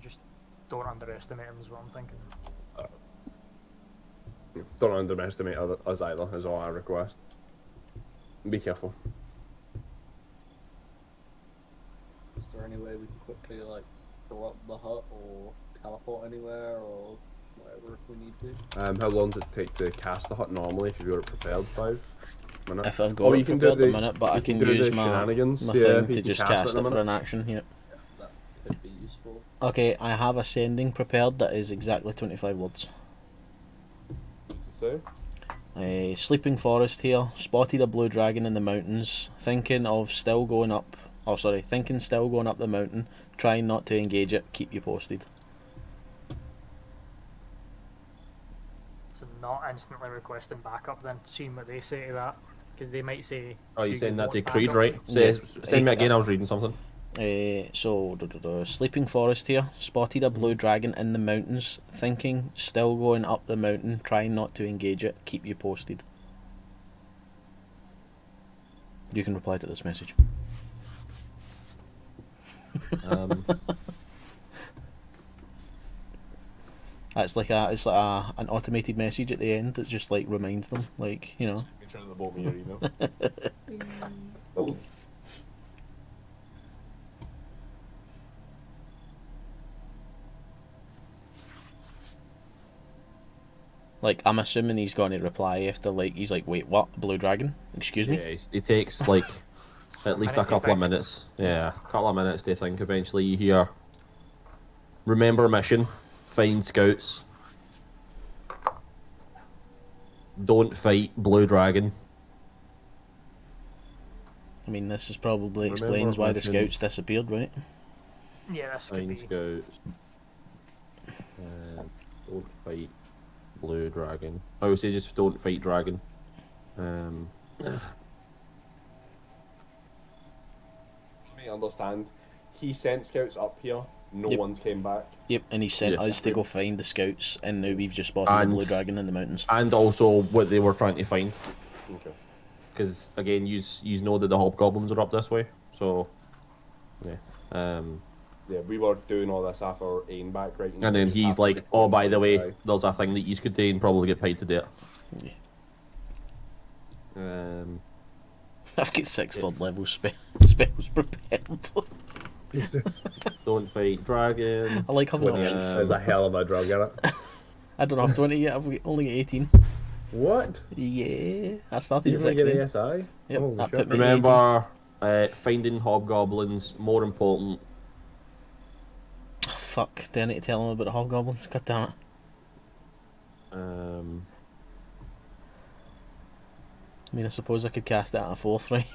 Just don't underestimate them, is what I'm thinking. Don't underestimate us either, is all I request. Be careful. Is there any way we can quickly like corrupt the hut or teleport anywhere or whatever if we need to? How long does it take to cast the hut normally if you've got it prepared? 5 minutes? If I've got Oh, it you can do prepared a the- minute, but I you can can do use the my shenanigans, my yeah, thing you to can just cast it cast in it a for an action here. That could be useful. Okay, I have a sending prepared that is exactly 25 words. What's it say? Sleeping forest here, spotted a blue dragon in the mountains, thinking still going up the mountain, trying not to engage it, keep you posted. So not instantly requesting backup then, seeing what they say to that. Because they might say... Oh, you "Do saying that want to Creed, backup?" right? Yeah. Send me again, I was reading something. Sleeping forest here, spotted a blue dragon in the mountains, thinking still going up the mountain, trying not to engage it, keep you posted. You can reply to this message. It's like an automated message at the end that just like reminds them, like, you know. You're trying to bolt me your email. Like, I'm assuming he's going to reply after, like, he's like, wait, what? Blue dragon? Excuse me? Yeah, it takes like at least a minute to couple of think. minutes. Yeah, a couple of minutes to think. Eventually, you hear, "Remember mission, find scouts, don't fight blue dragon." I mean, this is probably Remember explains why the mission. scouts disappeared, right? Yeah, this could Find be... scouts. Don't fight blue dragon. I would say just don't fight dragon. I understand. He sent scouts up here. No Yep. one's came back. Yep, and he sent Yes. us to go find the scouts, and now we've just spotted the And- blue dragon in the mountains. And also what they were trying to find. Okay. Because again, you know that the hobgoblins are up this way, so yeah. Yeah, we were doing all this after Ain back, right? And then just he's after like, the "Oh, by the way, guy. there's a thing that you could do and probably get paid to do it." Yeah. I've got 6 third level spells prepared. Jesus. Don't fight dragon. I like having 20 options. is a hell of a drug, isn't it? I don't have 20 yet, I've only got 18. What? Yeah, I started You at gonna get 16. ASI? Yep, Holy that shit. put me- Remember, finding hobgoblins more important. Oh, fuck, do I need to tell him about the hobgoblins? God damn it. I mean, I suppose I could cast it at a 4th, right?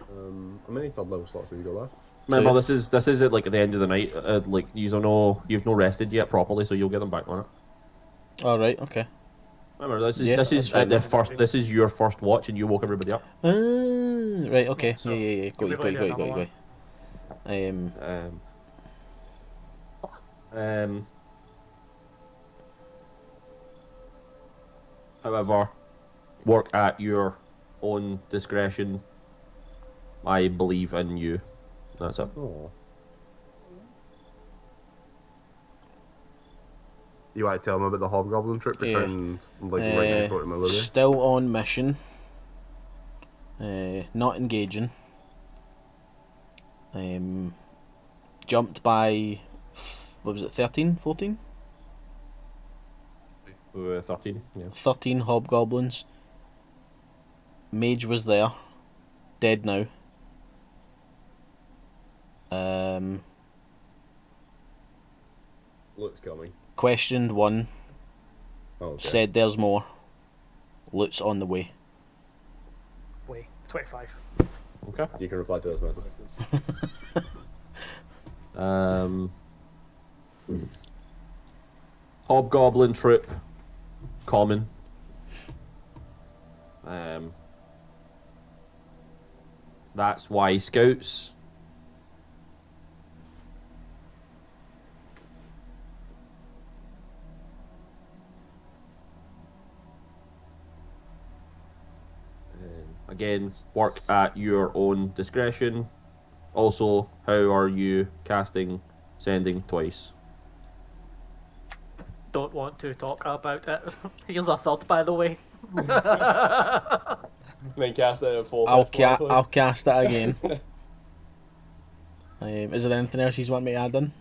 How many third level slots have you got left? Remember, So- this is at like at the end of the night. Like you've no rested yet properly, so you'll get them back on it. All right. Okay. Remember, this is Yeah, this is that's fine. the first. This is your first watch, and you woke everybody up. Right. Okay. Yeah, so Yeah. Got you'll you. be able to do Got another you. However, work at your own discretion. I believe in you. That's it. Oh. You want to tell them about the Hobgoblin trip? We Yeah. found like right next door to Mallory. Still on mission. Not engaging. Jumped by, what was it, 13, 14? 13. Yeah. 13 hobgoblins. Mage was there. Dead now. Loot's coming. Questioned one. Oh, okay. Said there's more. Loot's on the way. Wait, 25. Okay. You can reply to this message. Hobgoblin troop. Common. That's why scouts. Again, work at your own discretion. Also, how are you casting sending twice? Don't want to talk about it. Here's a third, by the way. Then cast it at full. I'll cast it again. Is there anything else you want me to add in?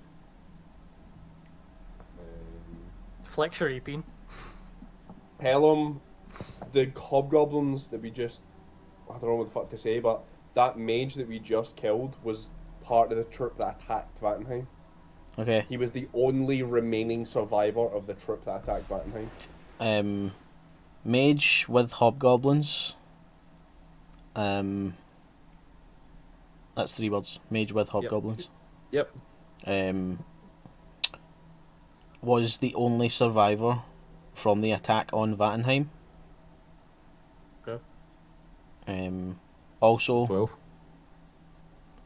Flex your EP. Pelham, the hobgoblins that we just, I don't know what the fuck to say, but that mage that we just killed was part of the troop that attacked Vattenheim. Okay. He was the only remaining survivor of the troop that attacked Vattenheim. Mage with hobgoblins. That's 3 words. Mage with hobgoblins. Yep. Was the only survivor from the attack on Vattenheim. Okay. Also 12.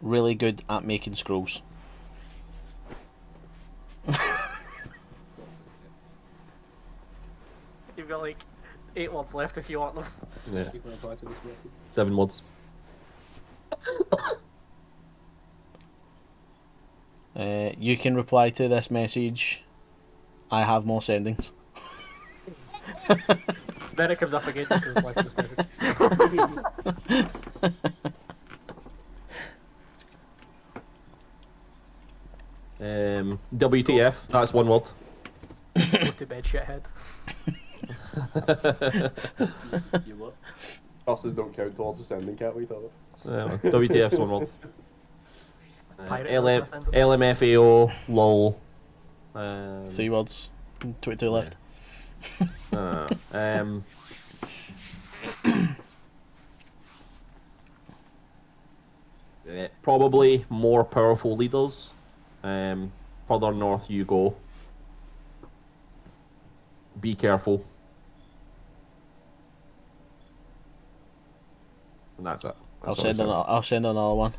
really good at making scrolls. You've got like 8 words left if you want them. Yeah. You can reply to this message. 7 words. You can reply to this message. I have more sendings. Then it comes up again. You can reply to this message. WTF, that's 1 word. Go to bed, shithead. You what? Buses don't count towards the sending cat, we thought. WTF's 1 word. Pirate LM, was my sentence. LMFAO, lol. 3 words. 22 left. Probably more powerful leaders. Further north you go. Be careful. And that's it. I'll send another one.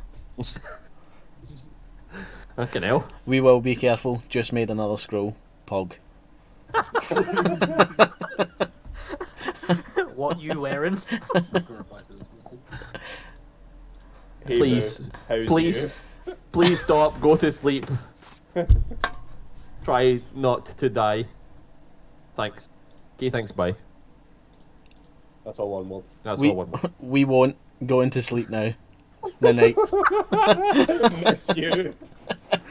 Fucking hell. We will be careful. Just made another scroll. Pog. What you wearing? You can reply to this message. Hey, Please, how's please, you? please stop. Go to sleep. Try not to die. Thanks. Okay, thanks. Bye. That's all one word. That's We all one. Word. we won't go into sleep now. The night. Miss you.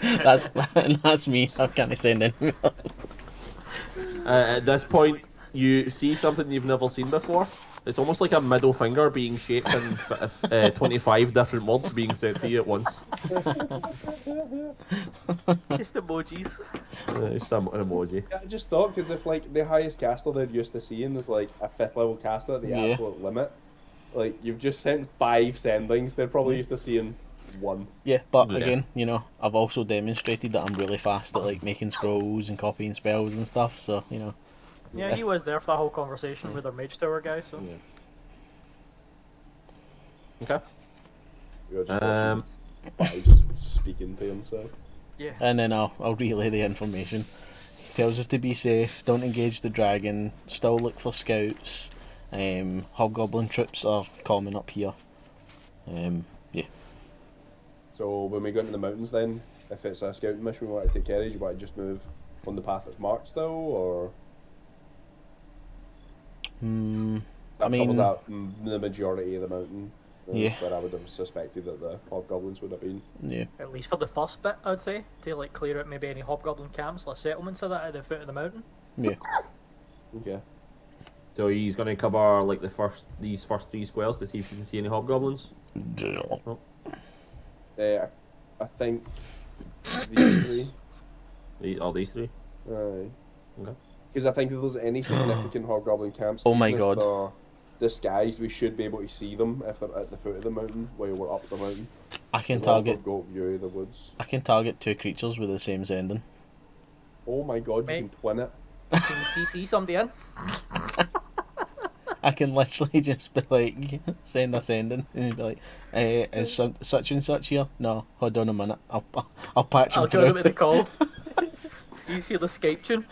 That's me. I can't send in. At this point, you see something you've never seen before. It's almost like a middle finger being shaped in 25 different words being sent to you at once. Just emojis. It's an emoji. I just thought, because if like the highest caster they're used to seeing is like a 5th level caster at the Yeah. absolute limit, like you've just sent 5 sendings, they're probably used to seeing 1. Yeah, but Yeah. again, you know, I've also demonstrated that I'm really fast at like making scrolls and copying spells and stuff. So you know, Yeah, he was there for that whole conversation with our Mage Tower guy, so. Yeah. Okay. We were just Um, watching Vibes speaking to himself. Yeah. And then I'll relay the information. He tells us to be safe, don't engage the dragon, still look for scouts. Hobgoblin troops are coming up here. Yeah. So when we go into the mountains then, if it's a scouting mission we want to take care of, you want to just move on the path that's marked still, or... That mean- covers that, the majority of the mountain. Yeah. Where I would have suspected that the hobgoblins would have been. Yeah. At least for the first bit, I'd say, to like clear out maybe any hobgoblin camps, like settlements of that at the foot of the mountain. Yeah. Okay. so he's going to cover like these first 3 squares to see if he can see any hobgoblins. I think these three. All these 3. Aye. Okay. Because I think if there's any significant hobgoblin camps, Oh my even if God. they're disguised, we should be able to see them if they're at the foot of the mountain while we're up the mountain. I can As long as target. we've got view of the woods. I can target 2 creatures with the same sending. Oh my god, Mate. you can twin it. Can you CC somebody in? I can literally just be like, send a sending, and be like, is such and such here? No, hold on a minute. I'll patch him I'll join him through. at the call. You hear the Skype tune?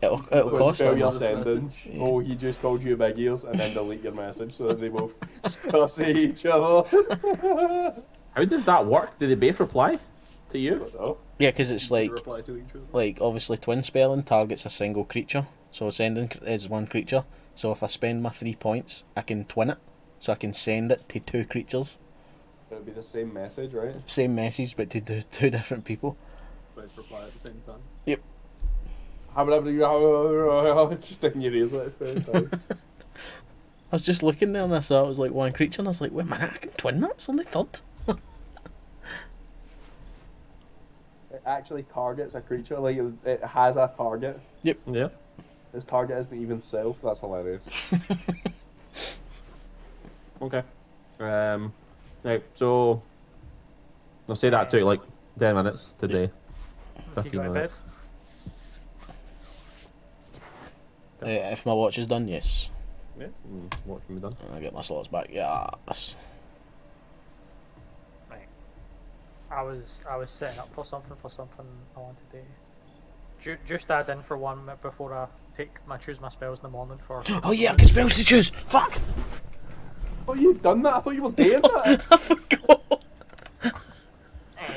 It'll But cost spell him. your this sentence. message. Oh, he just called you big ears, and then delete your message so that they both cuss at each other. How does that work? Do they both reply to you? Oh, Yeah, because it's like, reply to each other. like obviously twin spelling targets a single creature, so sending is 1 creature. So if I spend my 3 points, I can twin it, so I can send it to 2 creatures. it'll be the same message, right? Same message, but to 2 different people. Both reply at the same time. Just in your ears at the same time. I was just looking there and I saw it was like 1 creature, and I was like, wait a minute, I can twin that? It's only 3rd. It actually targets a creature, like it has a target. Yeah. Its target isn't even self. That's hilarious. Okay. Right, so I'll say that took like 10 minutes today. If you go to bed. If my watch is done, yes. Yeah. What can be done? I get my slots back, yes. Right. I was setting up for something I wanted to just add in for 1 minute before I choose my spells in the morning for. Oh yeah, I can spells to choose! Fuck! Oh, you've done that? I thought you were doing that. I forgot!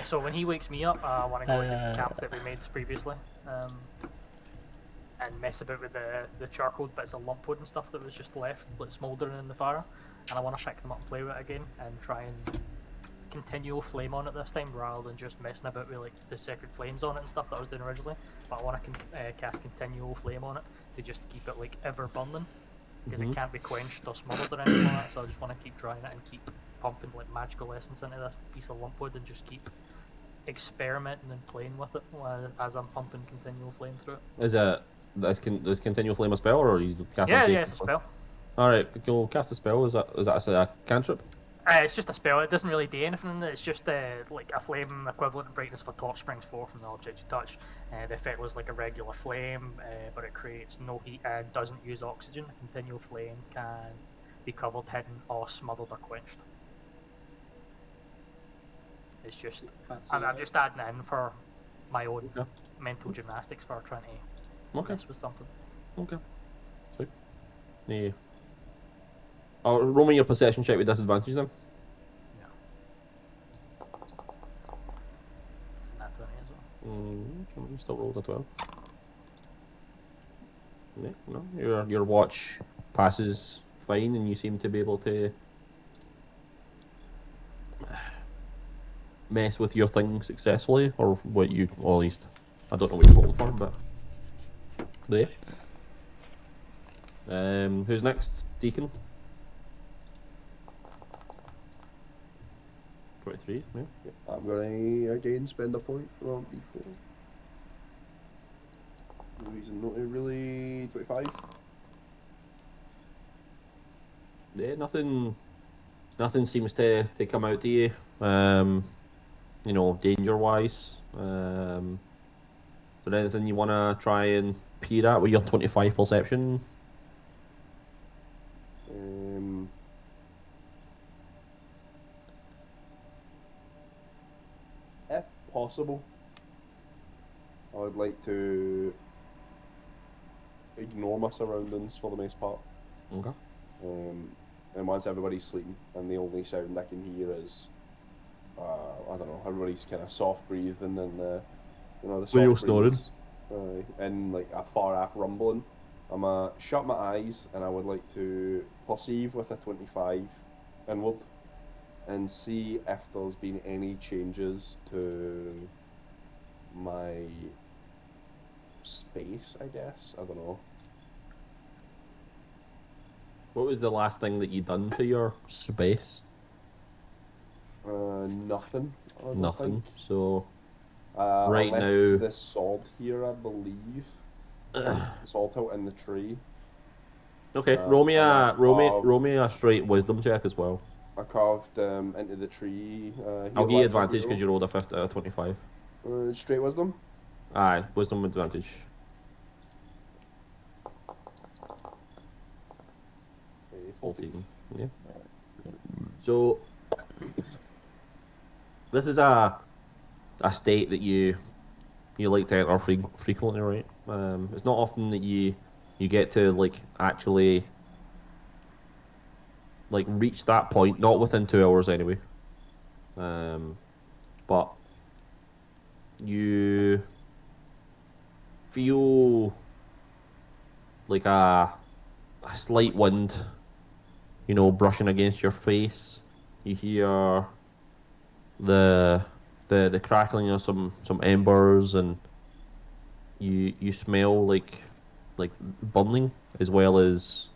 So when he wakes me up, I want to go into the camp that we made previously, and mess about with the charcoal bits of lumpwood and stuff that was just left, like smouldering in the fire, and I want to pick them up and play with it again, and try and continual flame on it this time, rather than just messing about with like the sacred flames on it and stuff that I was doing originally. But I want to cast continual flame on it to just keep it like ever burning, because it can't be quenched or smothered or anything like that. So I just want to keep trying it and keep pumping like magical essence into this piece of lumpwood and just keep experimenting and playing with it as I'm pumping continual flame through it. Does continual flame a spell, or are you casting? Yeah, it's a spell. All right, go cast a spell. Is that a cantrip? It's just a spell. It doesn't really do anything. It's just like a flame equivalent in brightness of a torch springs forth from the object you touch. The effect was like a regular flame, but it creates no heat and doesn't use oxygen. A continual flame can be covered, hidden, or smothered or quenched. It's just I'm just adding it in for my own Okay. mental gymnastics for trying to Okay. mess with something. Okay. Sweet. Yeah. Oh, roll me your possession check with disadvantage then. It's not 20 as well. You still rolled a 12. Yeah, no, your watch passes fine, and you seem to be able to mess with your thing successfully, or what you, or at least I don't know what you're rolling for, but there. Who's next? Deacon. 23. Yeah. I'm gonna again spend a point from before. No reason not to really. 25. Yeah, nothing seems to come out to you. Danger wise. Is there anything you want to try and peer at with your 25 perception? If possible, I would like to ignore my surroundings for the most part. Okay. And once everybody's sleeping, and the only sound I can hear is, I don't know, everybody's kind of soft breathing and the Whale soft snoring. breeze, and like a far off rumbling. I'm shut my eyes, and I would like to perceive with a 25 inward, and see if there's been any changes to my space. I guess I don't know. What was the last thing that you done to your space? Nothing. I don't Nothing. think. So I right left now- the sword here, I believe. The sword out in the tree. okay, Uh, roll me and a that roll me a straight wisdom check as well. I carved into the tree. I'll give you advantage because you rolled a 25. Straight wisdom. Aye, wisdom advantage. Okay, 14. Yeah. So this is a state that you like to enter frequently, right? It's not often that you get to like actually like reach that point, not within 2 hours anyway. But you feel like a slight wind, brushing against your face. You hear the crackling of some embers, and you smell like burning, as well as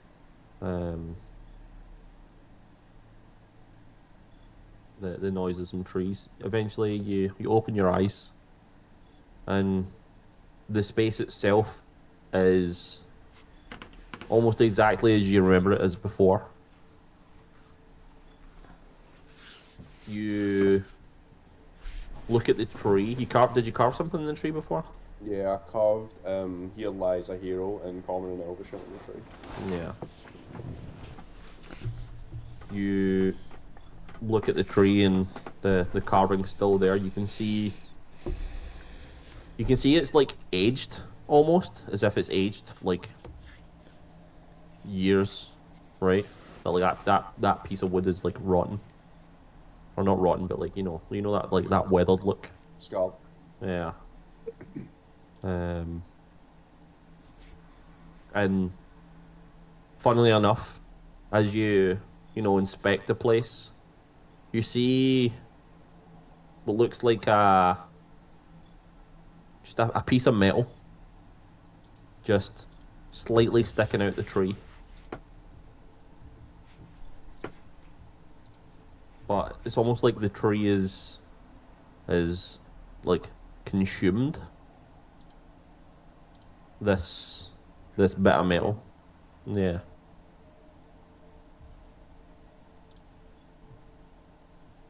the noises from trees. Eventually, you open your eyes, and the space itself is almost exactly as you remember it as before. You look at the tree. Did you carve something in the tree before? Yeah, I carved. Here lies a hero in common and elvish in the tree. Yeah. You look at the tree, and the carving's still there. You can see it's like aged, almost as if it's aged like years, right? But like that piece of wood is like rotten, or not rotten, but like that like that weathered look. Scarred. Yeah. And funnily enough, as you inspect the place, you see what looks like just a piece of metal just slightly sticking out the tree. But it's almost like the tree is like consumed this bit of metal. Yeah.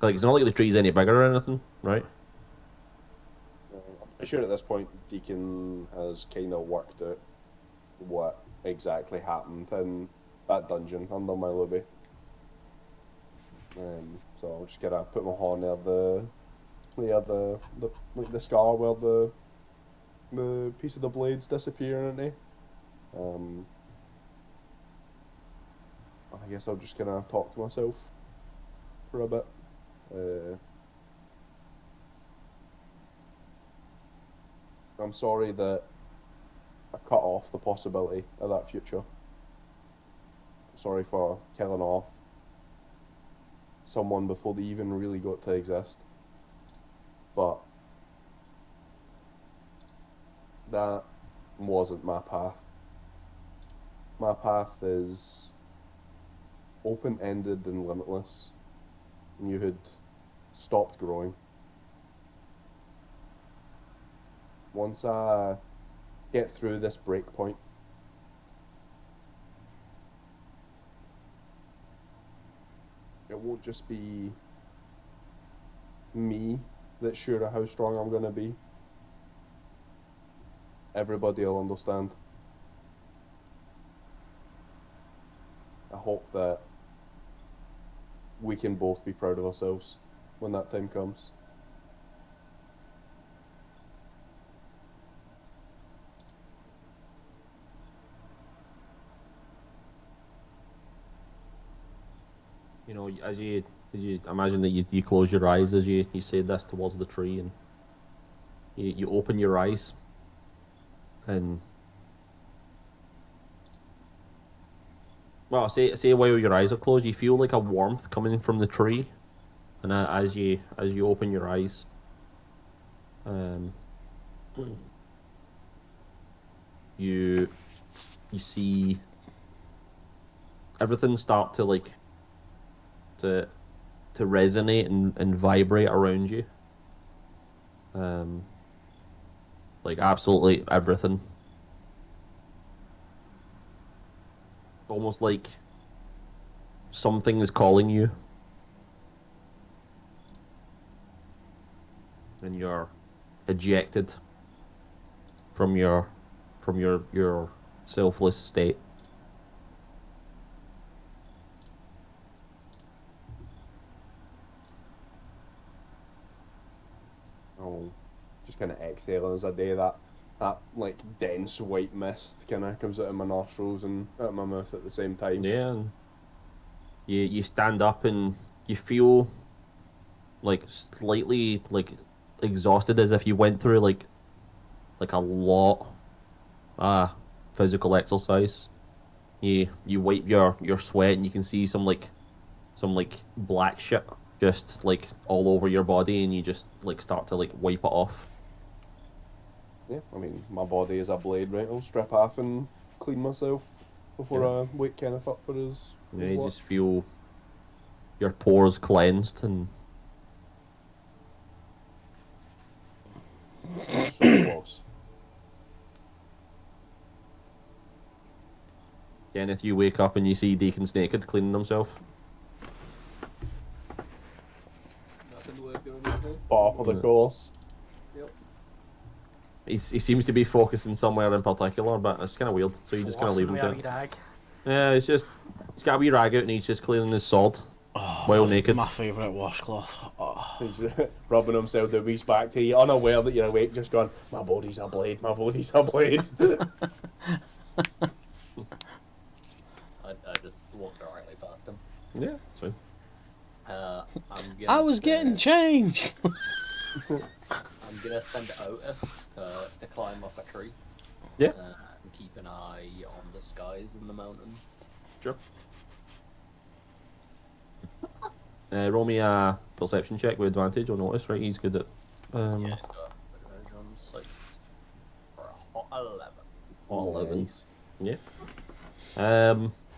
Like, it's not like the tree's any bigger or anything, right? I'm sure at this point Deacon has kind of worked out what exactly happened in that dungeon under my lobby. So I'll just gonna put my hand near the scar where the piece of the blade's disappearing into. I guess I'll just kind of talk to myself for a bit. I'm sorry that I cut off the possibility of that future. Sorry for killing off someone before they even really got to exist. But that wasn't my path. My path is open-ended and limitless. And you had stopped growing. Once I get through this break point, it won't just be me that's sure of how strong I'm going to be. Everybody will understand. hope that we can both be proud of ourselves when that time comes. You know, as you imagine that you close your eyes as you say this towards the tree, and you open your eyes, and well, say while your eyes are closed, you feel like a warmth coming from the tree, and as you open your eyes, you see everything start to like to resonate and vibrate around you. Like absolutely everything. Almost like something is calling you. And you're ejected from your selfless state. I'll just kind of exhale as I do that. That like dense white mist kind of comes out of my nostrils and out of my mouth at the same time. Yeah, and you stand up and you feel like slightly like exhausted, as if you went through like a lot physical exercise. You wipe your sweat and you can see some black shit just like all over your body, and you just like start to like wipe it off. Yeah, I mean, my body is a blade, right? I'll strip off and clean myself before I wake Kenneth up for his Yeah, you work. just feel your pores cleansed and So close. Kenneth, you wake up and you see Deacon's naked cleaning himself. Nothing worth going into. Par for the course. Yep. He seems to be focusing somewhere in particular, but it's kind of weird. So you just kind of leave him to Flossing with a it. wee rag. Yeah, he's got a wee rag out and he's just cleaning his sword while naked. My favourite washcloth. Oh. He's rubbing himself the weeks back to you, unaware that you're awake, just going, my body's a blade, my body's a blade. I just walked directly past him. Yeah, that's fine. I'm gonna I was getting changed. I'm gonna send Otis to climb up a tree. Yeah. And keep an eye on the skies in the mountain. Sure. Roll me a perception check with advantage or notice, right? He's good at. Yeah, got advantage on sight for a hot 11. All 11. Nice. Yeah.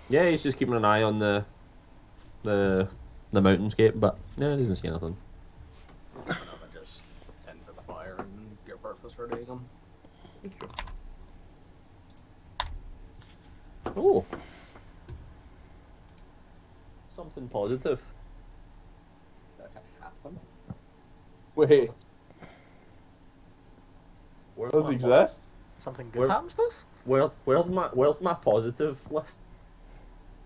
Yeah, he's just keeping an eye on the mountainscape, but yeah, he doesn't see anything. And I'm gonna just tend to the fire and get breakfast ready again. Oh. Something positive. That can happen. Wait, Where's does my exist? Something good Where- happens to us? Where's my positive list?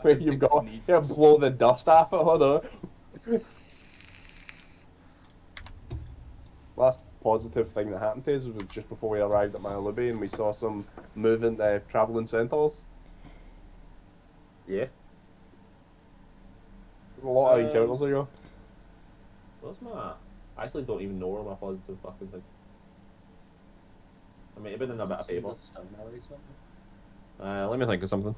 Wait, don't you've think got we need- to blow the dust off it, hold on. Last positive thing that happened to us was just before we arrived at Malibu and we saw some moving travelling centaurs. Yeah. There's a lot of encounters ago. Where's my? I actually don't even know where my positive fucking thing. I might have been in a bit of See paper. the stone alley something? Let me think of something.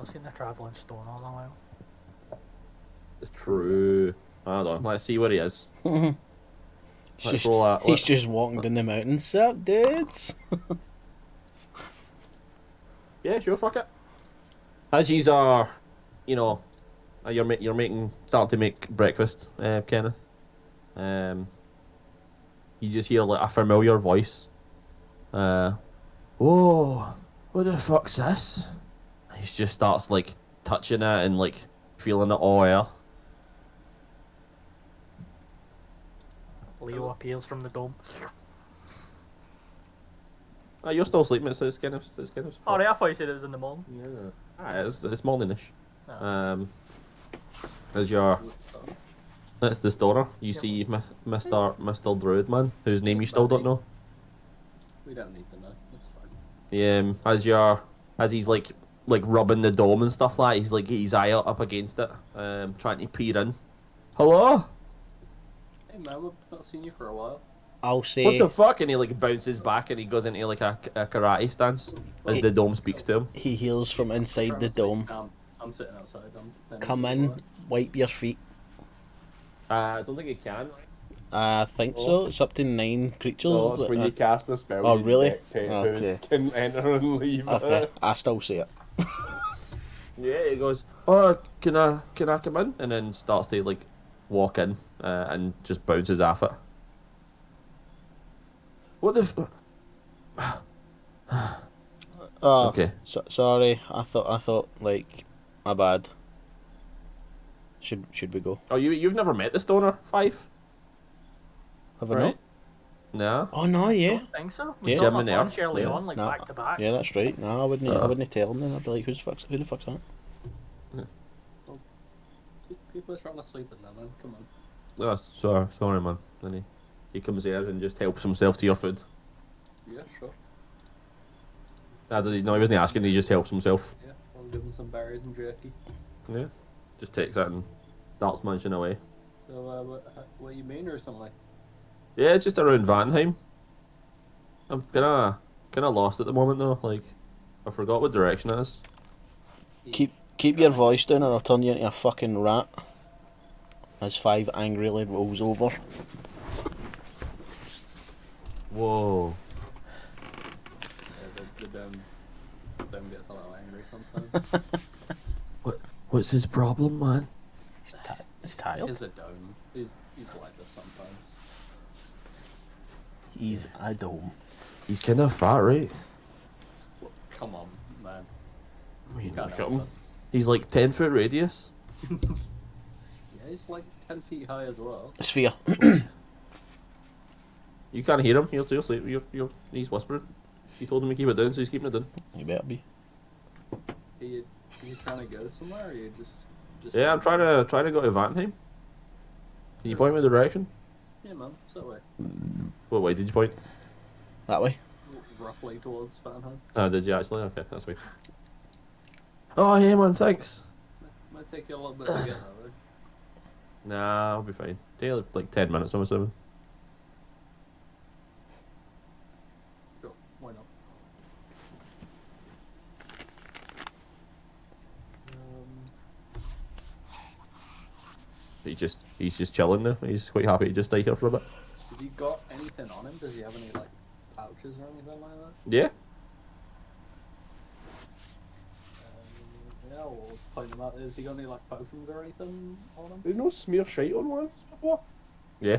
I've seen the travelling stone all in a while. It's true. Hold on. Let's see where he is. Let's Just- roll that. He's just walking down the mountain. Sup, dudes? Yeah, sure. Fuck it. As yous are, you know, you're starting to make breakfast, Kenneth. You just hear like a familiar voice. Oh, what the fuck's this? He just starts like touching it and like feeling it all air. Leo appears from the dome. You're still sleeping. It's kind of. Oh, right, I thought you said it was in the morning. Yeah. It's morningish. Ah. As your Stone. that's the stoner. You Yep. see, Mr. Druid man, whose name you still don't know. We don't need to know. That's fine. As he's like rubbing the dome and stuff like, he's like his eye up against it, trying to peer in. Hello. Hey man, we've not seen you for a while. I'll What say the fuck? And he like bounces back and he goes into like a karate stance as the dome speaks to him. he hears from inside the dome. I'm sitting outside. I'm Come in, wipe your feet. I don't think he can. I think so. It's up to 9 creatures. No, it's when you cast the spell. Oh, you really? dictate Okay. who can enter and leave. Okay, I still say it. Yeah, he goes, "Oh, can I come in?" And then starts to like walk in and just bounces off it. What the? Oh, Okay. Sorry, I thought like, my bad. Should we go? Oh, you've never met the stoner 5, Have I right? not? No. Oh no, yeah, Don't think so. We Yeah. saw Jim him and at lunch Earth, early yeah. on, like No. back to back. yeah, that's right. No, I wouldn't tell them. Then I'd be like, who the fuck's that? People are trying to sleep in there, man. Come on. Oh, sorry, man. And he comes there and just helps himself to your food. Yeah, sure. No, he wasn't asking. He just helps himself. Yeah, I'll give him some berries and jerky. Yeah. Just takes it and starts munching away. So, what you mean or something? Yeah, just around Vanheim. I'm kind of lost at the moment though. Like, I forgot what direction it is. Keep your voice down, or I'll turn you into a fucking rat. As 5 angrily rolls over. Whoa. The dome gets a little angry sometimes. What's his problem, man? He's tired. He's a dome. He's like this sometimes. He's a dome. He's kind of fat, right? Come on, man. I mean, Can't look at help him. it. He's like 10-foot radius. Yeah, he's like 10 feet high as well. Sphere. You can't hear him. You'll sleep. He's whispering. He told him to keep it down, so he's keeping it down. You better be. Are you trying to go somewhere, or are you just? Yeah, I'm trying to go to Vanheim. Can you point me the direction? Yeah, man. It's that way. What way did you point? That way. Roughly towards Vanheim. Oh, did you actually? Okay, that's me. Oh, yeah, man, thanks. Might take you a little bit to get there, though. Nah, I'll be fine. Take like 10 minutes, I'm assuming. Sure, why not? He's just chilling now. He's quite happy to just stay here for a bit. Has he got anything on him? Does he have any like pouches or anything like that? Yeah. Yeah, we'll point him out. Has he got any like potions or anything on him? Did you no smear shite on ones before? Yeah.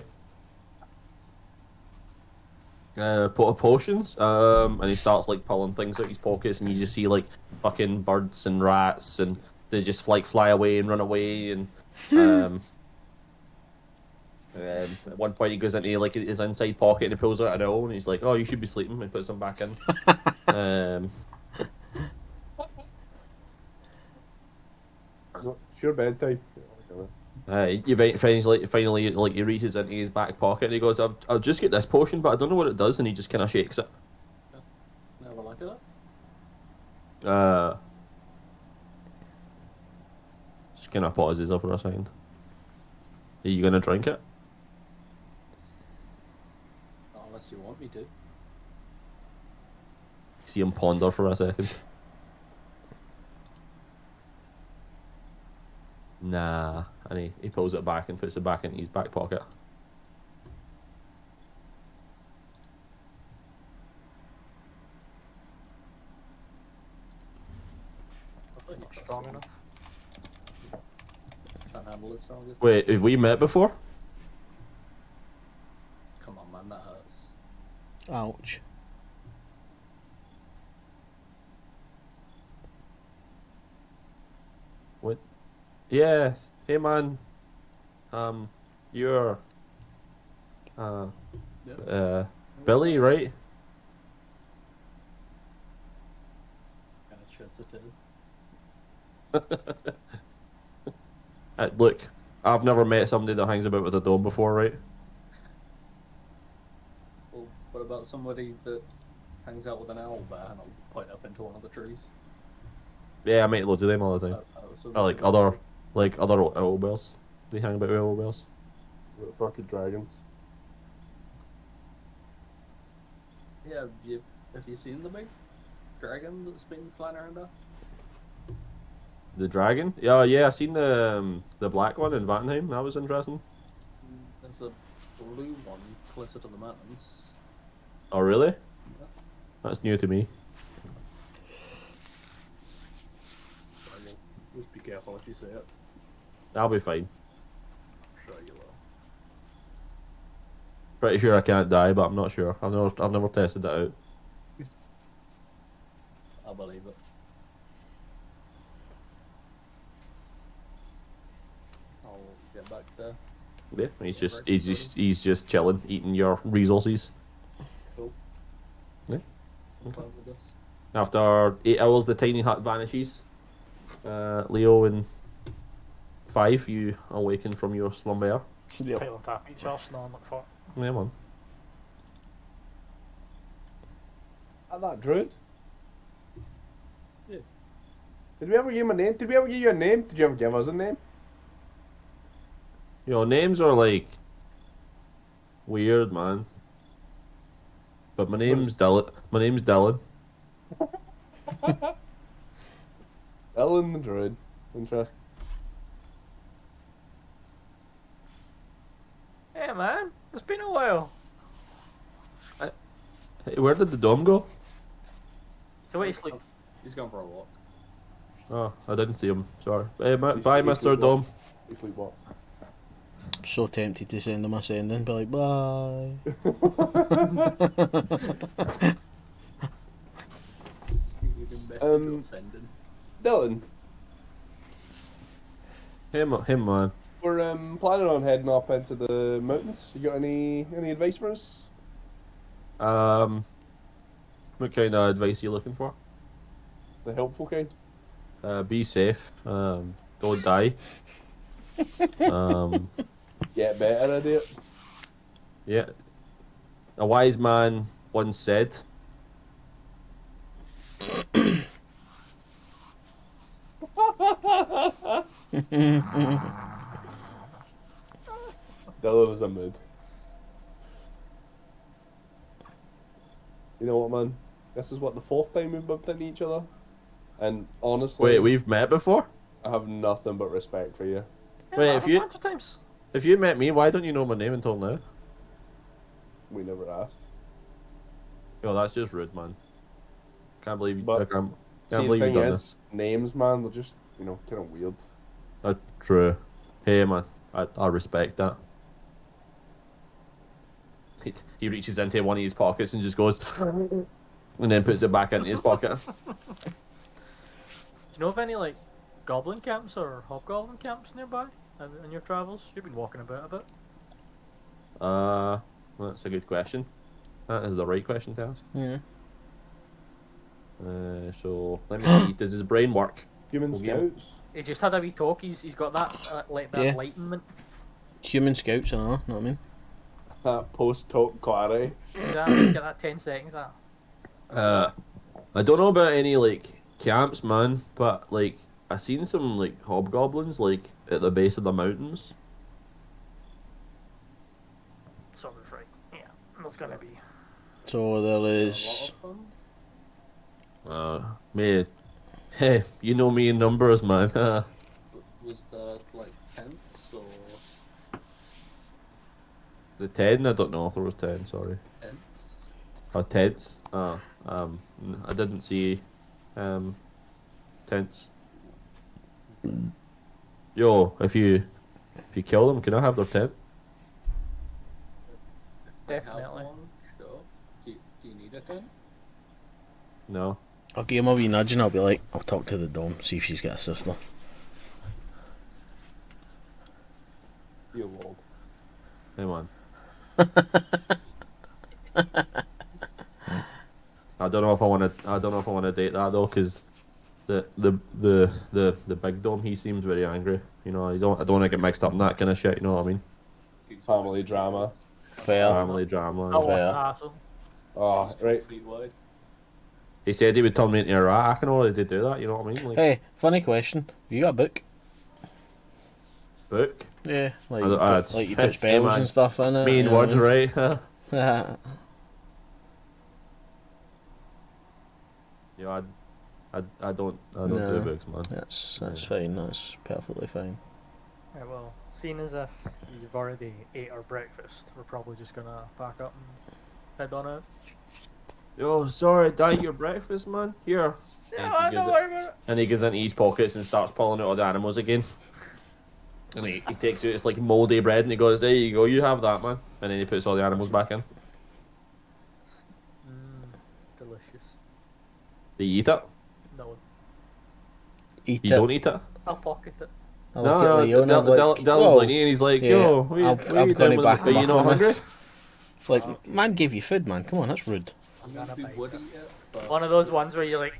Pot of potions, and he starts like pulling things out his pockets, and you just see like fucking birds and rats, and they just like fly away and run away, and at one point he goes into like his inside pocket and he pulls out an owl, and he's like, "Oh, you should be sleeping," and puts them back in. It's your bedtime. Finally, like he reaches into his back pocket and he goes, "I'll just get this potion, but I don't know what it does," and he just kind of shakes it. Never look at it. Just kind of pauses up for a second. Are you gonna drink it? Not unless you want me to. See him ponder for a second. Nah, and he pulls it back and puts it back in his back pocket. I thought you Strong enough. can't handle it strongest. Wait, have we met before? Come on, man, that hurts. Ouch. What? Yes. Hey, man. You're Yep. Billy, right? sensitive. Look, I've never met somebody that hangs about with a dome before, right? Well, what about somebody that hangs out with an owl bear and I'll point up into one of the trees? Yeah, I meet loads of them all the time. I like other owlbears. They hang about with owlbears. What the fucking dragons? Yeah, have you seen the big dragon that's been flying around there? The dragon? Yeah, I seen the black one in Vattenheim. That was interesting. There's a blue one closer to the mountains. Oh, really? Yeah. That's new to me. Dragon. Just be careful if you say it. I'll be fine. Sure you will. Pretty sure I can't die, but I'm not sure. I've never tested that out. I believe it. I'll get back there. Yeah, he's just chilling, eating your resources. Cool. Yeah. I'm fine with this. After 8 hours, the tiny hut vanishes. Leo and 5, you awaken from your slumber. Yep. Pale and tap each other, snoring like fuck. Yeah, man. At that druid? Yeah. Did we ever give him a name? Did we ever give you a name? Did you ever give us a name? Your names are like weird, man. But my name's Dylan. My name's Dylan. Ellen the druid. Interesting. Hey man, it's been a while. Hey, where did the dome go? So what you sleep? He's gone for a walk. Oh, I didn't see him. Sorry. Hey, bye, He's Mr. sleepwalk. Dome. You sleep what? I'm so tempted to send him a sending, be like, bye. You can message or sending. Dylan, Him, man. we're planning on heading up into the mountains. You got any advice for us? What kind of advice are you looking for? The helpful kind? Be safe. Don't die. Get better at it. Yeah. A wise man once said, Dylan is a mood. You know what, man? This is what the 4th time we've bumped into each other, and honestly, "Wait, we've met before? I have nothing but respect for you. Yeah, Wait, man, if a you- bunch of times. If you met me, why don't you know my name until now?" We never asked. Oh, that's just rude, man. Can't believe you. But- I can't See, the believe you thing done is, names, man, they're just kind of weird. that. True. Hey, man. I respect that. He reaches into one of his pockets and just goes, and then puts it back into his pocket. Do you know of any like goblin camps or hobgoblin camps nearby in your travels? You've been walking about a bit. Well, that's a good question. That is the right question to ask. Yeah. So let me see. Does his brain work? Human We'll give him- scouts. He just had a wee talk. He's got that like that Yeah. enlightenment. Human scouts and all, know what I mean? That post-talk clarity. Yeah, he's got that 10 seconds. I don't know about any like camps, man, but like I seen some like hobgoblins like at the base of the mountains. Sort of right. Yeah, that's gonna be. So there A lot is. of them. Me, hey, you know me in numbers, man. Was there like tents or The 10, I don't know if there was 10. Sorry. tents? Tents. I didn't see tents. Yo, if you kill them, can I have their tent? If they have Definitely. one, sure. Do you need a tent? No. I'll give him a wee nudge and I'll be like, I'll talk to the dome, see if she's got a sister. You lord. Hey, man. I don't know if I want to. I don't know if I want to date that though, because the big dome. He seems very angry. You know, I don't want to get mixed up in that kind of shit. You know what I mean? Family drama. Fair. Family drama. I wasn't Fair. an asshole. Oh, right. 3 feet wide. He said he would turn me into a rat. I can already do that. You know what I mean? Like Hey, funny question. Have you got a book? book. Yeah, like I'd- you put Hey, spells man. and stuff in it. Main you know what words, right? I mean? Yeah, I don't do No. books, man. That's fine. That's perfectly fine. Right, well, seeing as if you've already ate our breakfast, we're probably just gonna pack up and head on out. Yo, sorry, did I eat your breakfast, man? Here. Yeah, gives don't it- worry about it. And he goes into his pockets and starts pulling out all the animals again. And he takes out it's like mouldy bread and he goes, there you go, you have that, man. And then he puts all the animals back in. Delicious. Do you eat it? No, Eat You it. don't eat it? I'll pocket it. I look at Leo and I'm like, Dylan's "Whoa." like, and he's like, Yeah, yo, what I'll you put doing it with back Are you on not hungry? this. It's like, man gave you food, man. Come on, that's rude. I mean, Gonna we bite would it. eat it, but One of those ones where you like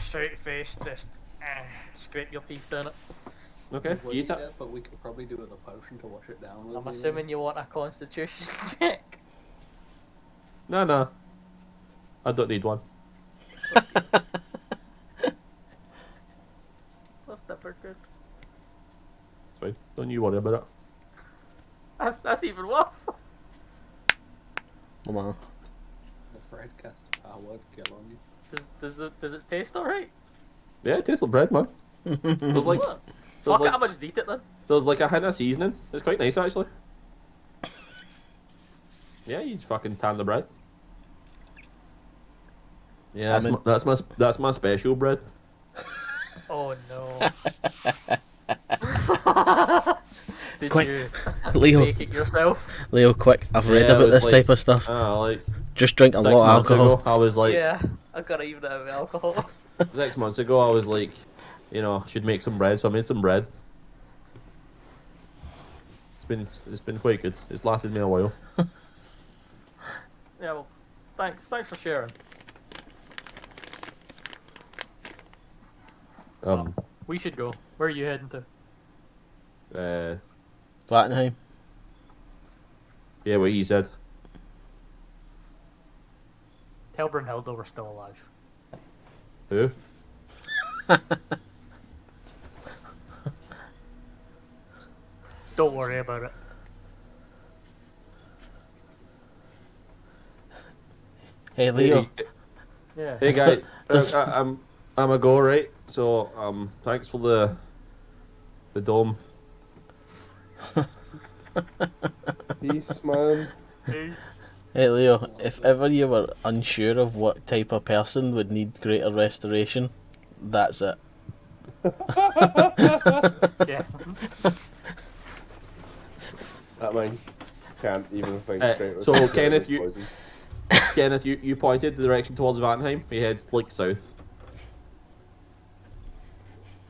straight face, just scrape your teeth down it. Okay, we would you eat eat it. it, but we could probably do with a potion to wash it down with. I'm maybe. assuming you want a constitution check. No. I don't need one. That's never good. It's fine. Don't you worry about it. That's even worse. Come on. The Fred casts power would kill on you. Does it taste alright? Yeah, it tastes like bread, man. There's like, What? there's Fuck it, like, I'ma just eat it then. there's like a hint of seasoning. It's quite nice, actually. Yeah, you fucking tan the bread. Yeah, I mean- that's my special bread. Oh no. Did Quick, you Leo. make it yourself? Leo, quick. I've read Yeah, it about was this like- type of stuff. Like Just drink a 6 lot of months alcohol. ago, I was like, Yeah, I gotta even have alcohol. 6 months ago, I was like, you know, should make some bread, so I made some bread. It's been quite good. It's lasted me a while. Yeah, well, thanks for sharing. We should go. Where are you heading to? Vattenheim. Yeah, what he said. Tell Brunhilde we're still alive. Who? Don't worry about it. Hey, Leo. Yeah. Hey guys, Does- I'm a go, right? So thanks for the dome. Peace, man. Peace. Hey, Leo. If ever you were unsure of what type of person would need greater restoration, that's it. Yeah. That man can't even think straight. So, Kenneth, Kenneth, you pointed the direction towards Vanheim. He heads like south.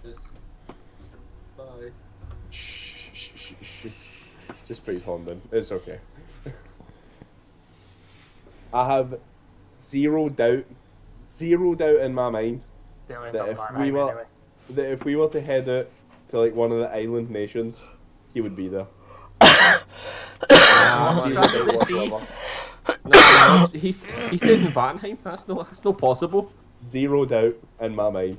This. Bye. Shh. Just breathe, Honden. It's okay. I have zero doubt in my mind They'll end that up if back we home were anyway. that if we were to head out to like one of the island nations, he would be there. What's Zero that doubt with the sea? whatsoever. No, he stays in Vanheim. That's no possible. Zero doubt in my mind.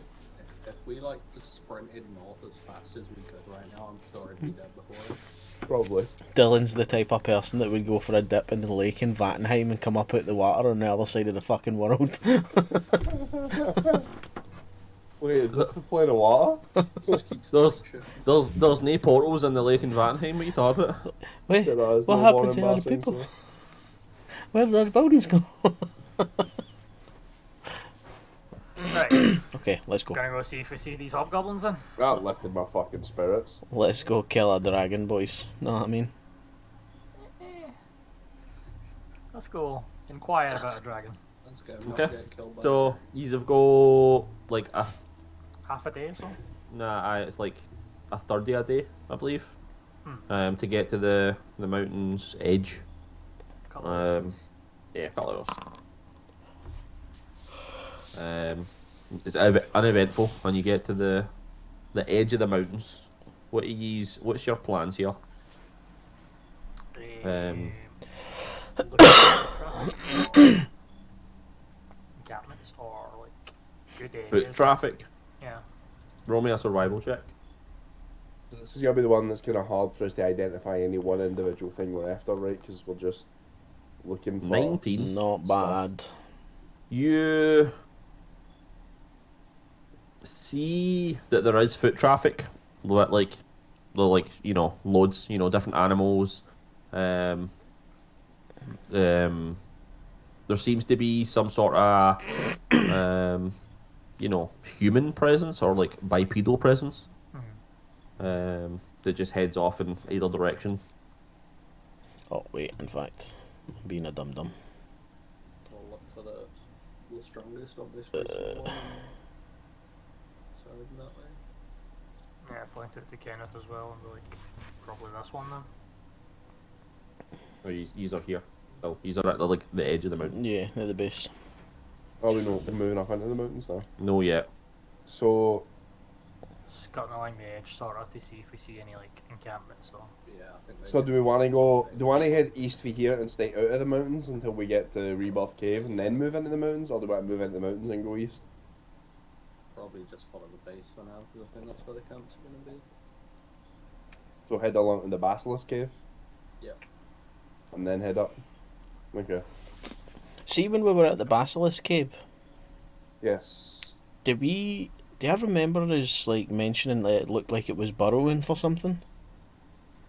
If we like just sprinted north as fast as we could right now, I'm sure I'd be dead before. Probably. Dylan's the type of person that would go for a dip in the lake in Vattenheim and come up out the water on the other side of the fucking world. Wait, is this the plane of water? There's no portals in the lake in Vanheim. What are you talking about? Wait, There is what no happened one to all the embarrassing, people? so- Where did our buildings go? Right. Okay, let's go. Gonna go see if we see these hobgoblins then. That lifted my fucking spirits. Let's go kill a dragon, boys. Know what I mean? Let's go inquire about a dragon. Let's go. Okay. Not get killed by So you've got like a Half a day or so. it's like a third day a day, I believe, Hmm. to get to the mountain's edge. Couple. Yeah, a couple of hours. It's uneventful when you get to the edge of the mountains. What's your plans here? Looking at traffic encampments or like good Foot areas. traffic. Yeah. Roll me a survival check. So this is gonna be the one that's kind of hard for us to identify any one individual thing we're after, right? Because we're just looking for 19. Not bad. You see that there is foot traffic, like loads, different animals. There seems to be some sort of human presence or like bipedal presence. That just heads off in either direction. Oh wait, in fact, I'm being a dum dum. I'll look for the strongest of this recent one. So that way. Yeah, point it to Kenneth as well and be like, probably this one then. Or these are here. Oh, these are at the edge of the mountain. Yeah, they're the base. Oh, we're moving up into the mountains now. No, yet. So Skirting along the edge sort of to see if we see any like encampments or Yeah, I think. So do we want to go? Do we want to head east for here and stay out of the mountains until we get to Rebirth Cave and then move into the mountains, or do we want to move into the mountains and go east? Probably just follow the base for now because I think that's where the camps are going to be. So head along to the Basilisk Cave. Yeah. And then head up. Okay. See, when we were at the Basilisk Cave, Yes. do I remember us like mentioning that it looked like it was burrowing for something?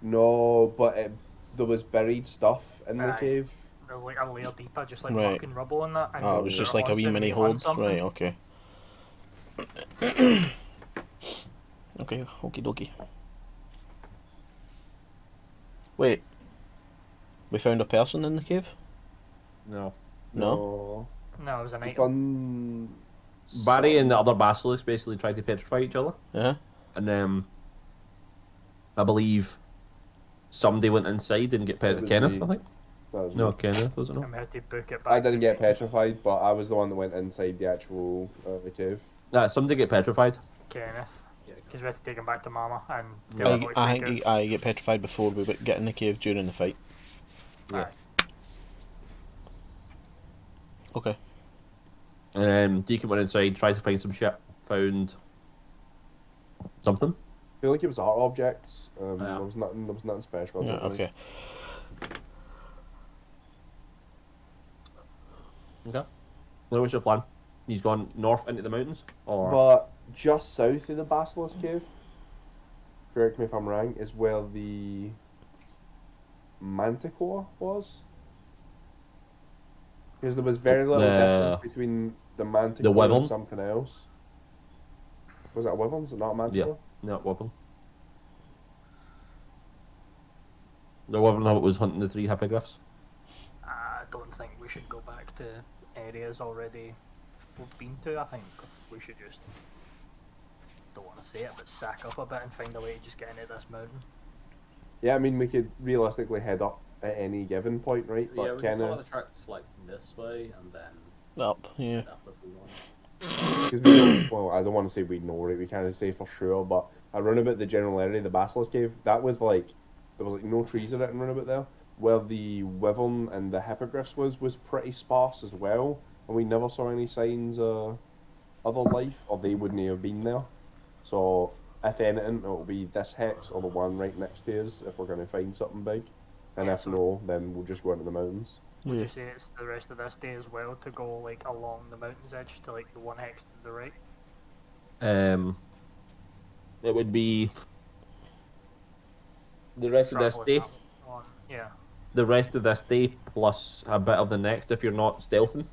No, but there was buried stuff in the Aye. cave. there's like a layer deeper, just like Right. fucking rubble in that. And Oh, it was just like a wee mini hold. Right, okay. Okay, okie dokie. Wait. We found a person in the cave? No. No? No, it was an We item. found Barry and the some- other basilisk basically tried to petrify each other, Yeah? and I believe somebody went inside and get It was Kenneth. me. I think. That was No, me. Kenneth was it not? And we had to book it back. I didn't to get Kenneth. petrified, but I was the one that went inside the actual the cave. Nah, somebody get petrified. Kenneth. Yeah, Because we had to take him back to Mama and Yeah. tell him what I he think I get petrified before we get in the cave during the fight. Yeah. Okay. And then Deacon went inside, tried to find some shit, found something. I feel like it was art objects. Yeah. There was nothing special. I Yeah, don't think. okay. Okay. So what's your plan? He's gone north into the mountains, or But just south of the Basilisk Cave, correct me if I'm wrong, is where the Manticore was. Because there was very little The- distance between the Manticore Wyvern? and something else. Was it a Wyvern? Was it not a Manticore? no, Wobbin. The Wobbin Hobbit was hunting the 3 hippogriffs. I don't think we should go back to areas already we've been to. I think we should just, don't want to say it, but sack up a bit and find a way to just get into this mountain. Yeah, I mean, we could realistically head up at any given point, right? yeah, But we can follow the Kenneth, tracks like this way and then Up, yeah. up if we want. because we don't, well, I don't want to say we know, right? We can't say for sure, but I run about the general area, the Basilisk Cave. That was like, there was like no trees or anything run about there. Where the Wyvern and the Hippogriffs was pretty sparse as well, and we never saw any signs of other life, or they wouldn't have been there. So, if anything, it'll be this hex or the one right next to us if we're going to find something big. And Yeah, if so- no, then we'll just go into the mountains. Would Yeah. you say it's the rest of this day as well to go like along the mountain's edge to like the one hex to the right? It would be the rest of this Travelling day. that on, yeah. The rest of this day plus a bit of the next if you're not stealthing.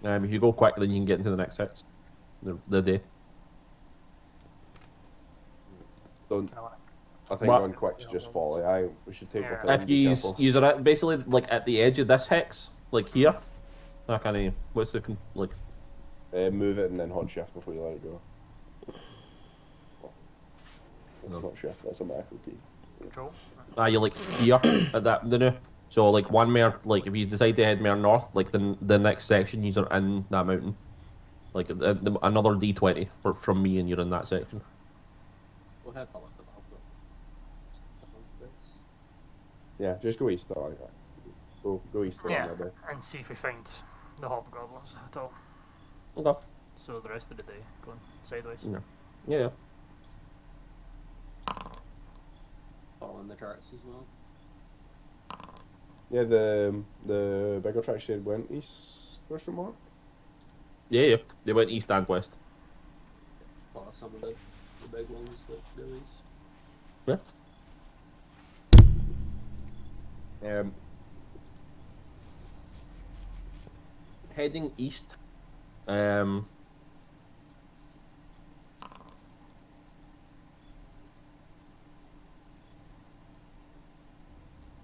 If you go quick, then you can get into the next hex. The day. Don't, Kinda wanna- I think What? going quick's just folly. We should take Yeah. our time. and If be you careful. use it at basically like at the edge of this hex, like here, that kind of what's the like Move it and then hot shift before you let it go. It's No. not shift, that's a macro key. Control. you're like here at that the new. So like one more like if you decide to head more north, like the next section you're in that mountain. Like another D20 from me, and you're in that section. We'll have a look at that. Yeah, just go east. Alright. Go east. Yeah, Maybe. and see if we find the hobgoblins at all. Okay. So the rest of the day going sideways. Yeah. Following the charts as well. Yeah, the bigger track said went east. Question mark. Yeah. They went east and west. Follow some of the big ones that go east. Yeah. Heading east. Are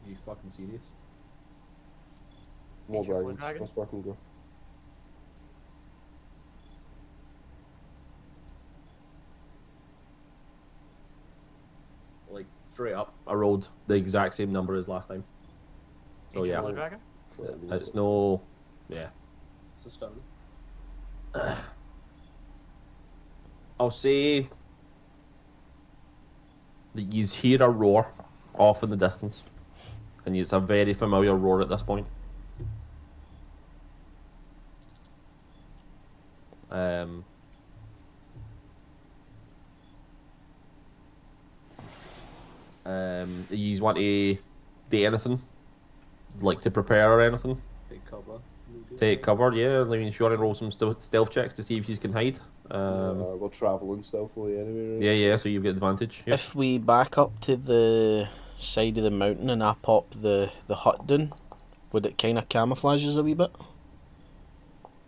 you fucking serious? More Ancient Blue dragons. Dragon? Let's fucking go. Like straight up, I rolled the exact same number as last time. So Ancient yeah, Blue Dragon? it's no, yeah. It's a stone. I'll say that you hear a roar off in the distance, and it's a very familiar roar at this point. You want to do anything, like to prepare or anything? Big cover. Take cover, yeah. I mean, if you want to roll some stealth checks to see if you can hide. We're traveling stealthily anyway. Right? Yeah, so you get advantage. Yep. If we back up to the side of the mountain and I pop the hut down, would it kind of camouflages a wee bit?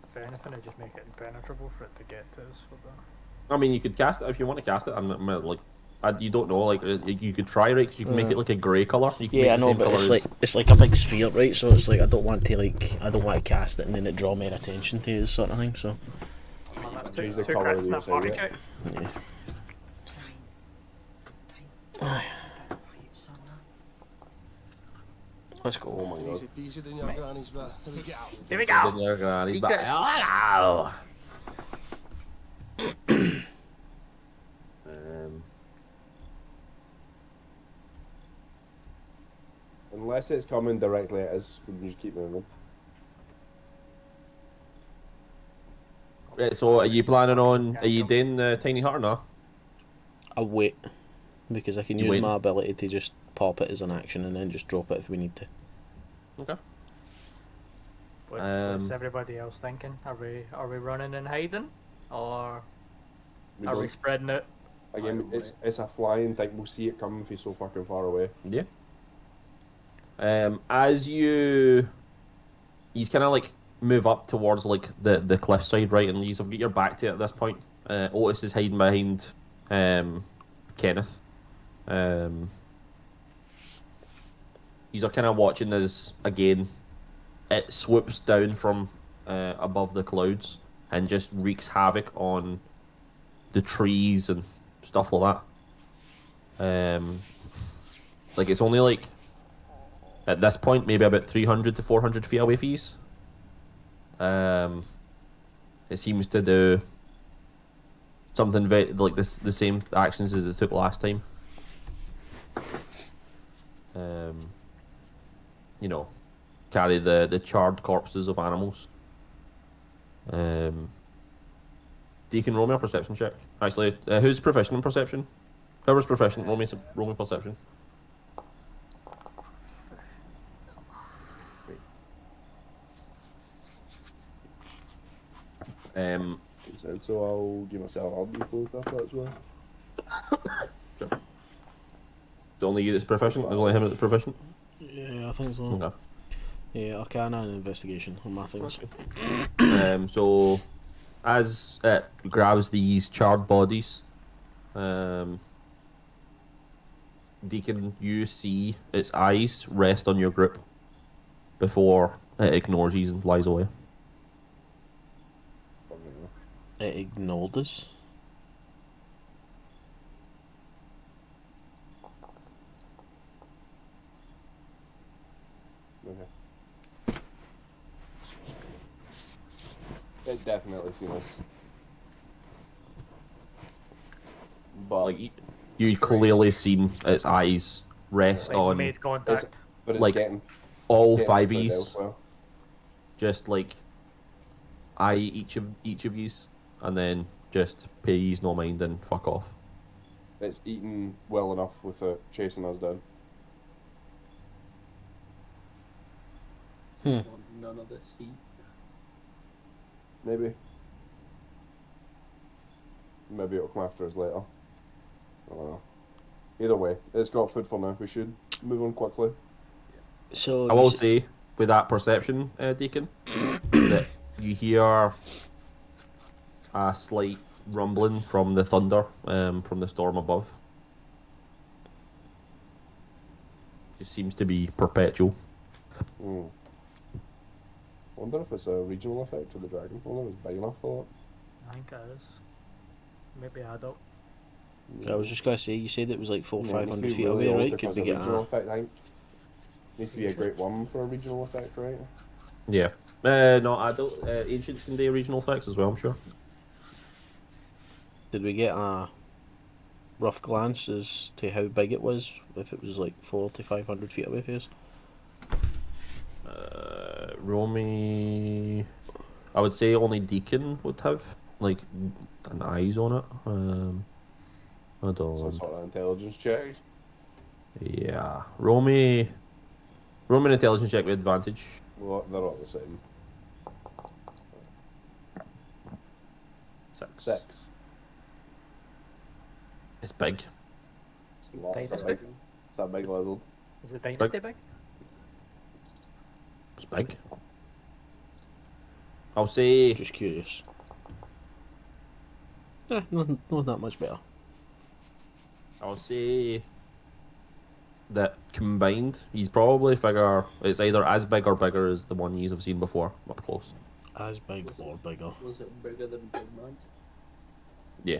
If anything, I'd just make it impenetrable for it to get to us. I mean, you could cast it if you want to cast it. I'm like, you don't know. Like, you could try, right? Because you can make it like a grey color. You can Yeah, I make the know, same but colour as- it's like a big sphere, right? So it's like I don't want to cast it and then it draw more attention to it, sort of thing. So Change the Two colour crits of and the a party outside, kick. let's go. Oh my god. Easier than your granny's back. Here we go. Here we Then go! your granny's back. Um, Unless it's coming directly at us, we can just keep moving. right, so are you planning on? Are you doing the tiny hut or not? I'll wait because I can You use wait? my ability to just pop it as an action and then just drop it if we need to. Okay. What's everybody else thinking? Are we running and hiding? Or are we spreading it? Again, it's a flying thing. We'll see it coming from so fucking far away. Yeah. As you kind of like move up towards like the cliffside, right, and you've got your back to it at this point. Otis is hiding behind Kenneth. These are kind of watching as again it swoops down from above the clouds and just wreaks havoc on the trees and stuff like that. Like it's only like at this point maybe about 300 to 400 feet away from you. It seems to do something very like the same actions as it took last time. You know, carry the charred corpses of animals. Deacon, roll me a perception check. Actually, who's proficient in perception? Whoever's proficient, roll me perception. So I'll give myself a D4 stuff as well. It's only you that's proficient. There's only him that's proficient. Yeah, I think so. Okay. Yeah, Arcana and Investigation on my things. So as it grabs these charred bodies, Deacon, you see its eyes rest on your group before it ignores you and flies away. It ignored us. Okay. It definitely seen us. But Like you clearly seen its eyes rest Like, on made contact. but it's like, getting all getting five food E's, elsewhere. just like eye each of yous, and then just pay yous no mind and fuck off. It's eaten well enough without chasing us down. Want none of this heat. Maybe. Maybe it'll come after us later. I don't know. Either way, it's got food for now. We should move on quickly. So I will say, with that perception, Deacon, that you hear a slight rumbling from the thunder, from the storm above. Just seems to be perpetual. Hmm. Wonder if it's a regional effect of the dragon. I wonder if it's big enough for I think it is. Maybe adult. that. I was just gonna say, you said it was like 400 Yeah, or it needs to 500 be feet really away, old right? if Could it's we a get regional a... effect, I think. Needs to be a great one for a regional effect, right? Yeah. No, adult ancients can do regional effects as well, I'm sure. Did we get a rough glance as to how big it was? If it was like 400 to 500 feet away from us? Romy, I would say only Deacon would have like an eyes on it. Hold Some on. sort of intelligence check. Yeah, Romy an intelligence check with advantage. Well, they're all the same. 6. It's big. It's a lot. It's a Dynasty? big, it's a big lizard. Is it Dynasty big? It's big. I'll say Just curious. Not that much better. I'll say that combined, he's probably figure it's either as big or bigger as the one you've seen before up close. As big Was it- or bigger. Was it bigger than Big Man? Yeah.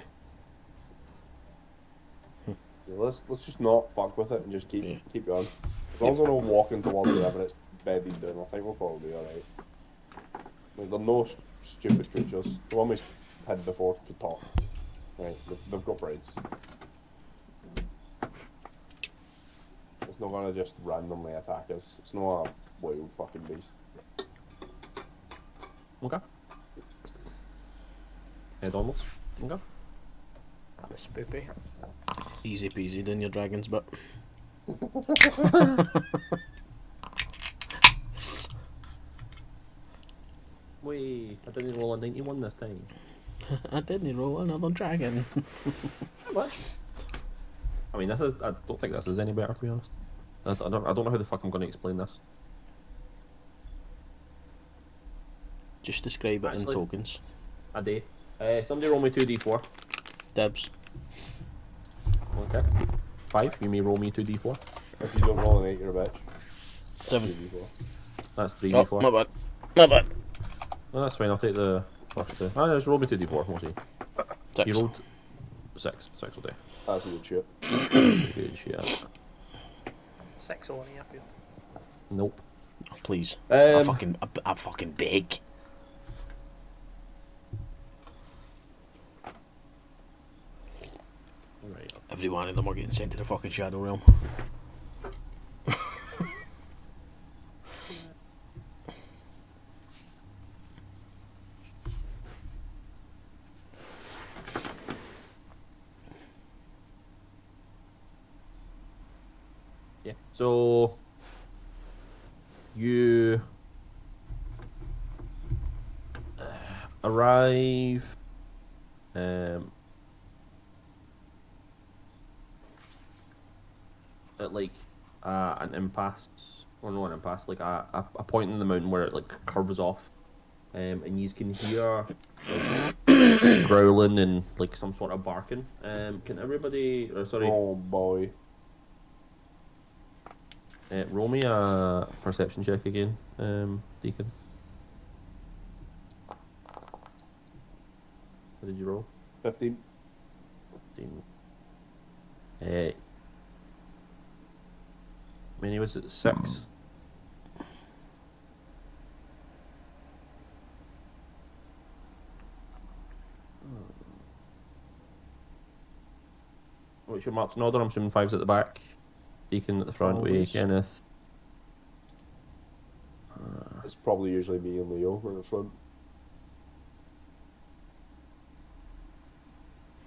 Yeah, let's just not fuck with it and just Yeah. keep going. As long as we're not walking towards wherever it's bedded down, I think we'll probably be alright. Like, they're no stupid creatures. The one we had before could talk. Right, they've got brains. It's not gonna just randomly attack us. It's not a wild fucking beast. Okay. Head onwards. Okay. That was spoopy. Easy peasy, done your dragon's butt. Wait, I didn't roll a 91 this time. I didn't roll another dragon. What? I mean, this is. I don't think this is any better, to be honest. I don't know how the fuck I'm going to explain this. Just describe it Actually- in tokens. A day. Somebody roll me 2d4. Dibs. Okay. 5. You may roll me 2d4. If you don't roll an 8, you're a bitch. 7. 2d4. That's Oh, 3d4. my bad. My bad. No, that's fine. I'll take the first two. Just roll me 2d4. We'll see. 6. You rolled 6. 6 will do. That's a good shit. Good shit. 6 only, I feel. Nope. Oh, please. I'm Um, fucking big. Right. Every one of them are getting sent to the fucking Shadow Realm. Yeah. So you arrive at like an impasse, or not an impasse, like a point in the mountain where it like curves off, and you can hear like, growling and like some sort of barking. Can everybody, or sorry, Oh boy. roll me a perception check again, Deacon. What did you roll? 15. 15. Many was it 6? What's your marching order? I'm assuming 5's at the back. Deacon at the front with Always. Kenneth. It's probably usually me and Leo in the front.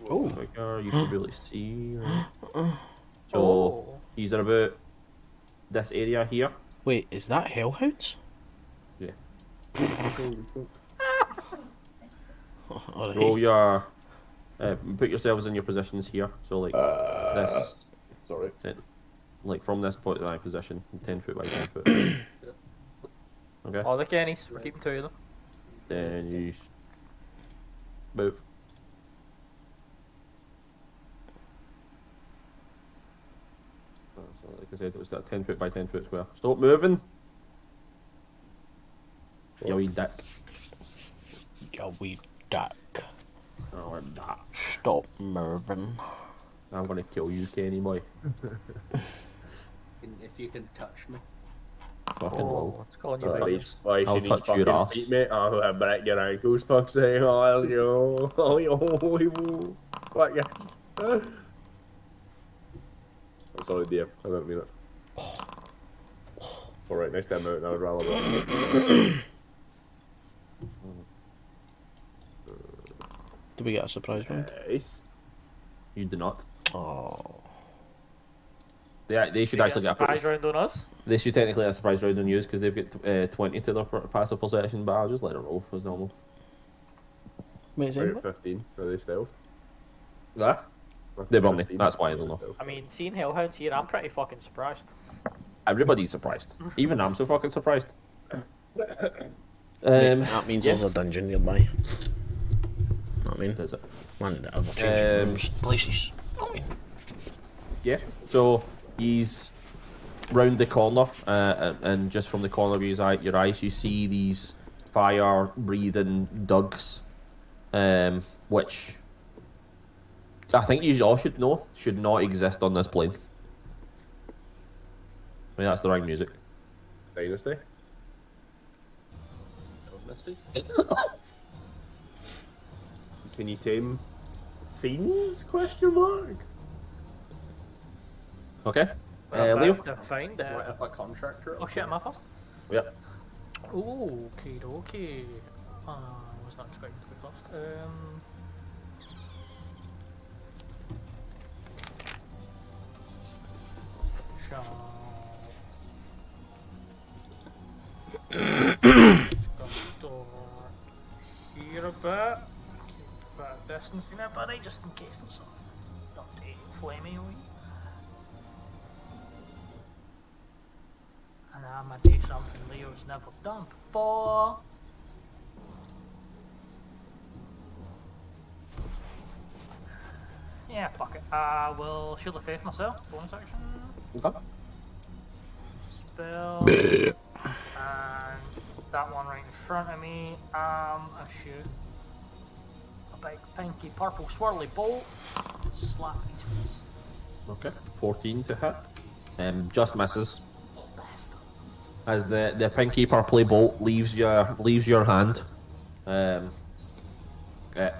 Oh. Trigger, you should really see. Right? So Oh. he's at about this area here. Wait, is that Hellhounds? Yeah. Alright. Roll your. Put yourselves in your positions here. So like this, Sorry. like from this point to that position, 10 foot by 10 foot. Okay. Oh, the Kennies. We're keeping 2 of them. Then you move. So like I said, it was that 10 foot by 10 foot square. Stop moving. You wee dick. You wee duck. Oh, that. Stop moving. I'm gonna kill you, Kenny boy. If you can touch me. Fucking will. It's calling you Alright. bitches. Well, you I'll see these touch your fucking ass. feet, mate? I'll break your ankles, fuck's sake. Oh, let's go. Oh, yo, what, guys? I'm sorry, dear. I don't mean it. Alright, next time out, I would rather not. Did we get a surprise round? Nice. You do not. Oh. They should We actually get a get a surprise round on us. They should technically have a surprise round on you because they've got 20 to their passive possession, but I'll just let it roll as normal. Wait, is Right it? at 15. Are they stealthed? That? They won me, 15, that's why I don't are know. stealthed? I mean, seeing Hellhounds here, I'm pretty fucking surprised. Everybody's surprised. Even I'm so fucking surprised. That means yeah. there's a dungeon nearby. Know what I mean? Does it? Man, I've changed rooms, places. Know what I mean? Yeah. So he's round the corner, and just from the corner of your eyes, you see these fire-breathing dugs, which I think you all should know should not exist on this plane. I mean, that's the right music. Dynasty? Misty? Can you tame fiends? Question mark. Okay. Well, Leo. to find What if I contract her? Oh shit, am I first? Yep. Ooh, okay, okay. I was not expecting to be first. Shall... Store here a bit. Keep a bit of distance in it, buddy, just in case there's some dirty flamey away. And I'm gonna do something Leo's never done before. Yeah, fuck it. I will Shield of Faith myself. Bonus action. Okay. Spell. And that one right in front of me. A shoot. A big pinky purple swirly bolt. Slap his face. Okay. 14 to hit. Just misses. Bastard. As the pinky purpley bolt leaves your hand. It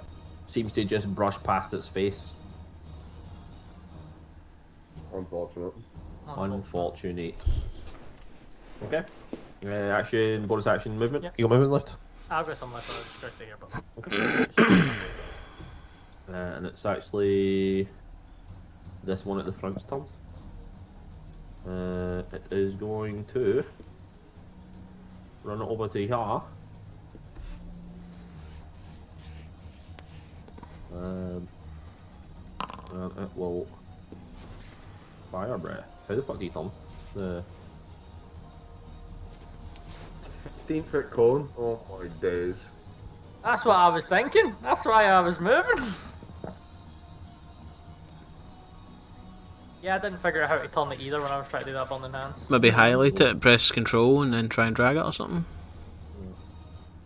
seems to just brush past its face. Unfortunate. Unfortunate. Okay. Bonus action, movement. Yep. You got movement left? I've got some left, I'll just go stay here, but... And it's actually this one at the front's turn. It is going to run it over to here. And it will fire breath. How the fuck do you thumb? The 15-foot cone? Oh my days. That's what I was thinking. That's why I was moving. Yeah, I didn't figure out how to turn it either when I was trying to do that burning hands. Maybe highlight it, press control, and then try and drag it or something?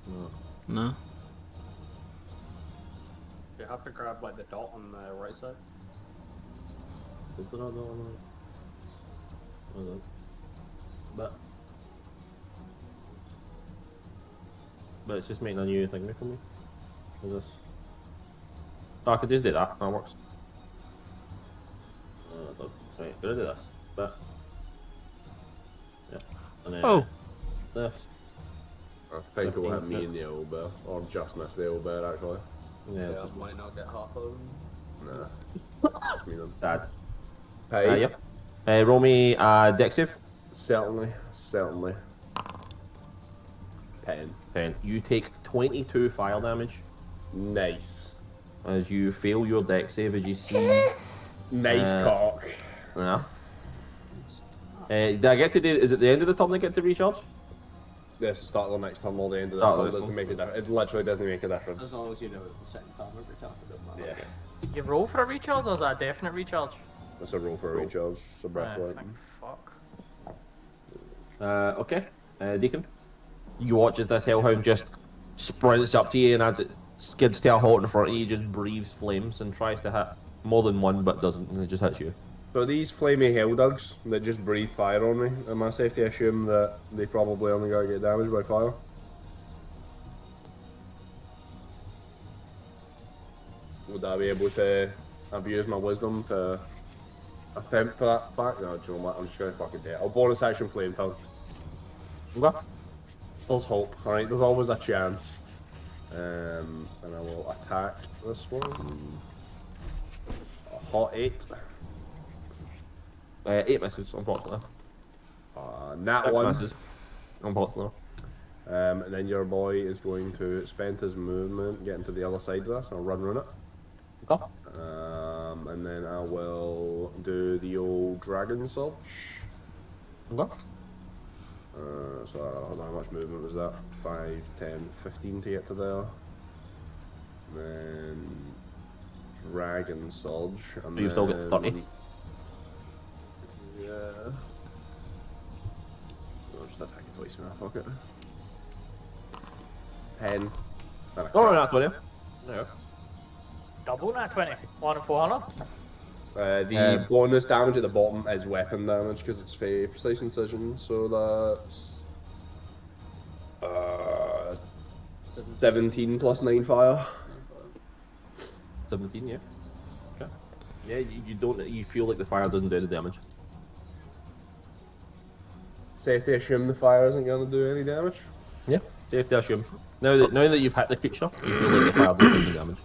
no. No? You have to grab like the dot on the right side. Is there another one? Hold on. But it's just making a new thing for me. Is this? Oh, I could just do that. That works. Right, gonna do this. This. Yep. And then Oh. this. I think it will hit 15, me in the old bear, or just miss the old bear actually. Yeah, Yeah, just I might not get half of them. Nah. Just me then. dad. Hey, Yep. Roll me deck save. certainly. 10. 10. You take 22 fire damage Nice. as you fail your deck save, as you see. Nice cock. Yeah. Did I get to do? Is it the end of the turn I get to recharge? This is the start of the next turn or the end of this Start of turn. this Doesn't one. make a difference. It literally doesn't make a As difference. long as you know at the same time every time it doesn't matter. Yeah. You roll for a recharge, or is that a definite recharge? It's a roll for a recharge. It's a breath weapon. Fuck. Okay. Deacon. You watch as this hellhound just sprints up to you, and as it skids to a halt in front of you, just breathes flames and tries to hit more than one, but doesn't, and it just hits you. So these flamey helldogs that just breathe fire on me, am I safe to assume that they probably only gotta get damaged by fire? Would I be able to abuse my wisdom to attempt for that fact? No, do you know what? I'm just gonna fucking do it. I'll bonus action flame tongue. Okay. There's hope, alright? There's always a chance. And I will attack this one. A hot 8. 8 misses, unfortunately. Nat 6 1. misses, unfortunately. And then your boy is going to spend his movement, get into the other side of this. I'll run it. Okay. And then I will do the old dragon surge. Okay. So I don't know how much movement was that? 5, 10, 15 to get to there. Then dragon surge. And So you still get 30. Yeah. I'll just attack it twice now, fuck it. 10. Then I Oh, crit. not 20. No. Double that 20. 1 in 400. The bonus damage at the bottom is weapon damage because it's for precise incision, so that's 17 plus 9 fire. 17, yeah. Okay. Yeah, you don't. You feel like the fire doesn't do any damage. Safe to assume the fire isn't going to do any damage. Yeah. Safe to assume. Now that you've hit the creature, you feel like the fire doesn't do any damage.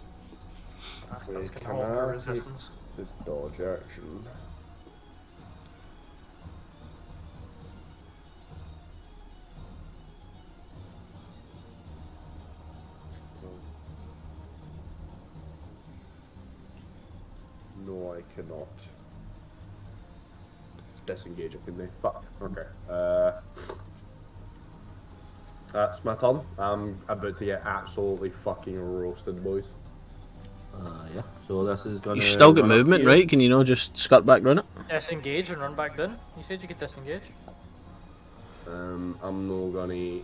That's Can control I for take resistance. the dodge action? No, I cannot. Disengage it, couldn't they? Fuck. Okay. That's my turn. I'm about to get absolutely fucking roasted, boys. Yeah. So this is gonna. You still got run up movement, here. right? Can you not just skirt back round it? Disengage and run back down. You said you could disengage. I'm not gonna.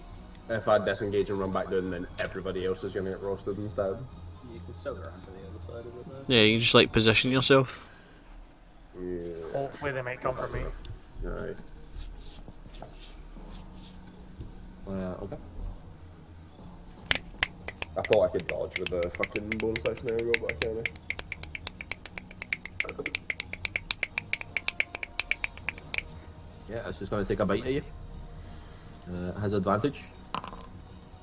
If I disengage and run back down, then everybody else is gonna get roasted instead. You can still run to the other side of it though. Yeah, you just like position yourself. Yeah. Hopefully they might come for me. Aye. Okay. I thought I could dodge with the fucking bonus action there we go, but I can't. Yeah, it's just gonna take a bite of you. It has advantage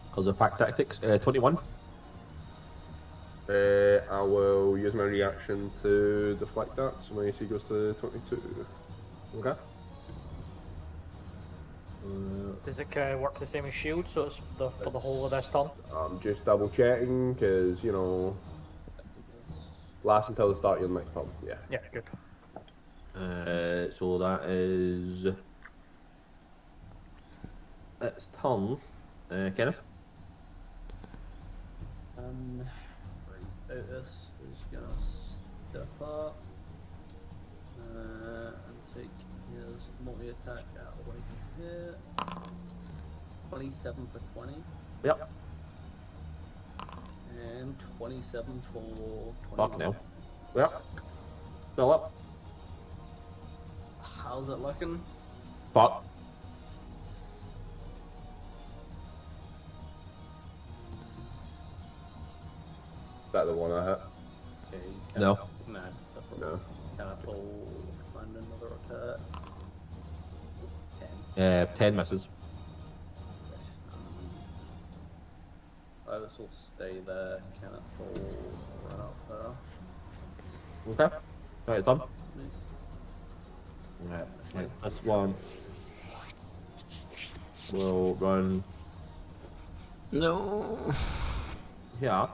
because of pack tactics. 21. I will use my reaction to deflect that, so my AC goes to 22. Okay. Does it work the same as shield, so it's for the whole of this turn? I'm just double checking, because, you know, last until the start of your next turn. Yeah. Yeah, good. So that is its turn. Kenneth. Otis is gonna step up and take his multi-attack out away from here. 27 for 20 Yep. and 27 for 21. Fuck no. Yep. Fill up. How's it looking? Fuck. Is that the one I hit? Okay, No. No. No. Can I pull 10 misses. This will stay there. Kenneth will run up there. Okay. Right, done. It's me. Right, this one will run No. here.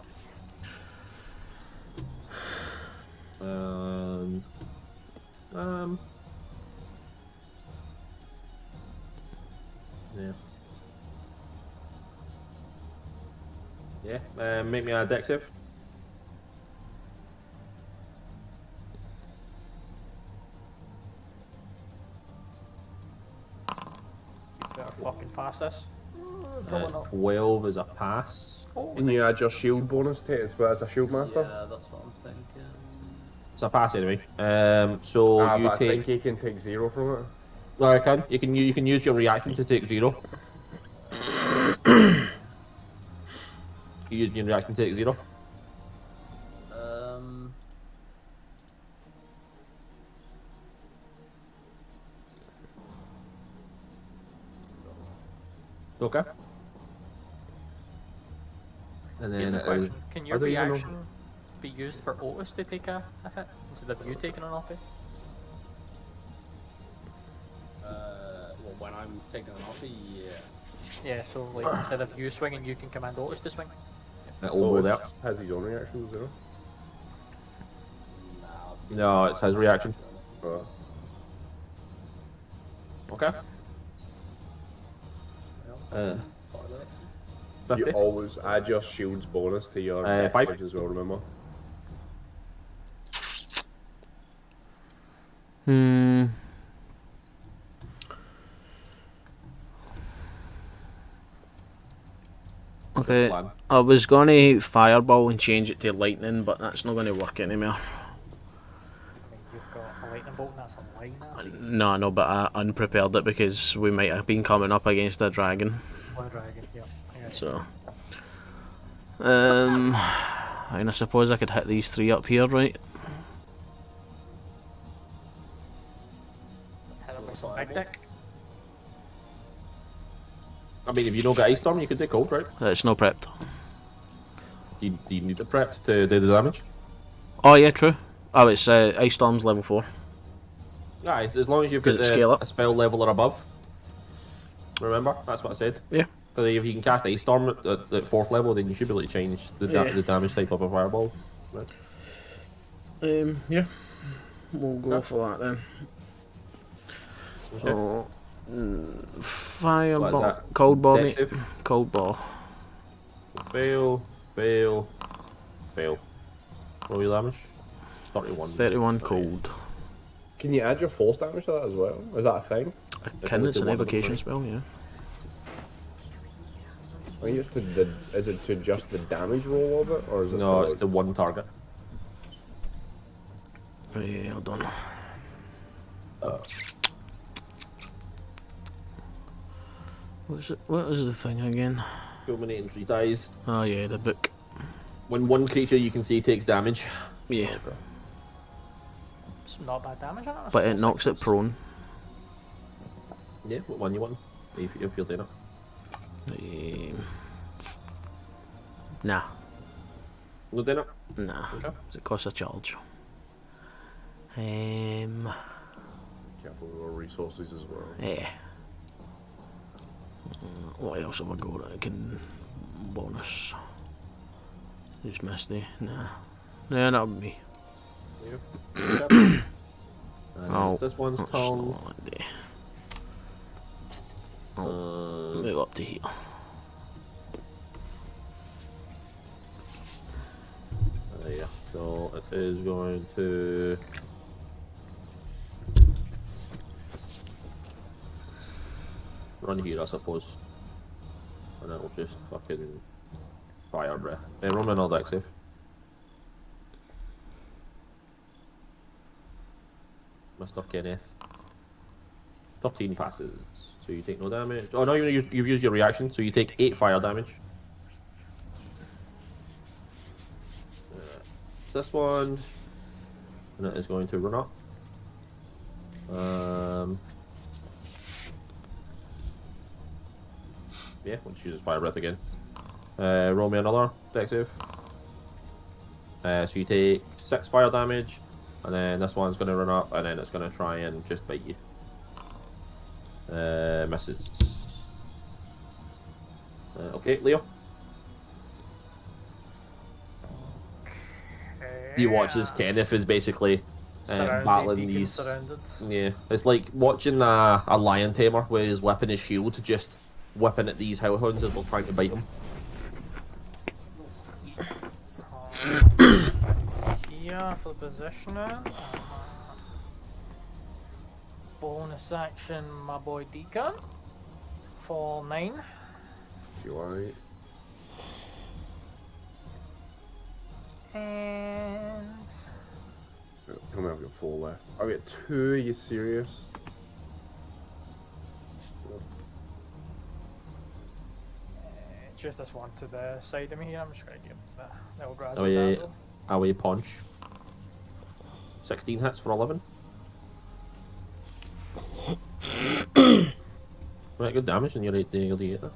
And yeah. Yeah, make me a dex save. Better fucking pass this. Going up. 12 is a pass. Oh, Can you add your shield bonus to it as well as a shield master? Yeah, that's what I'm thinking. It's a pass anyway. So Ah, you but I think take. he can take 0 from it. No, I can. You can use your reaction to take 0. You use your reaction to take 0. Um. Okay. And then here's a it is, question. Can your I don't even know. reaction be used for Otis to take a hit instead of you taking an off it? Well, when I'm taking an offer, yeah. Yeah, so like instead of you swinging, you can command Otis to swing. it'll go there. Has his own reaction 0? No, it says reaction. Okay. You 50. always add your shield's bonus to your dex 5. saves as well, remember? Hmm. Okay, Plan. I was gonna fireball and change it to lightning, but that's not gonna work anymore. I mean, you've got a lightning bolt and that's a line now. No, no, but I unprepared it because we might have been coming up against a dragon. One dragon, yeah. So, and I suppose I could hit these 3 up here, right? Hit him with some big dick. I mean, if you don't get Ice Storm, you can take cold, right? It's no prepped. Do you need the prepped to do the damage? Oh yeah, true. Oh, it's Ice Storm's level 4. Yeah, as long as you've Does got it scale up? a spell level or above. Remember, that's what I said. Yeah. Because if you can cast Ice Storm at 4th level, then you should be able to change the the damage type of a fireball. Right? Yeah. We'll go Okay. for that then. Okay. So, What is fireball, that? cold ball, Dex mate. save? Cold ball. Fail, fail, fail. Roll your damage. 31. 31 cold. Can you add your force damage to that as well? Is that a thing? Can it's an one of them, evocation right? spell, yeah. I think it's to the. Is it to just the damage roll of it, or is it? No, to, it's the one target. Yeah, hold on. What's it? What is the thing again? Culminating 3 dies. Oh yeah, the book. When one creature you can see takes damage. Yeah, It's not bad damage on it. but it knocks it prone. Yeah, what one you want? If you're doing it. Nah, You're doing it? nah. Okay. It costs a charge. Careful with our resources as well. Yeah. What else have I got that I can bonus? Just Misty. Nah. Yeah, that would be. And Oh, it's this one's that's turn. not there. Move up to here. Yeah, so it is going to. Run here, I suppose. And it'll just fucking fire breath. Roll me another dex save. Mr. Kenneth. 13 passes, so you take no damage. Oh no, you've used your reaction, so you take 8 fire damage. It's this one, and it is going to run up. Yeah, when she uses fire breath again. Roll me another dex save. So you take 6 fire damage, and then this one's going to run up, and then it's going to try and just bite you. Misses. Okay, Leo. You watch as Kenneth is basically battling Deacon these. surrounded. Yeah, it's like watching a lion tamer where he's whipping his shield, just whipping at these hellhounds as they're trying to bite him. Here for the positioning. Bonus action, my boy Deacon. For 9. You alright? And Tell me I've got 4 left. I've got 2, are you serious? just this one to the side of me here. I'm just gonna give the old razzle Oh yeah, dazzle. away punch. 16 hits for 11. Right, good damage, and you're right there, you'll get that.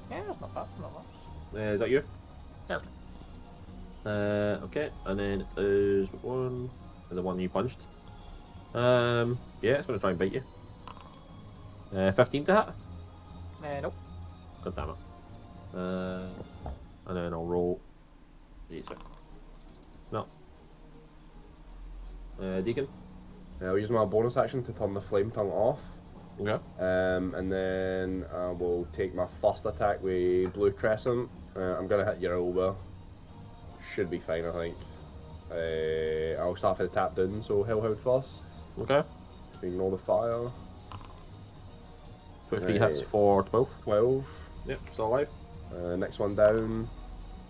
Yeah, it's not bad, not bad. Is that you? Yep. Okay, and then it is one, and the one you punched. Yeah, it's going to try and bite you. 15 to hit? Nope. God damn it. And then I'll roll. D6. No. Deacon? I'll use my bonus action to turn the flame tongue off. Okay. And then I will take my first attack with Blue Crescent. I'm going to hit your elbow. Should be fine, I think. I'll start for the tap down, so Hellhound first. Okay. Ignore the fire. 23 hits for 12. 12. Yep, still alive. Next one down.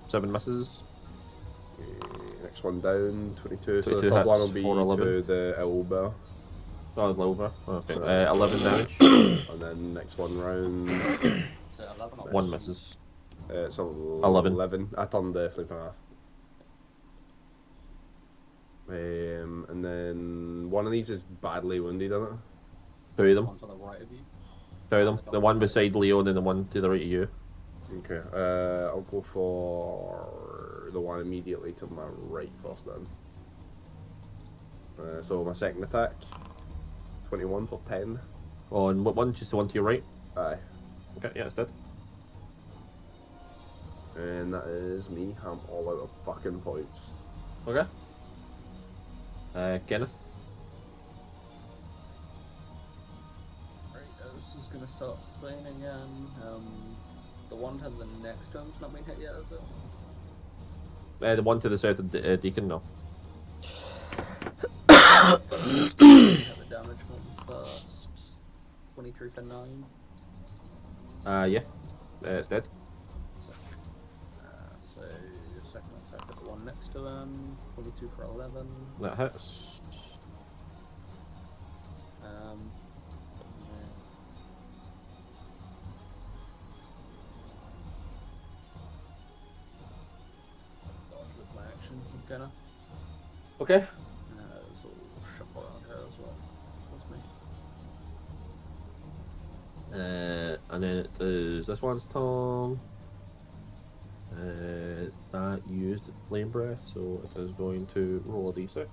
7 misses. Next one down. 22. So 22 the third one will hits be for 11. to the elbow. Oh, over. Okay. 11 damage. And then next one round. Is it 11 or 1 misses. It's 11. 11. I turned the flame tongue off. And then one of these is badly wounded, isn't it? 2 of them. one to the right of you? 2 of them. The one beside Leo and then the one to the right of you. Okay. I'll go for the one immediately to my right first then. So my second attack. 21 for 10. Oh, and what one? Just the one to your right? Aye. Okay, yeah, it's dead. And that is me. I'm all out of fucking points. Okay. Kenneth? Right, this is gonna start slaying again. The one to the next one's not been hit yet, is it? The one to the south of Deacon, no. Have the damage one first. 23 for 9. Yeah. It's dead. So, second attack at the one next to him. 22 for 11. That hits. Yeah. Dodge with my action, Kenneth. Okay. There's a little shuffle around here as well. That's me. And then it is this one's Tom. That used flame breath, so it is going to roll a d6.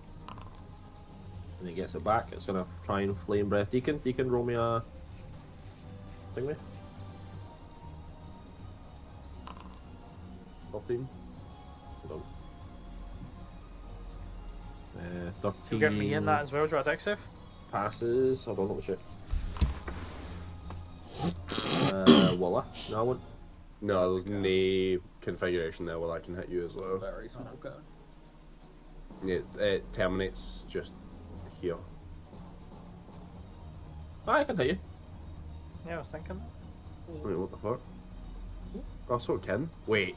When he gets it back, it's going to try and flame breath Deacon. Deacon, roll me a thingy. 13. Done. 13. You get me in that as well, do you want a dex save? Passes. Hold on, let me check. Walla. No, I won't. No, there's no configuration there where I can hit you as well. Very small guy. It terminates just here. I can hit you. Yeah, I was thinking. Wait, what the fuck? Oh, so it can. Wait,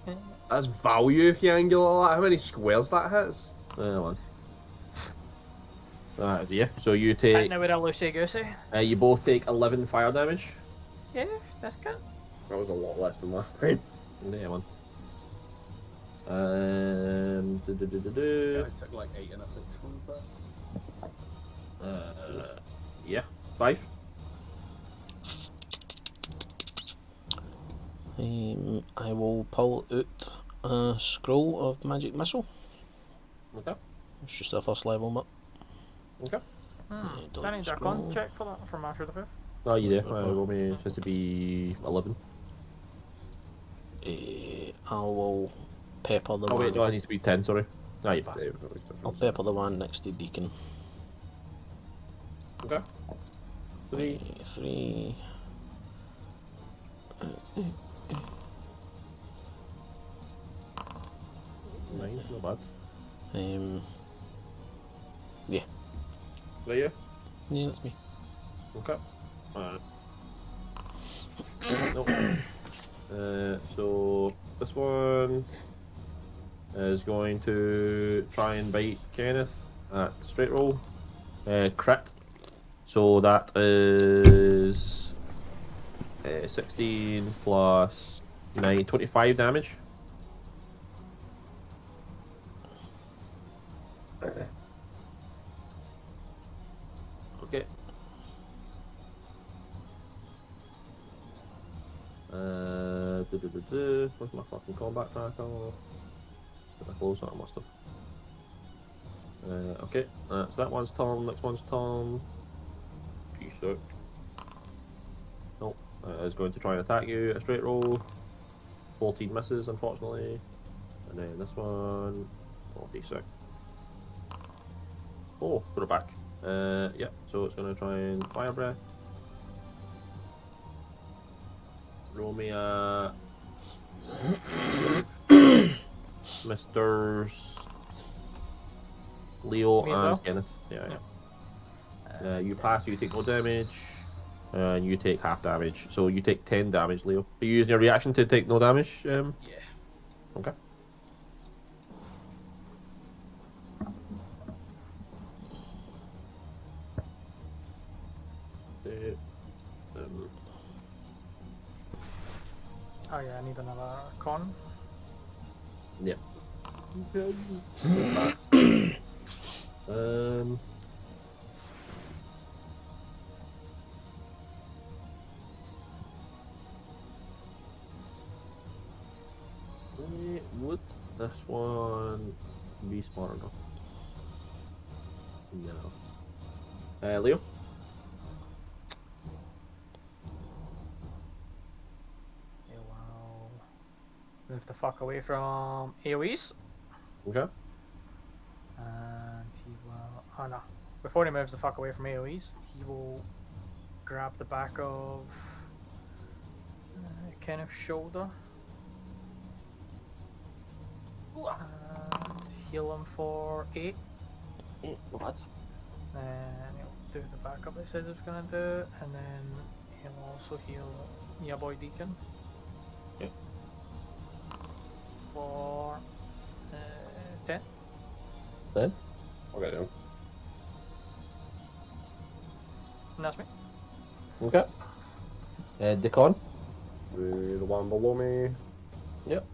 that's value if you angle like that. How many squares that hits? One. Yeah. So you Right take. now we're a loosey goosey. You both take 11 fire damage. Yeah, that's good. That was a lot less than last time. Yeah, one. Yeah, I took like 8 and I said 2 first. Yeah, 5. I will pull out a scroll of magic missile. Okay. It's just a first level map. Okay. Do I need a con check for that for Master of the Fifth? Oh, you do. Roll me just to be 11. I will pepper the Oh one. wait, no, it needs to be 10. Sorry. Ah, you passed. Save, that makes difference. I'll pepper the one next to Deacon. Okay. 3. 3. Nice, not bad. Yeah. Right, yeah. Yeah, that's me. Okay. Nope. So this one is going to try and bite Kenneth at straight roll. Crit. So that is 16 plus 9, 25 damage. Okay. Where's my fucking combat tracker? Did I close that? I must have. Okay, so that one's turn, next one's turn. Peace out. Nope, is going to try and attack you, a straight roll. 14 misses, unfortunately. And then this one, oh, D6. Oh, put it back. Yeah, so it's going to try and fire breath. Roll me a Mr. Leo Me as well? and Kenneth. Yeah. You pass, you take no damage, and you take half damage. So you take 10 damage, Leo. Are you using your reaction to take no damage? Yeah. Okay. Oh yeah, I need another con. Yeah. um. Would this one be smart enough? No. Leo? He will move the fuck away from AoEs. Okay. And he will. Oh no. Before he moves the fuck away from AoEs, he will grab the back of Kenneth's shoulder and heal him for 8. What? Then he'll do the backup I said he was gonna do, and then he'll also heal your boy Deacon. Okay. For 10. Then? Okay, then. And that's me. Okay. Deacon? The one below me. Yep.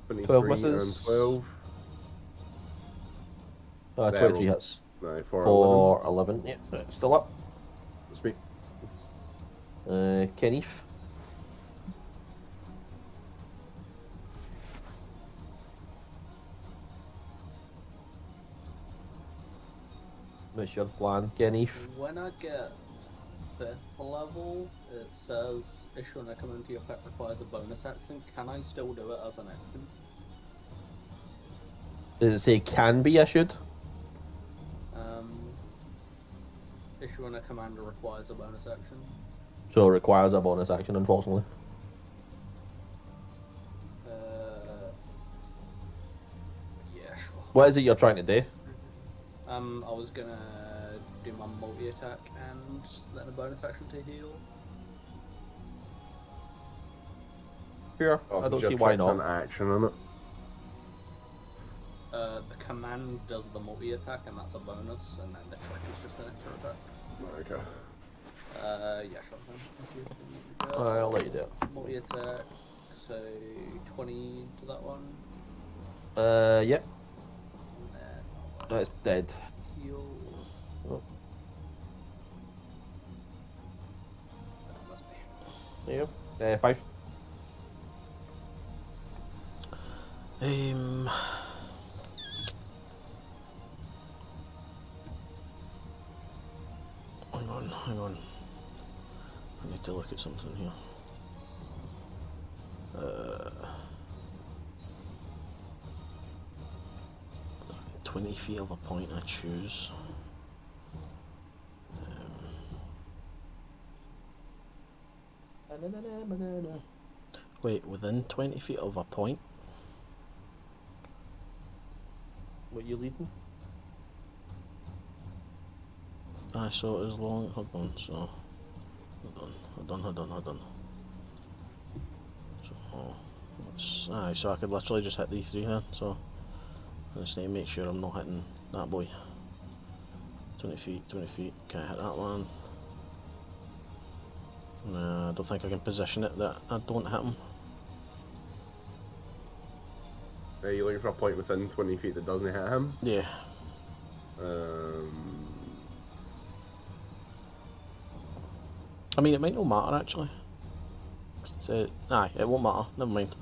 23 12 and misses. 12. 23 hits. No, for 11. For 11. Yeah, still up. That's me. Kenneth. What's your plan, Kenneth? When I get 5th level, it says issuing a command to your pet requires a bonus action. Can I still do it as an action? Does it say can be issued? Issuing a command requires a bonus action. So it requires a bonus action, unfortunately. Yeah, sure. What is it you're trying to do? I was gonna do my multi-attack and then a bonus action to heal. Sure, Oh, I don't your see why trick's an not. action on it. The command does the multi-attack and that's a bonus, and then the trick is just an extra attack. Okay. Yeah, sure. Thank you. I'll let you do it. Multi-attack, so 20 to that one. Yep. And then No, it's dead. heal. Oh. That must be. There you go. 5. Hang on. I need to look at something here. 20 feet of a point I choose. Wait, within 20 feet of a point? What you leading? Aye, so as long, hold on, so, hold on. So, aye, so I could literally just hit these 3 then, so, I just need to make sure I'm not hitting that boy. 20 feet, can't hit that one. Nah, I don't think I can position it that I don't hit him. Are you looking for a point within 20 feet that doesn't hit him? Yeah. I mean, it might not matter actually. So, aye, it won't matter, never mind.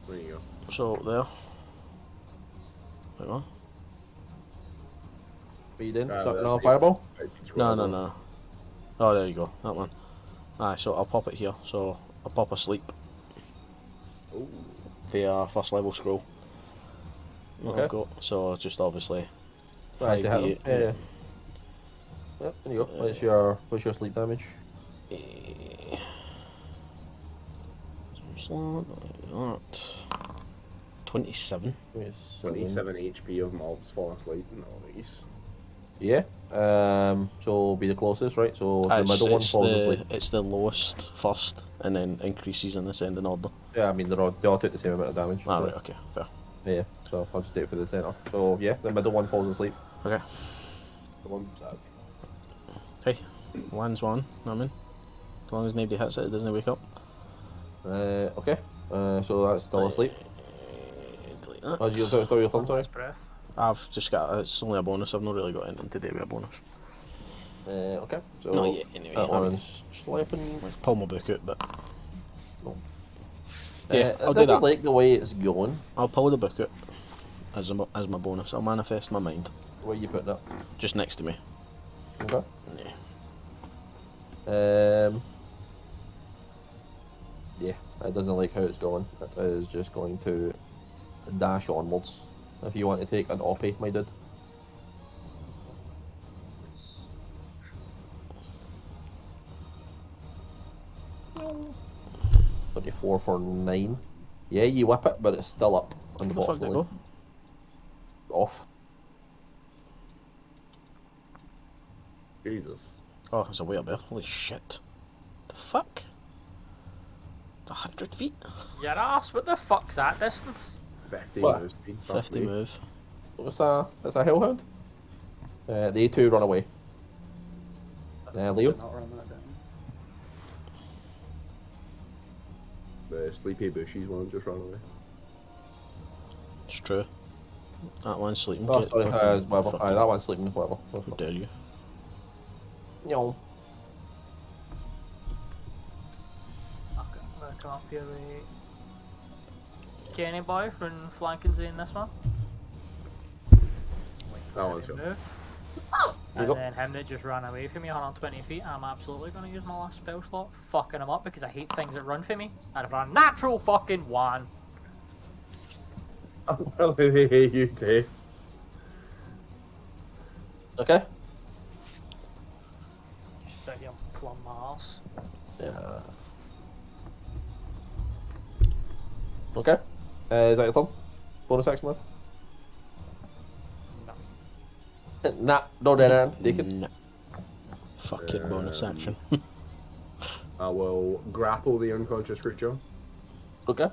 There you go. So, there. Wait, what? What you doing? That's No the- fireball? No. Oh, there you go, that one. Aye, so I'll pop it here. So, I'll pop asleep Ooh. via first level scroll. Okay. I've got, so, just obviously. Right, to hit 5d8, him. Yeah. Yep, there you go. What's your sleep damage? Slot like that. 27. 27 HP of mobs fall asleep. Nice. Yeah. So be the closest, right? So the It's- middle one it's falls the, asleep. It's the lowest first, and then increases in ascending order. Yeah, I mean they all take the same amount of damage. Ah, so, right, okay, fair. Yeah. So I'll just take it for the center. So yeah, the middle one falls asleep. Okay. The one beside. Hey, one's one, know what I mean? As long as nobody hits it, it doesn't wake up. Okay. So that's still asleep. Delete that. As you throw your thumb, sorry. Last breath. I've just got, it's only a bonus, I've not really got anything to do with a bonus. Okay. So Not yet, anyway. that I mean, one's slapping. like, pull my book out, but No. Yeah, I I'll do didn't that. like the way it's going. I'll pull the book out as my bonus. I'll manifest my mind Where you put that? just next to me. Okay. Yeah. Yeah, it doesn't like how it's going. It is just going to dash onwards. If you want to take an oppie, my dude. No. 24 for 9. Yeah, you whip it, but it's still up on the Where the fuck bottom did it line. go? Off. Jesus. Oh, there's a way up there. Holy shit. The fuck? It's 100 feet? Your ass, what the fuck's that distance? 50 What? moves speed. 50 move. What's that? That's a hellhound? They two run away. Leo? Not run that down. The sleepy bushies one just ran away. It's true. That one's sleeping. Oh, Get sorry, fucking- whatever. fucking- Aye, that one's sleeping, whatever. How dare you? No. Okay, I'm gonna come up here with Kenny Boy from flanking in this one. That one's good. Move. you And go. then him that just ran away from me 120 feet, I'm absolutely going to use my last spell slot, fucking him up because I hate things that run for me. And I've got a natural fucking one. Well, they hate you too. Okay. Just sit here and plumb my ass. Yeah. Okay. Is that your turn? Bonus action left? No. Nah, no dead end. Take it. Nah. Fuck it, bonus action. I will grapple the unconscious creature, Okay.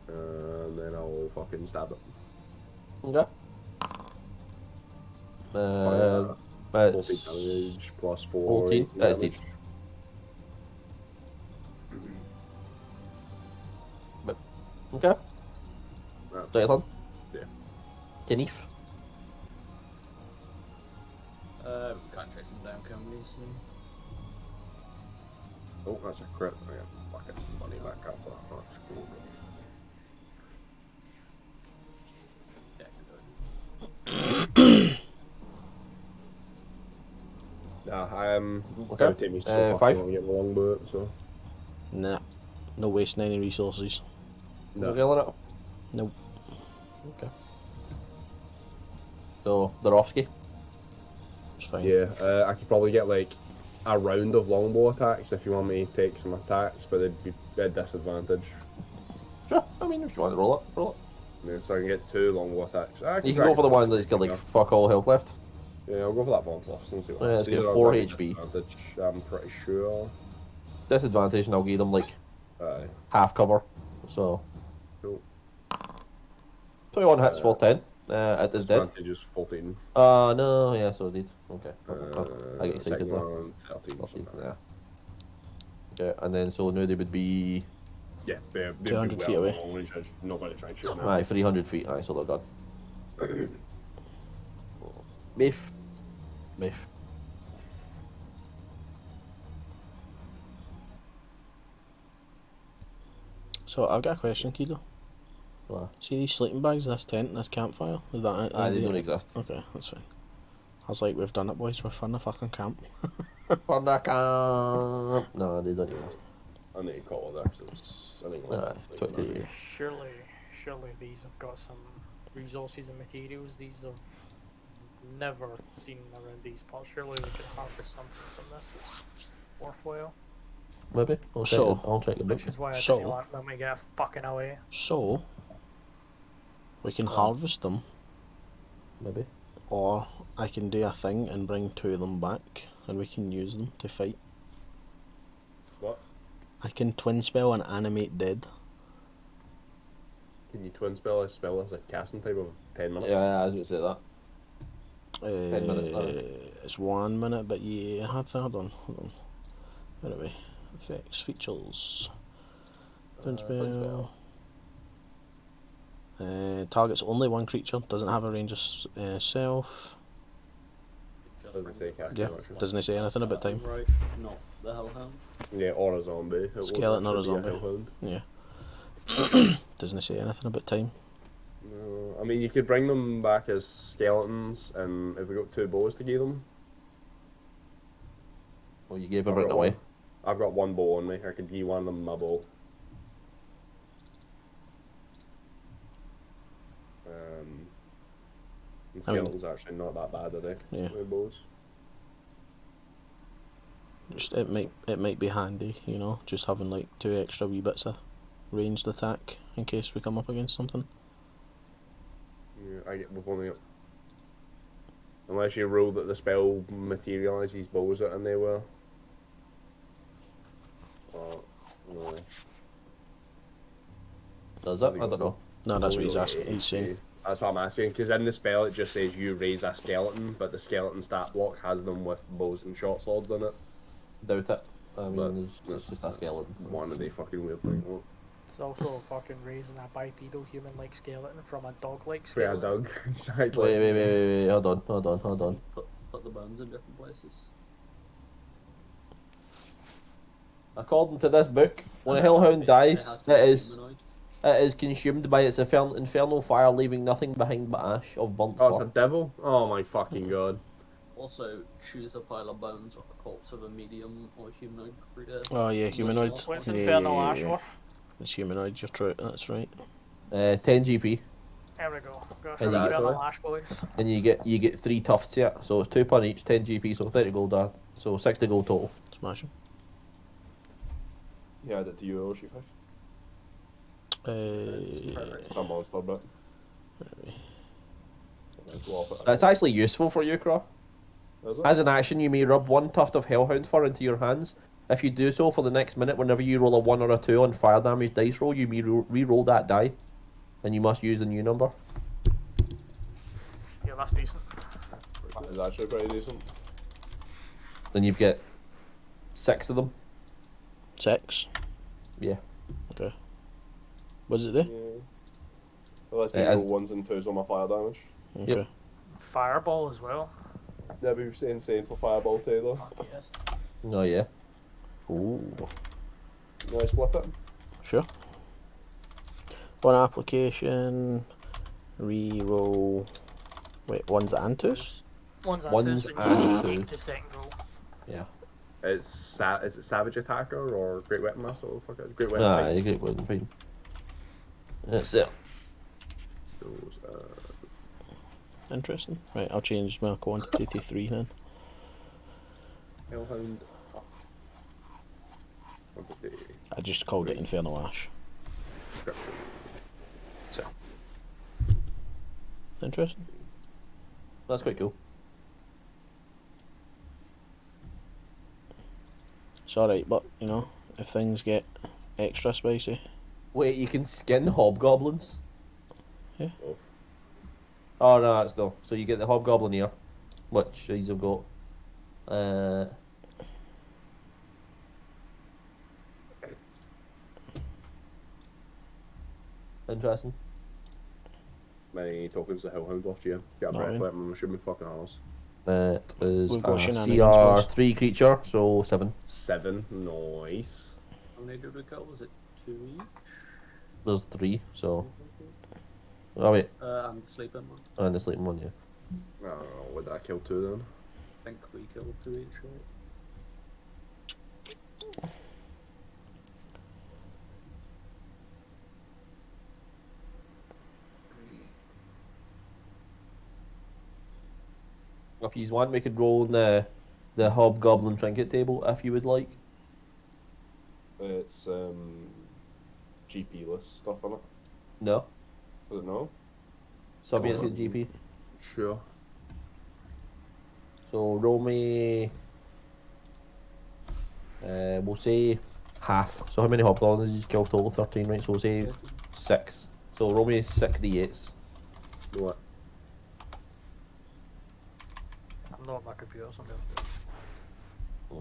and then I'll fucking stab it. Okay. 14 It's damage plus 4. 14? That's damage. deep. Okay. That's Is that your turn? Yeah. Kenneth. Can't chase them down, can we? So... Oh, that's a crit. I get fucking money back after that. That's cool. Yeah, I can do it. Nah, Okay. it would take me so 5. fucking long to get my longbow up, so. Nah. No wasting any resources. No killing it. Nope. Okay. So Darovsky. It's fine. Yeah, I could probably get like a round of longbow attacks if you want me to take some attacks, but they'd be at disadvantage. Sure. I mean, if you want to roll it. Yeah, so I can get 2 longbow attacks. You can go for the one that's got like fuck all health left. Yeah, I'll go for that one first and see what Yeah, happens. it's got These are 4 already HP. disadvantage, I'm pretty sure. Disadvantage, and I'll give them like Aye. half cover. So Cool. 21 hits for 10. It is dead. Disadvantage is 14. No, yeah, so it did. Okay. I get excited second there. one, 13. 14, something. yeah. Okay, and then so now they would be Yeah, they're 200 well feet away. long range. I'm not going to try and shoot them. aye 300 feet. Aye, so they're done. Beef. So I've got a question, Kido. What? See these sleeping bags, this tent, this campfire? Is that it? Aye, they don't exist. Okay, that's fine. I was like, we've done it, boys. We're fun the fucking camp. No, they don't exist. I need to call it there, so I think Aye, 22. Surely these have got some resources and materials. These have never seen around these parts. Surely we could harvest something from this that's worthwhile. Maybe. I'll check the book. Which is why I So- didn't want them to get fucking away. So, we can harvest them, Maybe. or I can do a thing and bring 2 of them back, and we can use them to fight. What? I can twin spell and animate dead. Can you twin spell as a casting time of 10 minutes? Yeah, I was going to say that. 10 minutes now. It's 1 minute, but yeah, hold on. Where are we? Effects, features. Twin twin spell. Targets only one creature, doesn't have a range of self. Does it say casting? Yeah, actually? doesn't it say anything about time? Right, not the Hellhound. Yeah, or a zombie. It won't Skeleton or a actually be zombie. hellhound. Yeah. Doesn't it say anything about time? No, I mean, you could bring them back as skeletons, and if we got 2 bows to give them, Well, you gave I've everything got away. one. I've got 1 bow on me. I could give one of them my bow. And I mean- skeletons are actually not that bad, are they? Yeah. With bows. Just it might be handy, you know, just having like 2 extra wee bits of ranged attack in case we come up against something. Yeah, we've only got... Unless you rule that the spell materialises bows out and they will. Oh, no. Does it? I don't know. No, that's what he's Only asking. He's saying. That's what I'm asking, because in the spell it just says you raise a skeleton, but the skeleton stat block has them with bows and short swords in it. Doubt it. I But mean, it's just a skeleton. One of the fucking weird things. Well, It's also fucking raising a bipedal human-like skeleton from a dog-like yeah, skeleton. Doug. Exactly. Wait. Hold on. Put the bones in different places. According to this book, when a hellhound dies, it is consumed by its infernal fire, leaving nothing behind but ash of burnt Oh, it's a fur. devil? Oh my fucking god. Also, choose a pile of bones or a corpse of a medium or humanoid creature. Oh yeah, humanoid. What's Yeah, Infernal yeah, Ash yeah. worth? It's humanoid. You're true. That's right. 10 GP, There we go. Got Is some that Infernal actually? Ash, boys. and you get 3 tufts here. So it's 2 per each, 10 GP, so 30 gold. So 60 gold total. Smash him. Yeah, I did to you, Oshi 5. It's a monster, but. It's actually useful for you, Crow. Is it? As an action, you may rub 1 tuft of hellhound fur into your hands. If you do so for the next minute, whenever you roll a 1 or a 2 on fire damage dice roll, you may re-roll that die, and you must use a new number. Yeah, that's decent. That is actually pretty decent. Then you've got 6 of them. 6. Yeah. Okay. What does it do? Yeah. Unless we As- roll 1s and 2s on my fire damage. Okay. Yep. Fireball as well. That'd be insane for Fireball too, though. Fuck yes. Oh yeah. Ooh, Nice with it. sure. One application, re-roll. Wait, ones and twos? One's Ones and twos, and and you take twos. the second roll. Yeah. Is it Savage Attacker or Great Weapon Master? What the fuck is it? Great Weapon Ah, Fight. you get one fine. That's it. Those, Interesting. Right, I'll change my quantity to 3 then. Hellhound. Quantity. I just called it Inferno Ash. Description. So Interesting. that's quite cool. It's alright, but, you know, if things get extra spicy. Wait, you can skin hobgoblins? Yeah. Oh no, that's no. So you get the hobgoblin here, which these have got. Interesting. Many tokens the Hellhound off you. Get a Not breath really. weapon, I'm assuming fucking ours. It is We've got a shenanigans CR3 creature, so 7. 7, nice. How many did we kill? Was it 2 each? There's 3, so. Oh wait, And the sleeping one. and the sleeping one, yeah. I don't know, what did I kill 2 then? I think we killed 2 each, right? If you want, we could roll on the hobgoblin trinket table if you would like. It's GP list stuff on it. No? Does it know? Subunits get GP. Sure. So roll me. We'll say half. So how many hobgoblins did you kill total? 13, right? So we'll say 6. So roll me 6 d8s. What? I'm not on my computer, so I'm going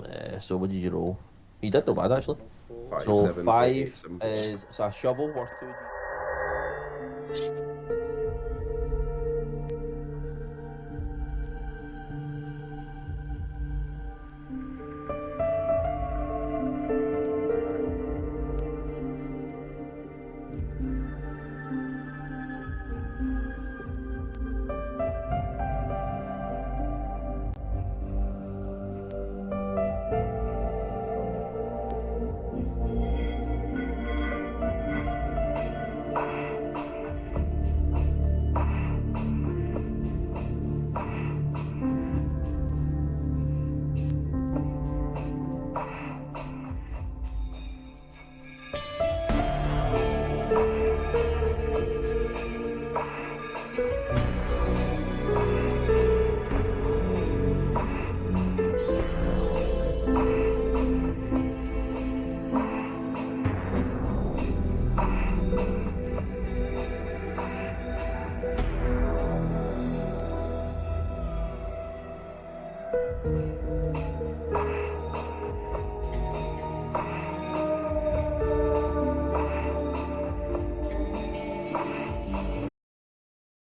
to do it. So what did you roll? You did not bad actually. 5, So 7, 5 8, 7, 4. is so a shovel worth 2 d.